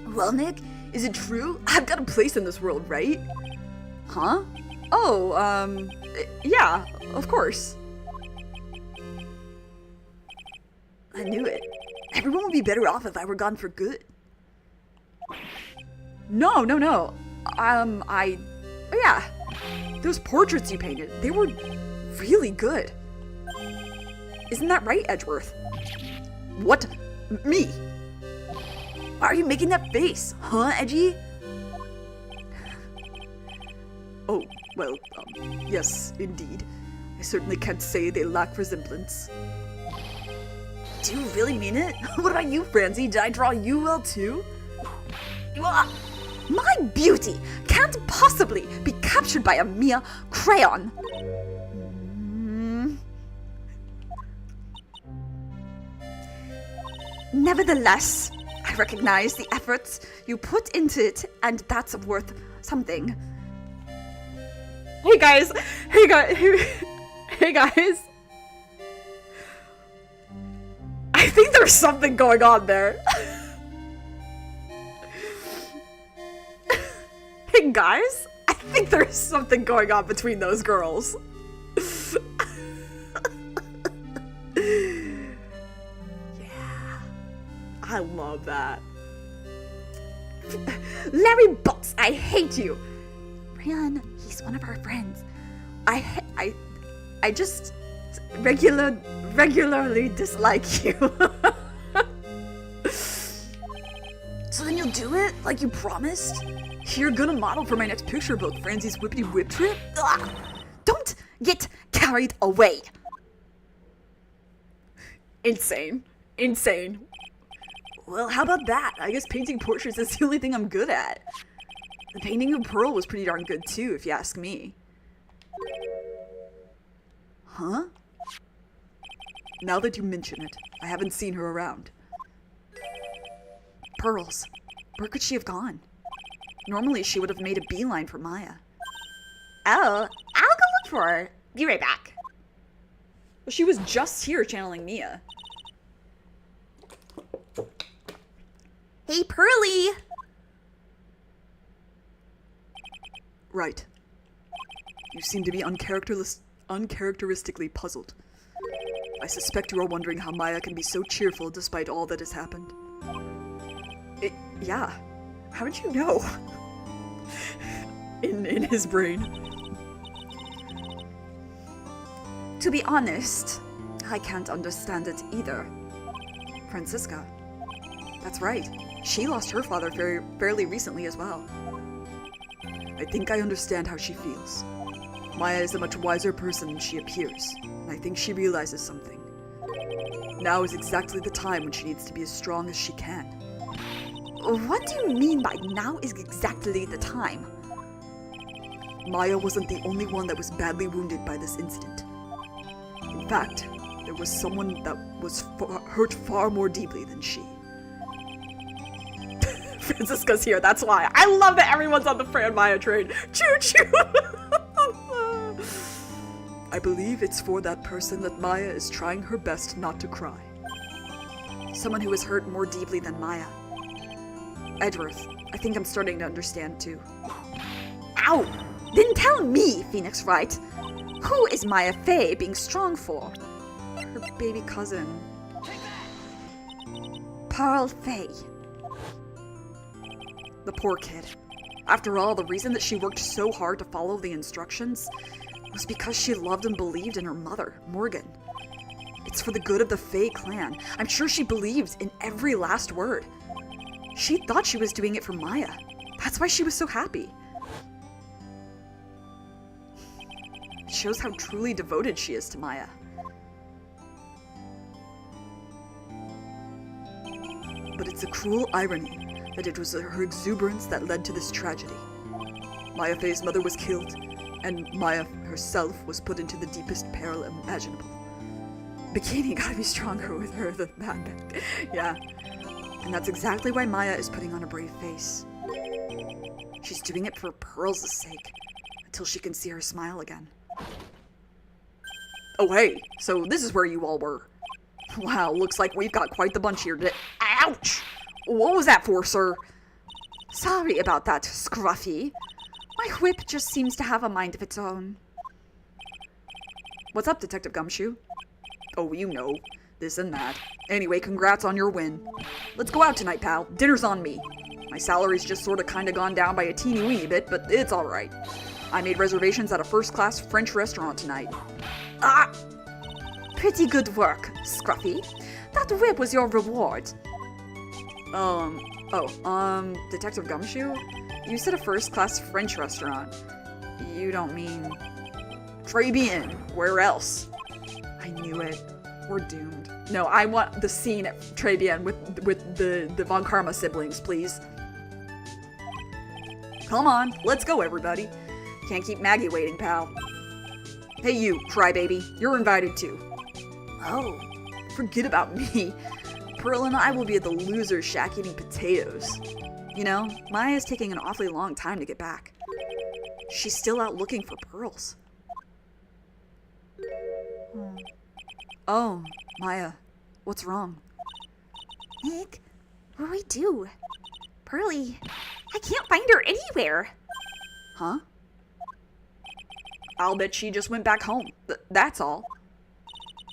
Well, Nick, is it true? I've got a place in this world, right? Huh? Oh, yeah, of course. I knew it. Everyone would be better off if I were gone for good. No. Oh yeah. Those portraits you painted, they were really good. Isn't that right, Edgeworth? What? Me? Why are you making that face? Huh, Edgy? Oh, well, yes, indeed. I certainly can't say they lack resemblance. Do you really mean it? What about you, Francie? Did I draw you well, too? My beauty can't possibly be captured by a mere crayon. Nevertheless, I recognize the efforts you put into it, and that's worth something. Hey guys! Hey guys! I think there's something going on there. Hey guys! I think there's something going on between those girls. Yeah. I love that. Larry Butts, I hate you. Brian, he's one of our friends. I just regularly dislike you. So then you'll do it like you promised? You're gonna model for my next picture book, Francie's Whippity Whip Trip? Ugh. Don't get carried away. Insane. Well, how about that? I guess painting portraits is the only thing I'm good at. The painting of Pearl was pretty darn good too, if you ask me. Huh? Now that you mention it, I haven't seen her around. Pearls. Where could she have gone? Normally she would have made a beeline for Maya. Oh, I'll go look for her. Be right back. Well, she was just here channeling Mia. Hey, Pearly. Right. You seem to be uncharacteristically puzzled. I suspect you are wondering how Maya can be so cheerful despite all that has happened. Yeah. How did you know? In his brain. To be honest, I can't understand it either. Francisca. That's right. She lost her father fairly recently as well. I think I understand how she feels. Maya is a much wiser person than she appears, and I think she realizes something. Now is exactly the time when she needs to be as strong as she can. What do you mean by now is exactly the time? Maya wasn't the only one that was badly wounded by this incident. In fact, there was someone that was hurt far more deeply than she. Francisca's here, that's why. I love that everyone's on the Fran Maya train. Choo-choo! I believe it's for that person that Maya is trying her best not to cry. Someone who is hurt more deeply than Maya. Edgeworth, I think I'm starting to understand too. Ow! Then tell me, Phoenix Wright. Who is Maya Fey being strong for? Her baby cousin. Pearl Fey. The poor kid. After all, the reason that she worked so hard to follow the instructions was because she loved and believed in her mother, Morgan. It's for the good of the Fey clan. I'm sure she believed in every last word. She thought she was doing it for Maya. That's why she was so happy. It shows how truly devoted she is to Maya. But it's a cruel irony that it was her exuberance that led to this tragedy. Maya Fey's mother was killed, and Maya herself was put into the deepest peril imaginable. Bikini gotta be stronger with her than that. Yeah. And that's exactly why Maya is putting on a brave face. She's doing it for Pearl's sake, until she can see her smile again. Oh hey, so this is where you all were. Wow, looks like we've got quite the bunch here today. Ouch! What was that for, sir? Sorry about that, Scruffy. My whip just seems to have a mind of its own. What's up, Detective Gumshoe? Oh, you know, this and that. Anyway, congrats on your win. Let's go out tonight, pal. Dinner's on me. My salary's just sorta kinda gone down by a teeny-weeny bit, but it's alright. I made reservations at a first-class French restaurant tonight. Ah! Pretty good work, Scruffy. That whip was your reward. Detective Gumshoe? You said a first-class French restaurant. You don't mean... Tribulations. Where else? I knew it. We're doomed. No, I want the scene at Tribulations with the Von Karma siblings, please. Come on, let's go, everybody. Can't keep Maggie waiting, pal. Hey you, crybaby, you're invited too. Oh, forget about me. Pearl and I will be at the loser shack eating potatoes. You know, Maya's taking an awfully long time to get back. She's still out looking for pearls. Oh, Maya, what's wrong? Nick, what do I do? Pearlie, I can't find her anywhere. Huh? I'll bet she just went back home. That's all.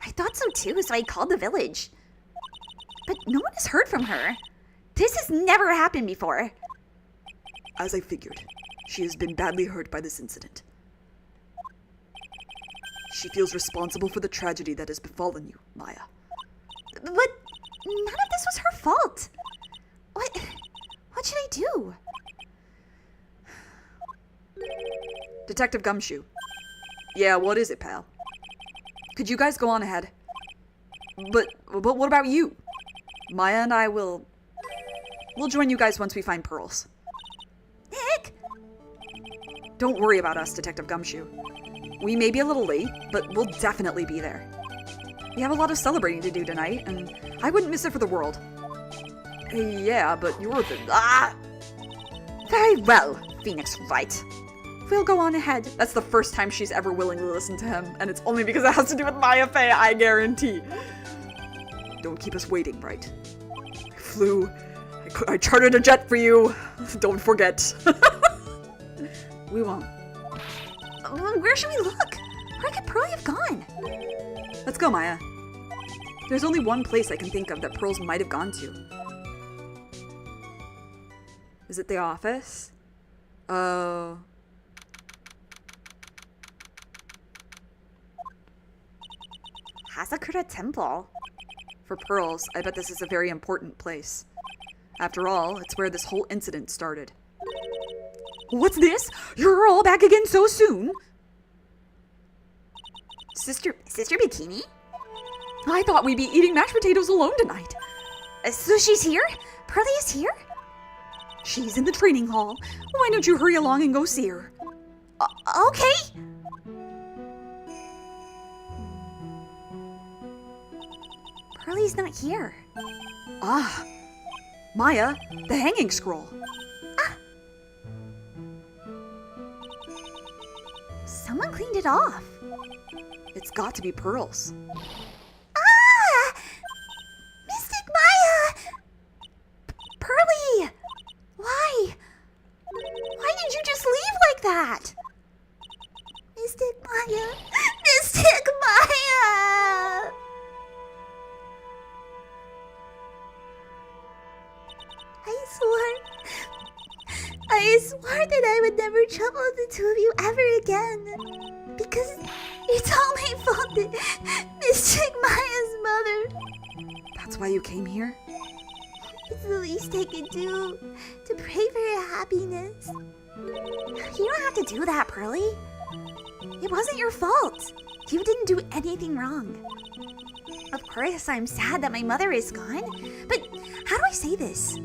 I thought so too, so I called the village. But no one has heard from her. This has never happened before. As I figured, she has been badly hurt by this incident. She feels responsible for the tragedy that has befallen you, Maya. But none of this was her fault. What should I do? Detective Gumshoe. Yeah, what is it, pal? Could you guys go on ahead? But what about you? Maya and I we'll join you guys once we find pearls. Nick! Don't worry about us, Detective Gumshoe. We may be a little late, but we'll definitely be there. We have a lot of celebrating to do tonight, and I wouldn't miss it for the world. Yeah, but you're the... Very well, Phoenix Wright. We'll go on ahead. That's the first time she's ever willingly listened to him, and it's only because it has to do with Maya Fey, I guarantee. Don't keep us waiting, Bright. I chartered a jet for you. Don't forget. We won't. Where should we look? Where could Pearlie have gone? Let's go, Maya. There's only one place I can think of that pearls might have gone to. Is it the office? Oh. Hasakura Temple. For pearls, I bet this is a very important place. After all, it's where this whole incident started. What's this? You're all back again so soon? Sister Bikini? I thought we'd be eating mashed potatoes alone tonight. So she's here? Pearlie is here? She's in the training hall. Why don't you hurry along and go see her? Okay. Pearlie's not here. Ah, Maya, the hanging scroll. Someone cleaned it off. It's got to be pearls. Ah! Mystic Maya! Pearlie! Why? Why did you just leave like that? Mystic Maya! Mystic Maya! I swore that I would never trouble the two of you ever again. Because it's all my fault that Mystic Maya's mother. That's why you came here? It's the least I could do to pray for her happiness. You don't have to do that, Pearlie. It wasn't your fault. You didn't do anything wrong. Of course, I'm sad that my mother is gone, but how do I say this?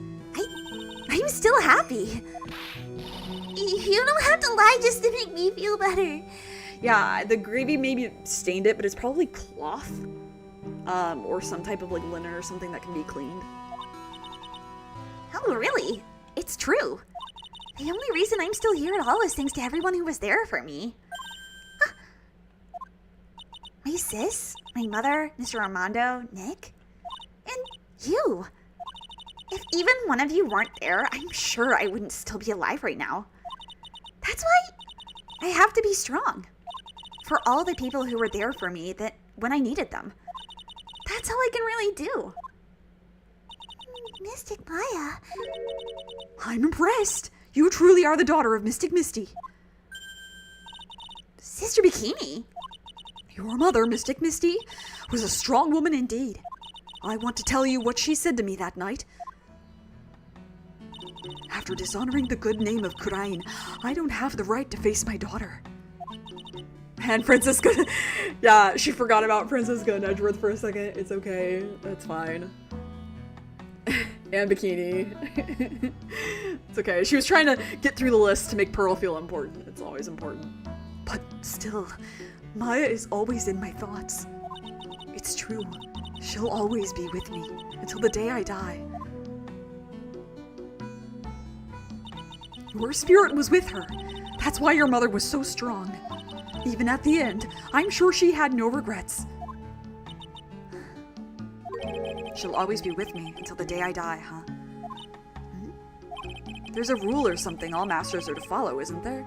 I'm still happy. You don't have to lie just to make me feel better. Yeah, the gravy maybe stained it, but it's probably cloth. Or some type of like linen or something that can be cleaned. Oh, really? It's true. The only reason I'm still here at all is thanks to everyone who was there for me. Huh. My sis, my mother, Mr. Armando, Nick, and you. If even one of you weren't there, I'm sure I wouldn't still be alive right now. That's why I have to be strong. For all the people who were there for me that when I needed them. That's all I can really do. Mystic Maya. I'm impressed. You truly are the daughter of Mystic Misty. Sister Bikini. Your mother, Mystic Misty, was a strong woman indeed. I want to tell you what she said to me that night. After dishonoring the good name of Kurain, I don't have the right to face my daughter. And Francisca, yeah, she forgot about Francisca and Edgeworth for a second. It's okay, that's fine. And Bikini. It's okay, she was trying to get through the list to make Pearl feel important. It's always important. But still, Maya is always in my thoughts. It's true, she'll always be with me until the day I die. Your spirit was with her. That's why your mother was so strong. Even at the end, I'm sure she had no regrets. She'll always be with me until the day I die, huh? There's a rule or something all masters are to follow, isn't there?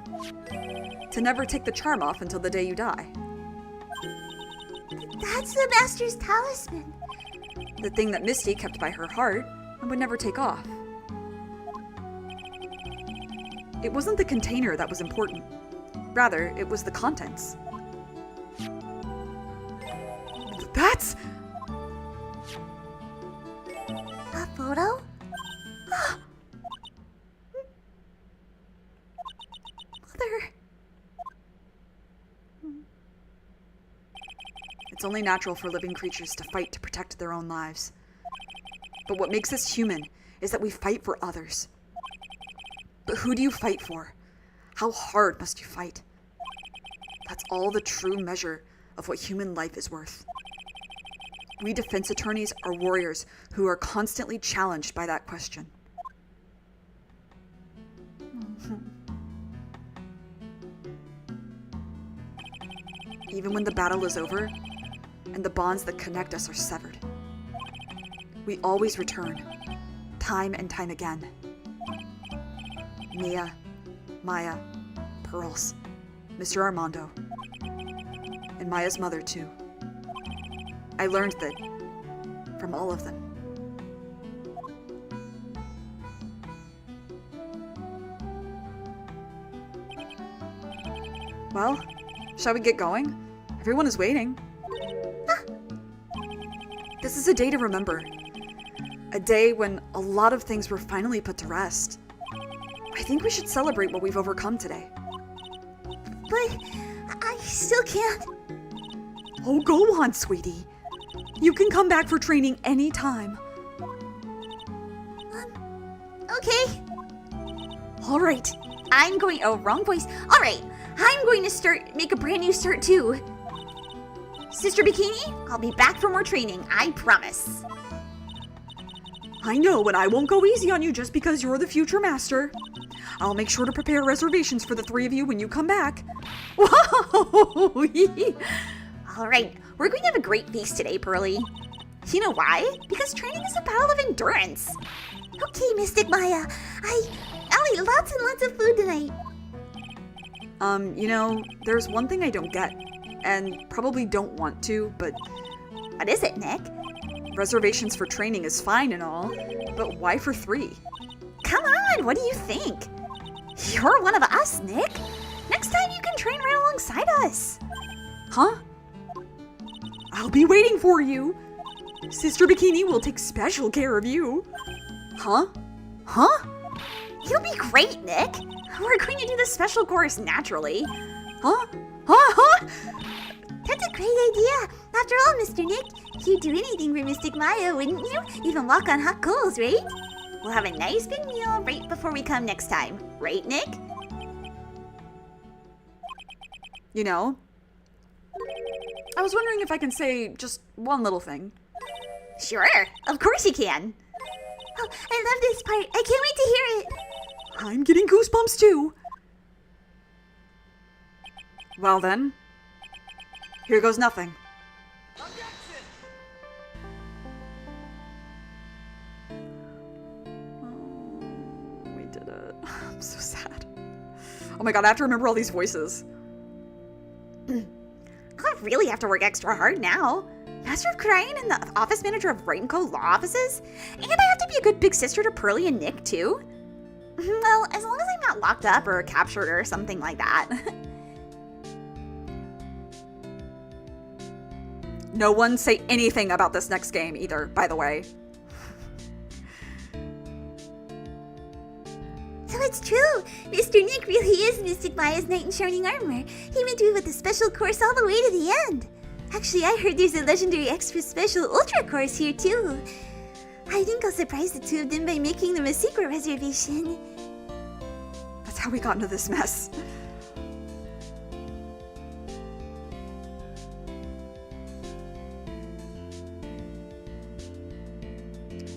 To never take the charm off until the day you die. That's the master's talisman. The thing that Misty kept by her heart and would never take off. It wasn't the container that was important. Rather, it was the contents. That's... A photo? Mother... It's only natural for living creatures to fight to protect their own lives. But what makes us human is that we fight for others. But who do you fight for? How hard must you fight? That's all the true measure of what human life is worth. We defense attorneys are warriors who are constantly challenged by that question. Even when the battle is over, and the bonds that connect us are severed, we always return, time and time again. Mia, Maya, Pearls, Mr. Armando, and Maya's mother too. I learned that from all of them. Well, shall we get going? Everyone is waiting. This is a day to remember. A day when a lot of things were finally put to rest. I think we should celebrate what we've overcome today. But I still can't. Oh, go on, sweetie. You can come back for training anytime. Okay. All right. I'm going, oh, wrong voice. All right. I'm going to make a brand new start too. Sister Bikini, I'll be back for more training, I promise. I know, and I won't go easy on you just because you're the future master. I'll make sure to prepare reservations for the three of you when you come back. Whoa! All right, we're going to have a great feast today, Pearly. You know why? Because training is a battle of endurance. Okay, Mystic Maya, I'll eat lots and lots of food tonight. You know, there's one thing I don't get, and probably don't want to, but... What is it, Nick? Reservations for training is fine and all, but why for 3? Come on, what do you think? You're one of us, Nick. Next time you can train right alongside us. Huh? I'll be waiting for you. Sister Bikini will take special care of you. Huh? Huh? You'll be great, Nick. We're going to do the special course naturally. Huh? Huh? That's a great idea. After all, Mr. Nick, you'd do anything for Mystic Maya, wouldn't you? Even walk on hot coals, right? We'll have a nice big meal right before we come next time. Right, Nick? You know, I was wondering if I can say just one little thing. Sure, of course you can. Oh, I love this part. I can't wait to hear it. I'm getting goosebumps too. Well then, here goes nothing. We did it. I'm so sad. Oh my god, I have to remember all these voices. I really have to work extra hard now. Master of Crane and the office manager of Raincoat Law Offices? And I have to be a good big sister to Pearly and Nick, too? Well, as long as I'm not locked up or captured or something like that. No one say anything about this next game either, by the way. So it's true. Mr. Nick really is Mystic Maya's knight in shining armor. He went through with the special course all the way to the end. Actually, I heard there's a legendary extra special ultra course here too. I think I'll surprise the two of them by making them a secret reservation. That's how we got into this mess.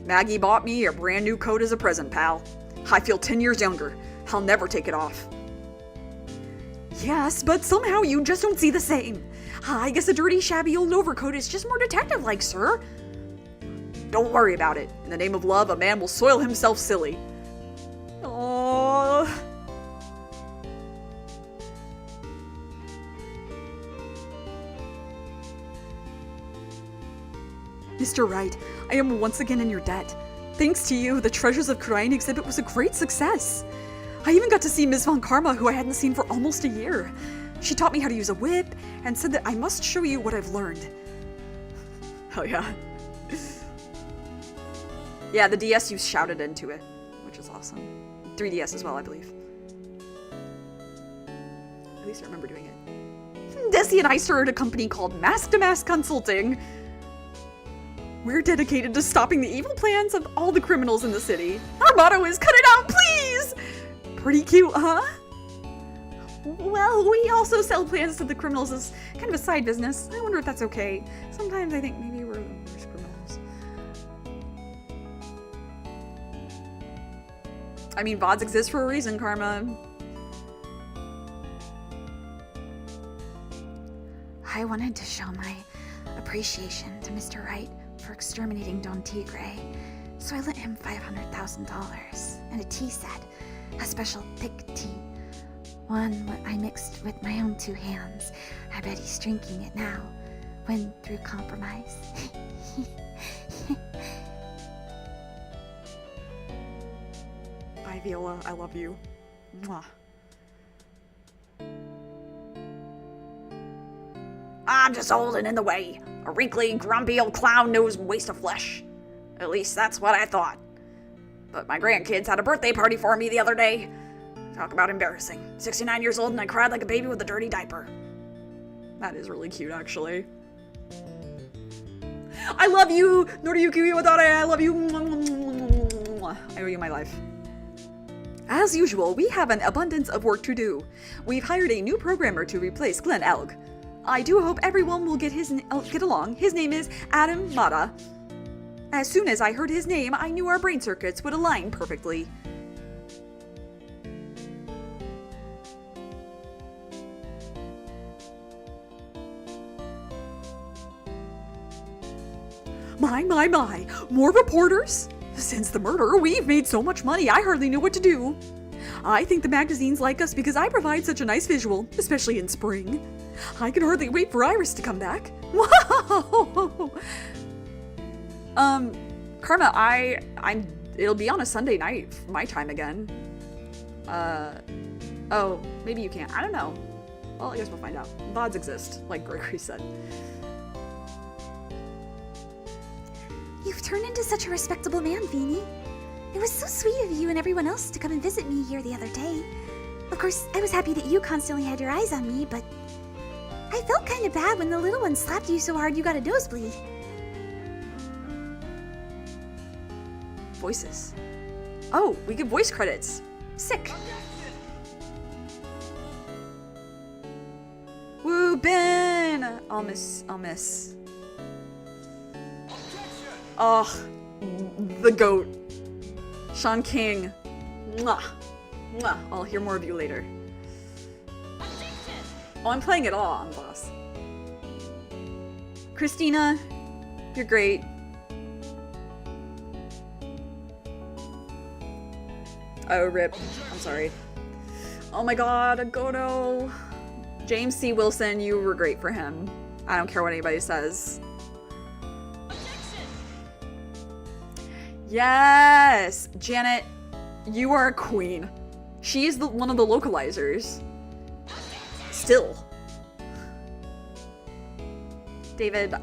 Maggie bought me a brand new coat as a present, pal. I feel 10 years younger. I'll never take it off. Yes, but somehow you just don't see the same. I guess a dirty, shabby old overcoat is just more detective-like, sir. Don't worry about it. In the name of love, a man will soil himself silly. Aww. Mr. Wright, I am once again in your debt. Thanks to you, the Treasures of Khura'in exhibit was a great success. I even got to see Ms. Von Karma, who I hadn't seen for almost a year. She taught me how to use a whip and said that I must show you what I've learned. Hell yeah. Yeah, the DS you shouted into it, which is awesome. 3DS as well, I believe. At least I remember doing it. Desi and I started a company called Mask to Mask Consulting. We're dedicated to stopping the evil plans of all the criminals in the city. Our motto is, cut it out, please! Pretty cute, huh? Well, we also sell plans to the criminals as kind of a side business. I wonder if that's okay. Sometimes I think maybe we're the worst criminals. I mean, VODs exist for a reason, Karma. I wanted to show my appreciation to Mr. Wright for exterminating Don Tigre, so I lent him $500,000 and a tea set, a special thick tea, one I mixed with my own 2 hands. I bet he's drinking it now, when through compromise. Bye, Viola. I love you. Mwah. I'm just old and in the way. A wrinkly, grumpy old clown-nosed waste of flesh. At least that's what I thought. But my grandkids had a birthday party for me the other day. Talk about embarrassing. 69 years old and I cried like a baby with a dirty diaper. That is really cute, actually. I love you! Noriyuki Iwadare, I love you! I owe you my life. As usual, we have an abundance of work to do. We've hired a new programmer to replace Glenn Elg. I do hope everyone will get along. His name is Adam Mata. As soon as I heard his name, I knew our brain circuits would align perfectly. My. More reporters? Since the murder, we've made so much money, I hardly knew what to do. I think the magazines like us because I provide such a nice visual, especially in spring. I can hardly wait for Iris to come back. Wow! Karma, it'll be on a Sunday night, my time again. Oh, maybe you can't. I don't know. Well, I guess we'll find out. VODs exist, like Gregory said. You've turned into such a respectable man, Vini. It was so sweet of you and everyone else to come and visit me here the other day. Of course, I was happy that you constantly had your eyes on me, but I felt kind of bad when the little one slapped you so hard you got a nosebleed. Voices. Oh, we get voice credits. Sick. Woo, Ben! I'll miss. Oh, the GOAT. Sean King. Mwah. Mwah. I'll hear more of you later. Oh, I'm playing it all on boss. Christina, you're great. Oh, rip. I'm sorry. Oh my god, Agoto. James C. Wilson, you were great for him. I don't care what anybody says. Yes! Janet, you are a queen. She is one of the localizers. Still. David,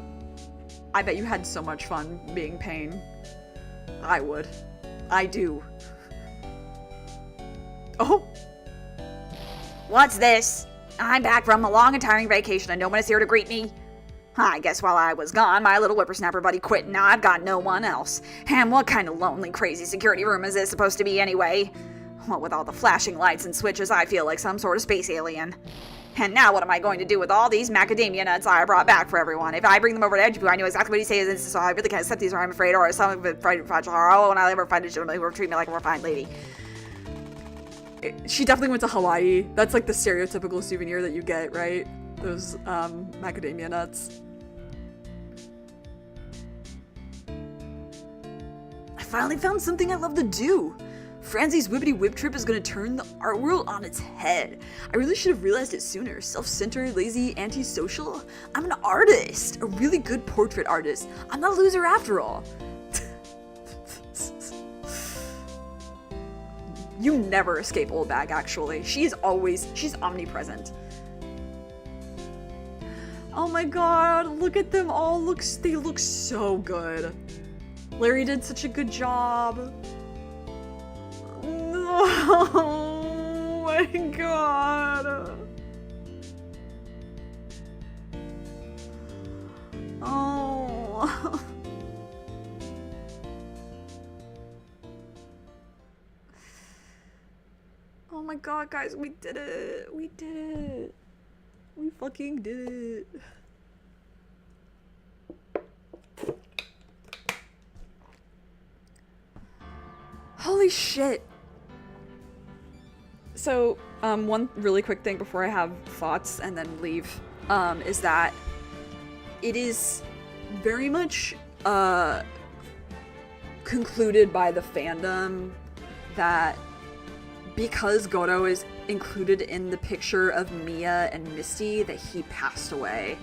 I bet you had so much fun being Pain. I would. I do. Oh! What's this? I'm back from a long and tiring vacation and no one is here to greet me. I guess while I was gone, my little whippersnapper buddy quit and now I've got no one else. And what kind of lonely, crazy security room is this supposed to be anyway? What with all the flashing lights and switches, I feel like some sort of space alien. And now what am I going to do with all these macadamia nuts I brought back for everyone? If I bring them over to Edgeboo, I know exactly what he says, so I really can't accept these, or I'm afraid, or some of it fragile, or when I ever find a gentleman who will treat me like a refined lady. She definitely went to Hawaii. That's like the stereotypical souvenir that you get, right? Those macadamia nuts. I finally found something I love to do. Franzi's Whippity Whip trip is going to turn the art world on its head. I really should have realized it sooner. Self-centered, lazy, antisocial. I'm an artist. A really good portrait artist. I'm not a loser after all. You never escape Old Bag, actually. She's omnipresent. Oh my god, look at them all. They look so good. Larry did such a good job. Oh my god. Oh. Oh my god, guys, we did it. We did it. We fucking did it. Holy shit. So, one really quick thing before I have thoughts and then leave, is that it is very much, concluded by the fandom that because Goro is included in the picture of Mia and Misty, that he passed away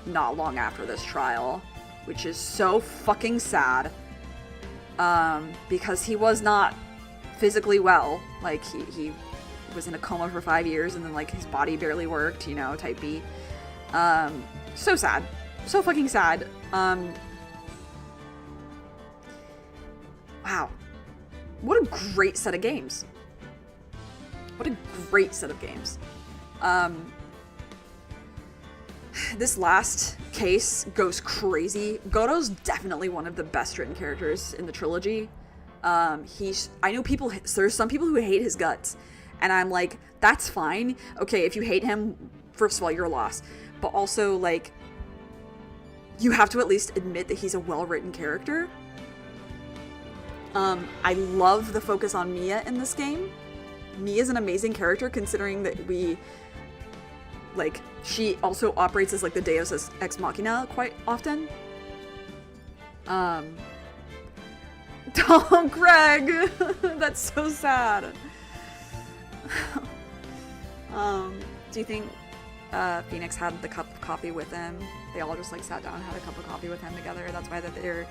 not long after this trial, which is so fucking sad, because he was not physically well. Like, he was in a coma for 5 years, and then, like, his body barely worked, you know, type B. So sad. So fucking sad. Wow. What a great set of games. What a great set of games. This last case goes crazy. Goro's definitely one of the best written characters in the trilogy. I know there's some people who hate his guts, and I'm like, that's fine. Okay, if you hate him, first of all, you're lost. But also, like, you have to at least admit that he's a well-written character. I love the focus on Mia in this game. Mia's an amazing character, considering that she also operates as, like, the Deus Ex Machina quite often. Oh, Greg! That's so sad. Do you think Phoenix had the cup of coffee with him? They all just, like, sat down and had a cup of coffee with him together. That's why they're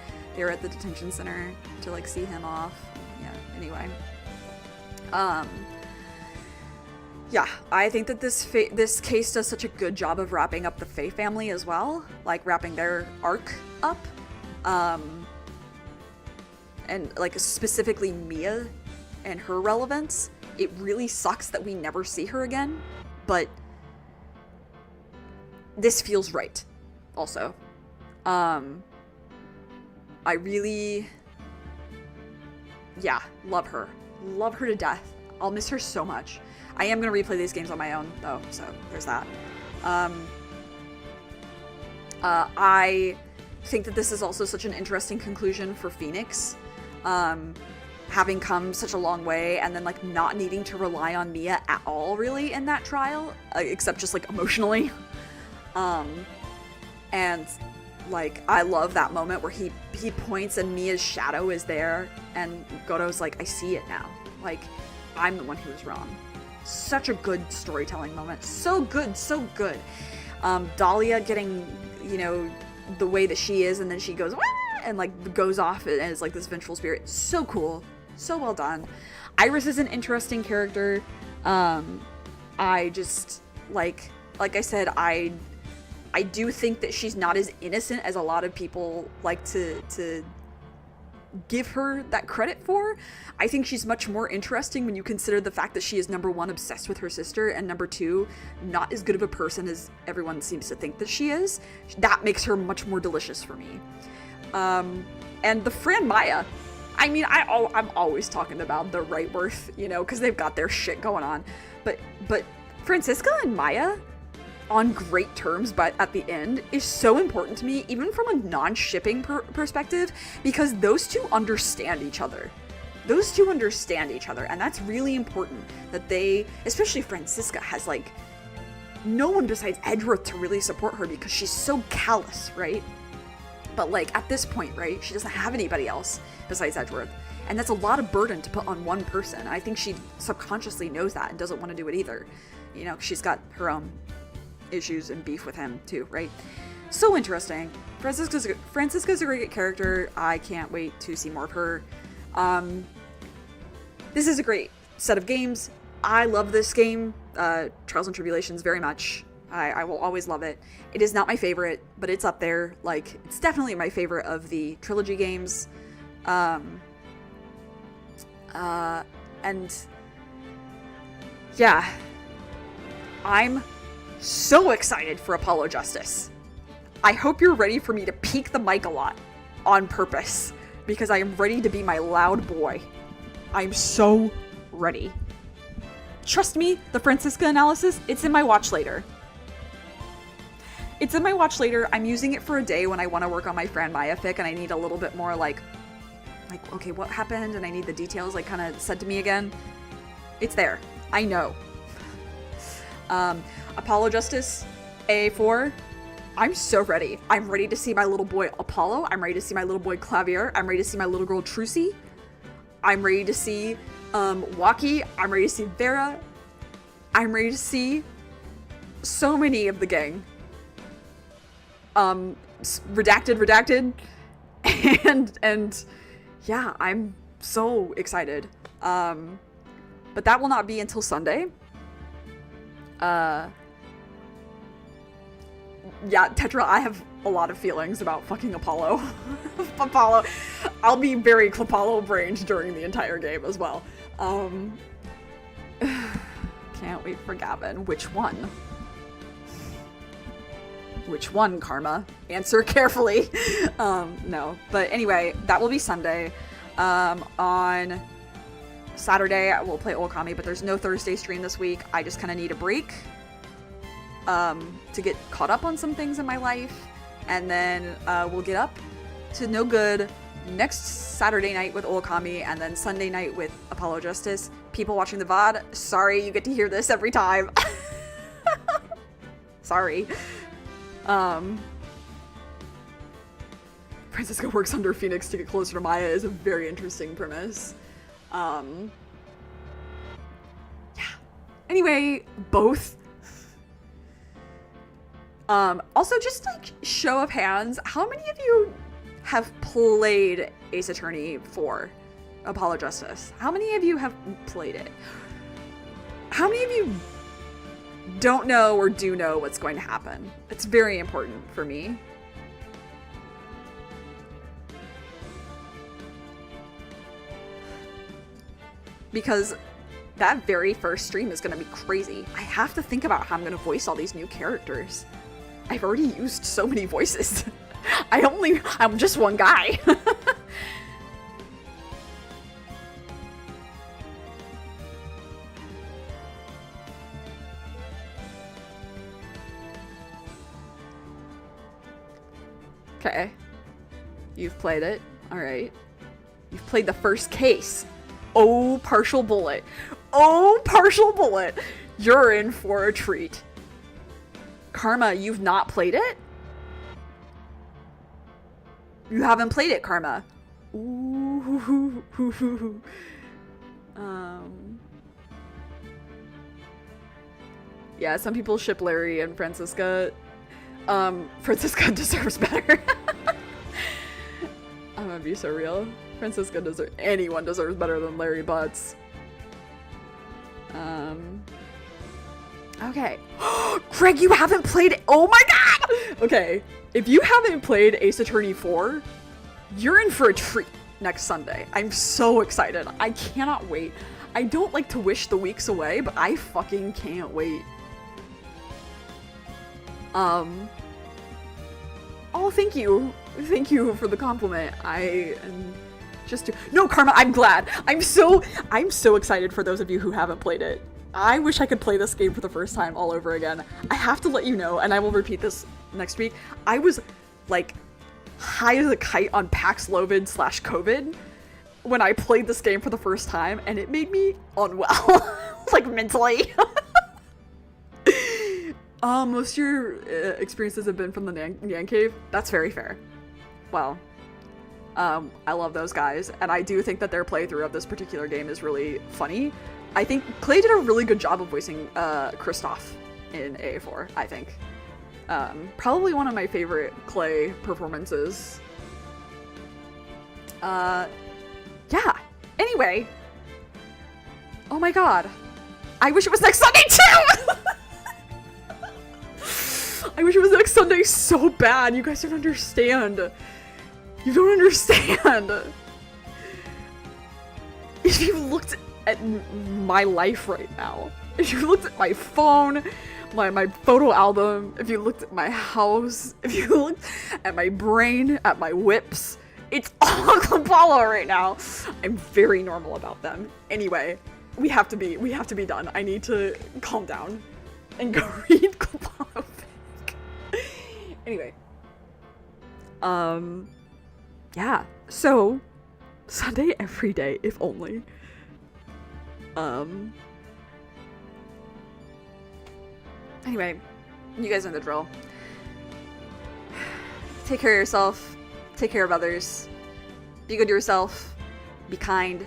at the detention center to, like, see him off. Yeah, anyway. Yeah, I think that this case does such a good job of wrapping up the Faye family as well, like wrapping their arc up, and like specifically Mia and her relevance. It really sucks that we never see her again, but this feels right. Also, I really, yeah, love her to death. I'll miss her so much. I am going to replay these games on my own, though, so there's that. I think that this is also such an interesting conclusion for Phoenix, having come such a long way, and then, like, not needing to rely on Mia at all, really, in that trial, except just, like, emotionally. And, like, I love that moment where he points and Mia's shadow is there, and Goro's like, I see it now. Like, I'm the one who was wrong. Such a good storytelling moment. So good, so good. Dahlia getting, you know, the way that she is, and then she goes, wah! And, like, goes off and is, like, this vengeful spirit. So cool. So well done. Iris is an interesting character. I just, like I said, I I do think that she's not as innocent as a lot of people like to give her that credit for. I think she's much more interesting when you consider the fact that she is, number one, obsessed with her sister, and number two, not as good of a person as everyone seems to think that she is. That makes her much more delicious for me. And the Fran Maya, I mean, I'm always talking about the right worth, you know, because they've got their shit going on. But Francisca and Maya on great terms, but at the end, is so important to me, even from a non-shipping perspective, because those two understand each other. Those two understand each other, and that's really important, that they, especially Francisca, has, like, no one besides Edgeworth to really support her because she's so callous, right? But, like, at this point, right, she doesn't have anybody else besides Edgeworth, and that's a lot of burden to put on one person, and I think she subconsciously knows that and doesn't want to do it either. You know, she's got her own issues and beef with him too, right? So interesting. Francisca's a great character. I can't wait to see more of her. This is a great set of games. I love this game, Trials and Tribulations, very much. I will always love it. It is not my favorite, but it's up there. Like, it's definitely my favorite of the trilogy games. And yeah, I'm so excited for Apollo Justice. I hope you're ready for me to peek the mic a lot on purpose, because I am ready to be my loud boy. I'm so ready. Trust me, the Francisca analysis, it's in my watch later. It's in my watch later. I'm using it for a day when I want to work on my Fran Maya fic and I need a little bit more like, okay, what happened? And I need the details like kind of said to me again. It's there. I know. Apollo Justice, A4, I'm so ready. I'm ready to see my little boy Apollo. I'm ready to see my little boy Clavier. I'm ready to see my little girl Trucy. I'm ready to see Waki. I'm ready to see Vera. I'm ready to see so many of the gang. Redacted. and yeah, I'm so excited. But that will not be until Sunday. Yeah, Tetra, I have a lot of feelings about fucking Apollo. Apollo. I'll be very Clopalo-brained during the entire game as well. Can't wait for Gavin. Which one? Which one, Karma? Answer carefully. No. But anyway, that will be Sunday. On Saturday, I will play Okami, but there's no Thursday stream this week. I just kind of need a break to get caught up on some things in my life. And then we'll get up to no good next Saturday night with Okami, and then Sunday night with Apollo Justice. People watching the VOD, sorry you get to hear this every time. Sorry. Francisco works under Phoenix to get closer to Maya is a very interesting premise. Yeah. Anyway, both. Also, just like show of hands, how many of you have played Ace Attorney 4 Apollo Justice? How many of you have played it? How many of you don't know or do know what's going to happen? It's very important for me. Because that very first stream is going to be crazy. I have to think about how I'm going to voice all these new characters. I've already used so many voices. I'm just one guy. Okay. You've played it. Alright. You've played the first case. Oh, partial bullet. Oh, partial bullet. You're in for a treat. Karma, you've not played it? You haven't played it, Karma. Ooh. Yeah, some people ship Larry and Francisca. Francisca deserves better. I'm gonna be so real. Anyone deserves better than Larry Butts. Okay. Craig, you haven't played it. Oh my god! Okay, if you haven't played Ace Attorney 4, you're in for a treat next Sunday. I'm so excited. I cannot wait. I don't like to wish the weeks away, but I fucking can't wait. Oh, thank you. Thank you for the compliment. I am just... No, Karma, I'm glad. I'm so excited for those of you who haven't played it. I wish I could play this game for the first time all over again. I have to let you know, and I will repeat this next week. I was, like, high as a kite on Paxlovid/COVID when I played this game for the first time, and it made me unwell. Like, mentally. Most of your experiences have been from the Nyan Cave. That's very fair. Well, I love those guys, and I do think that their playthrough of this particular game is really funny. I think Clay did a really good job of voicing Kristoff in AA4, I think. Probably one of my favorite Clay performances. Yeah. Anyway. Oh my god. I wish it was next Sunday too! I wish it was next Sunday so bad. You guys don't understand. You don't understand. If you looked at my life right now, if you looked at my phone, my photo album, if you looked at my house, if you looked at my brain, at my whips, it's all Klapala right now. I'm very normal about them. Anyway, we have to be done. I need to calm down and go read Klapala. Anyway. Yeah. So, Sunday every day, if only. Anyway, you guys know the drill. Take care of yourself. Take care of others. Be good to yourself. Be kind.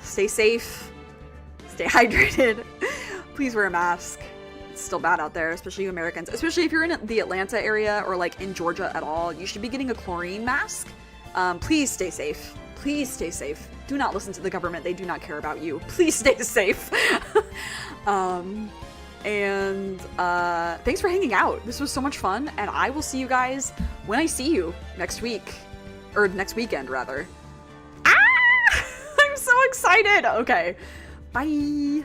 Stay safe. Stay hydrated. Please wear a mask. It's still bad out there, especially you Americans. Especially if you're in the Atlanta area or like in Georgia at all, you should be getting a chlorine mask. Please stay safe. Please stay safe. Do not listen to the government. They do not care about you. Please stay safe. Thanks for hanging out. This was so much fun, and I will see you guys when I see you next week. Or next weekend, rather. Ah! I'm so excited! Okay. Bye!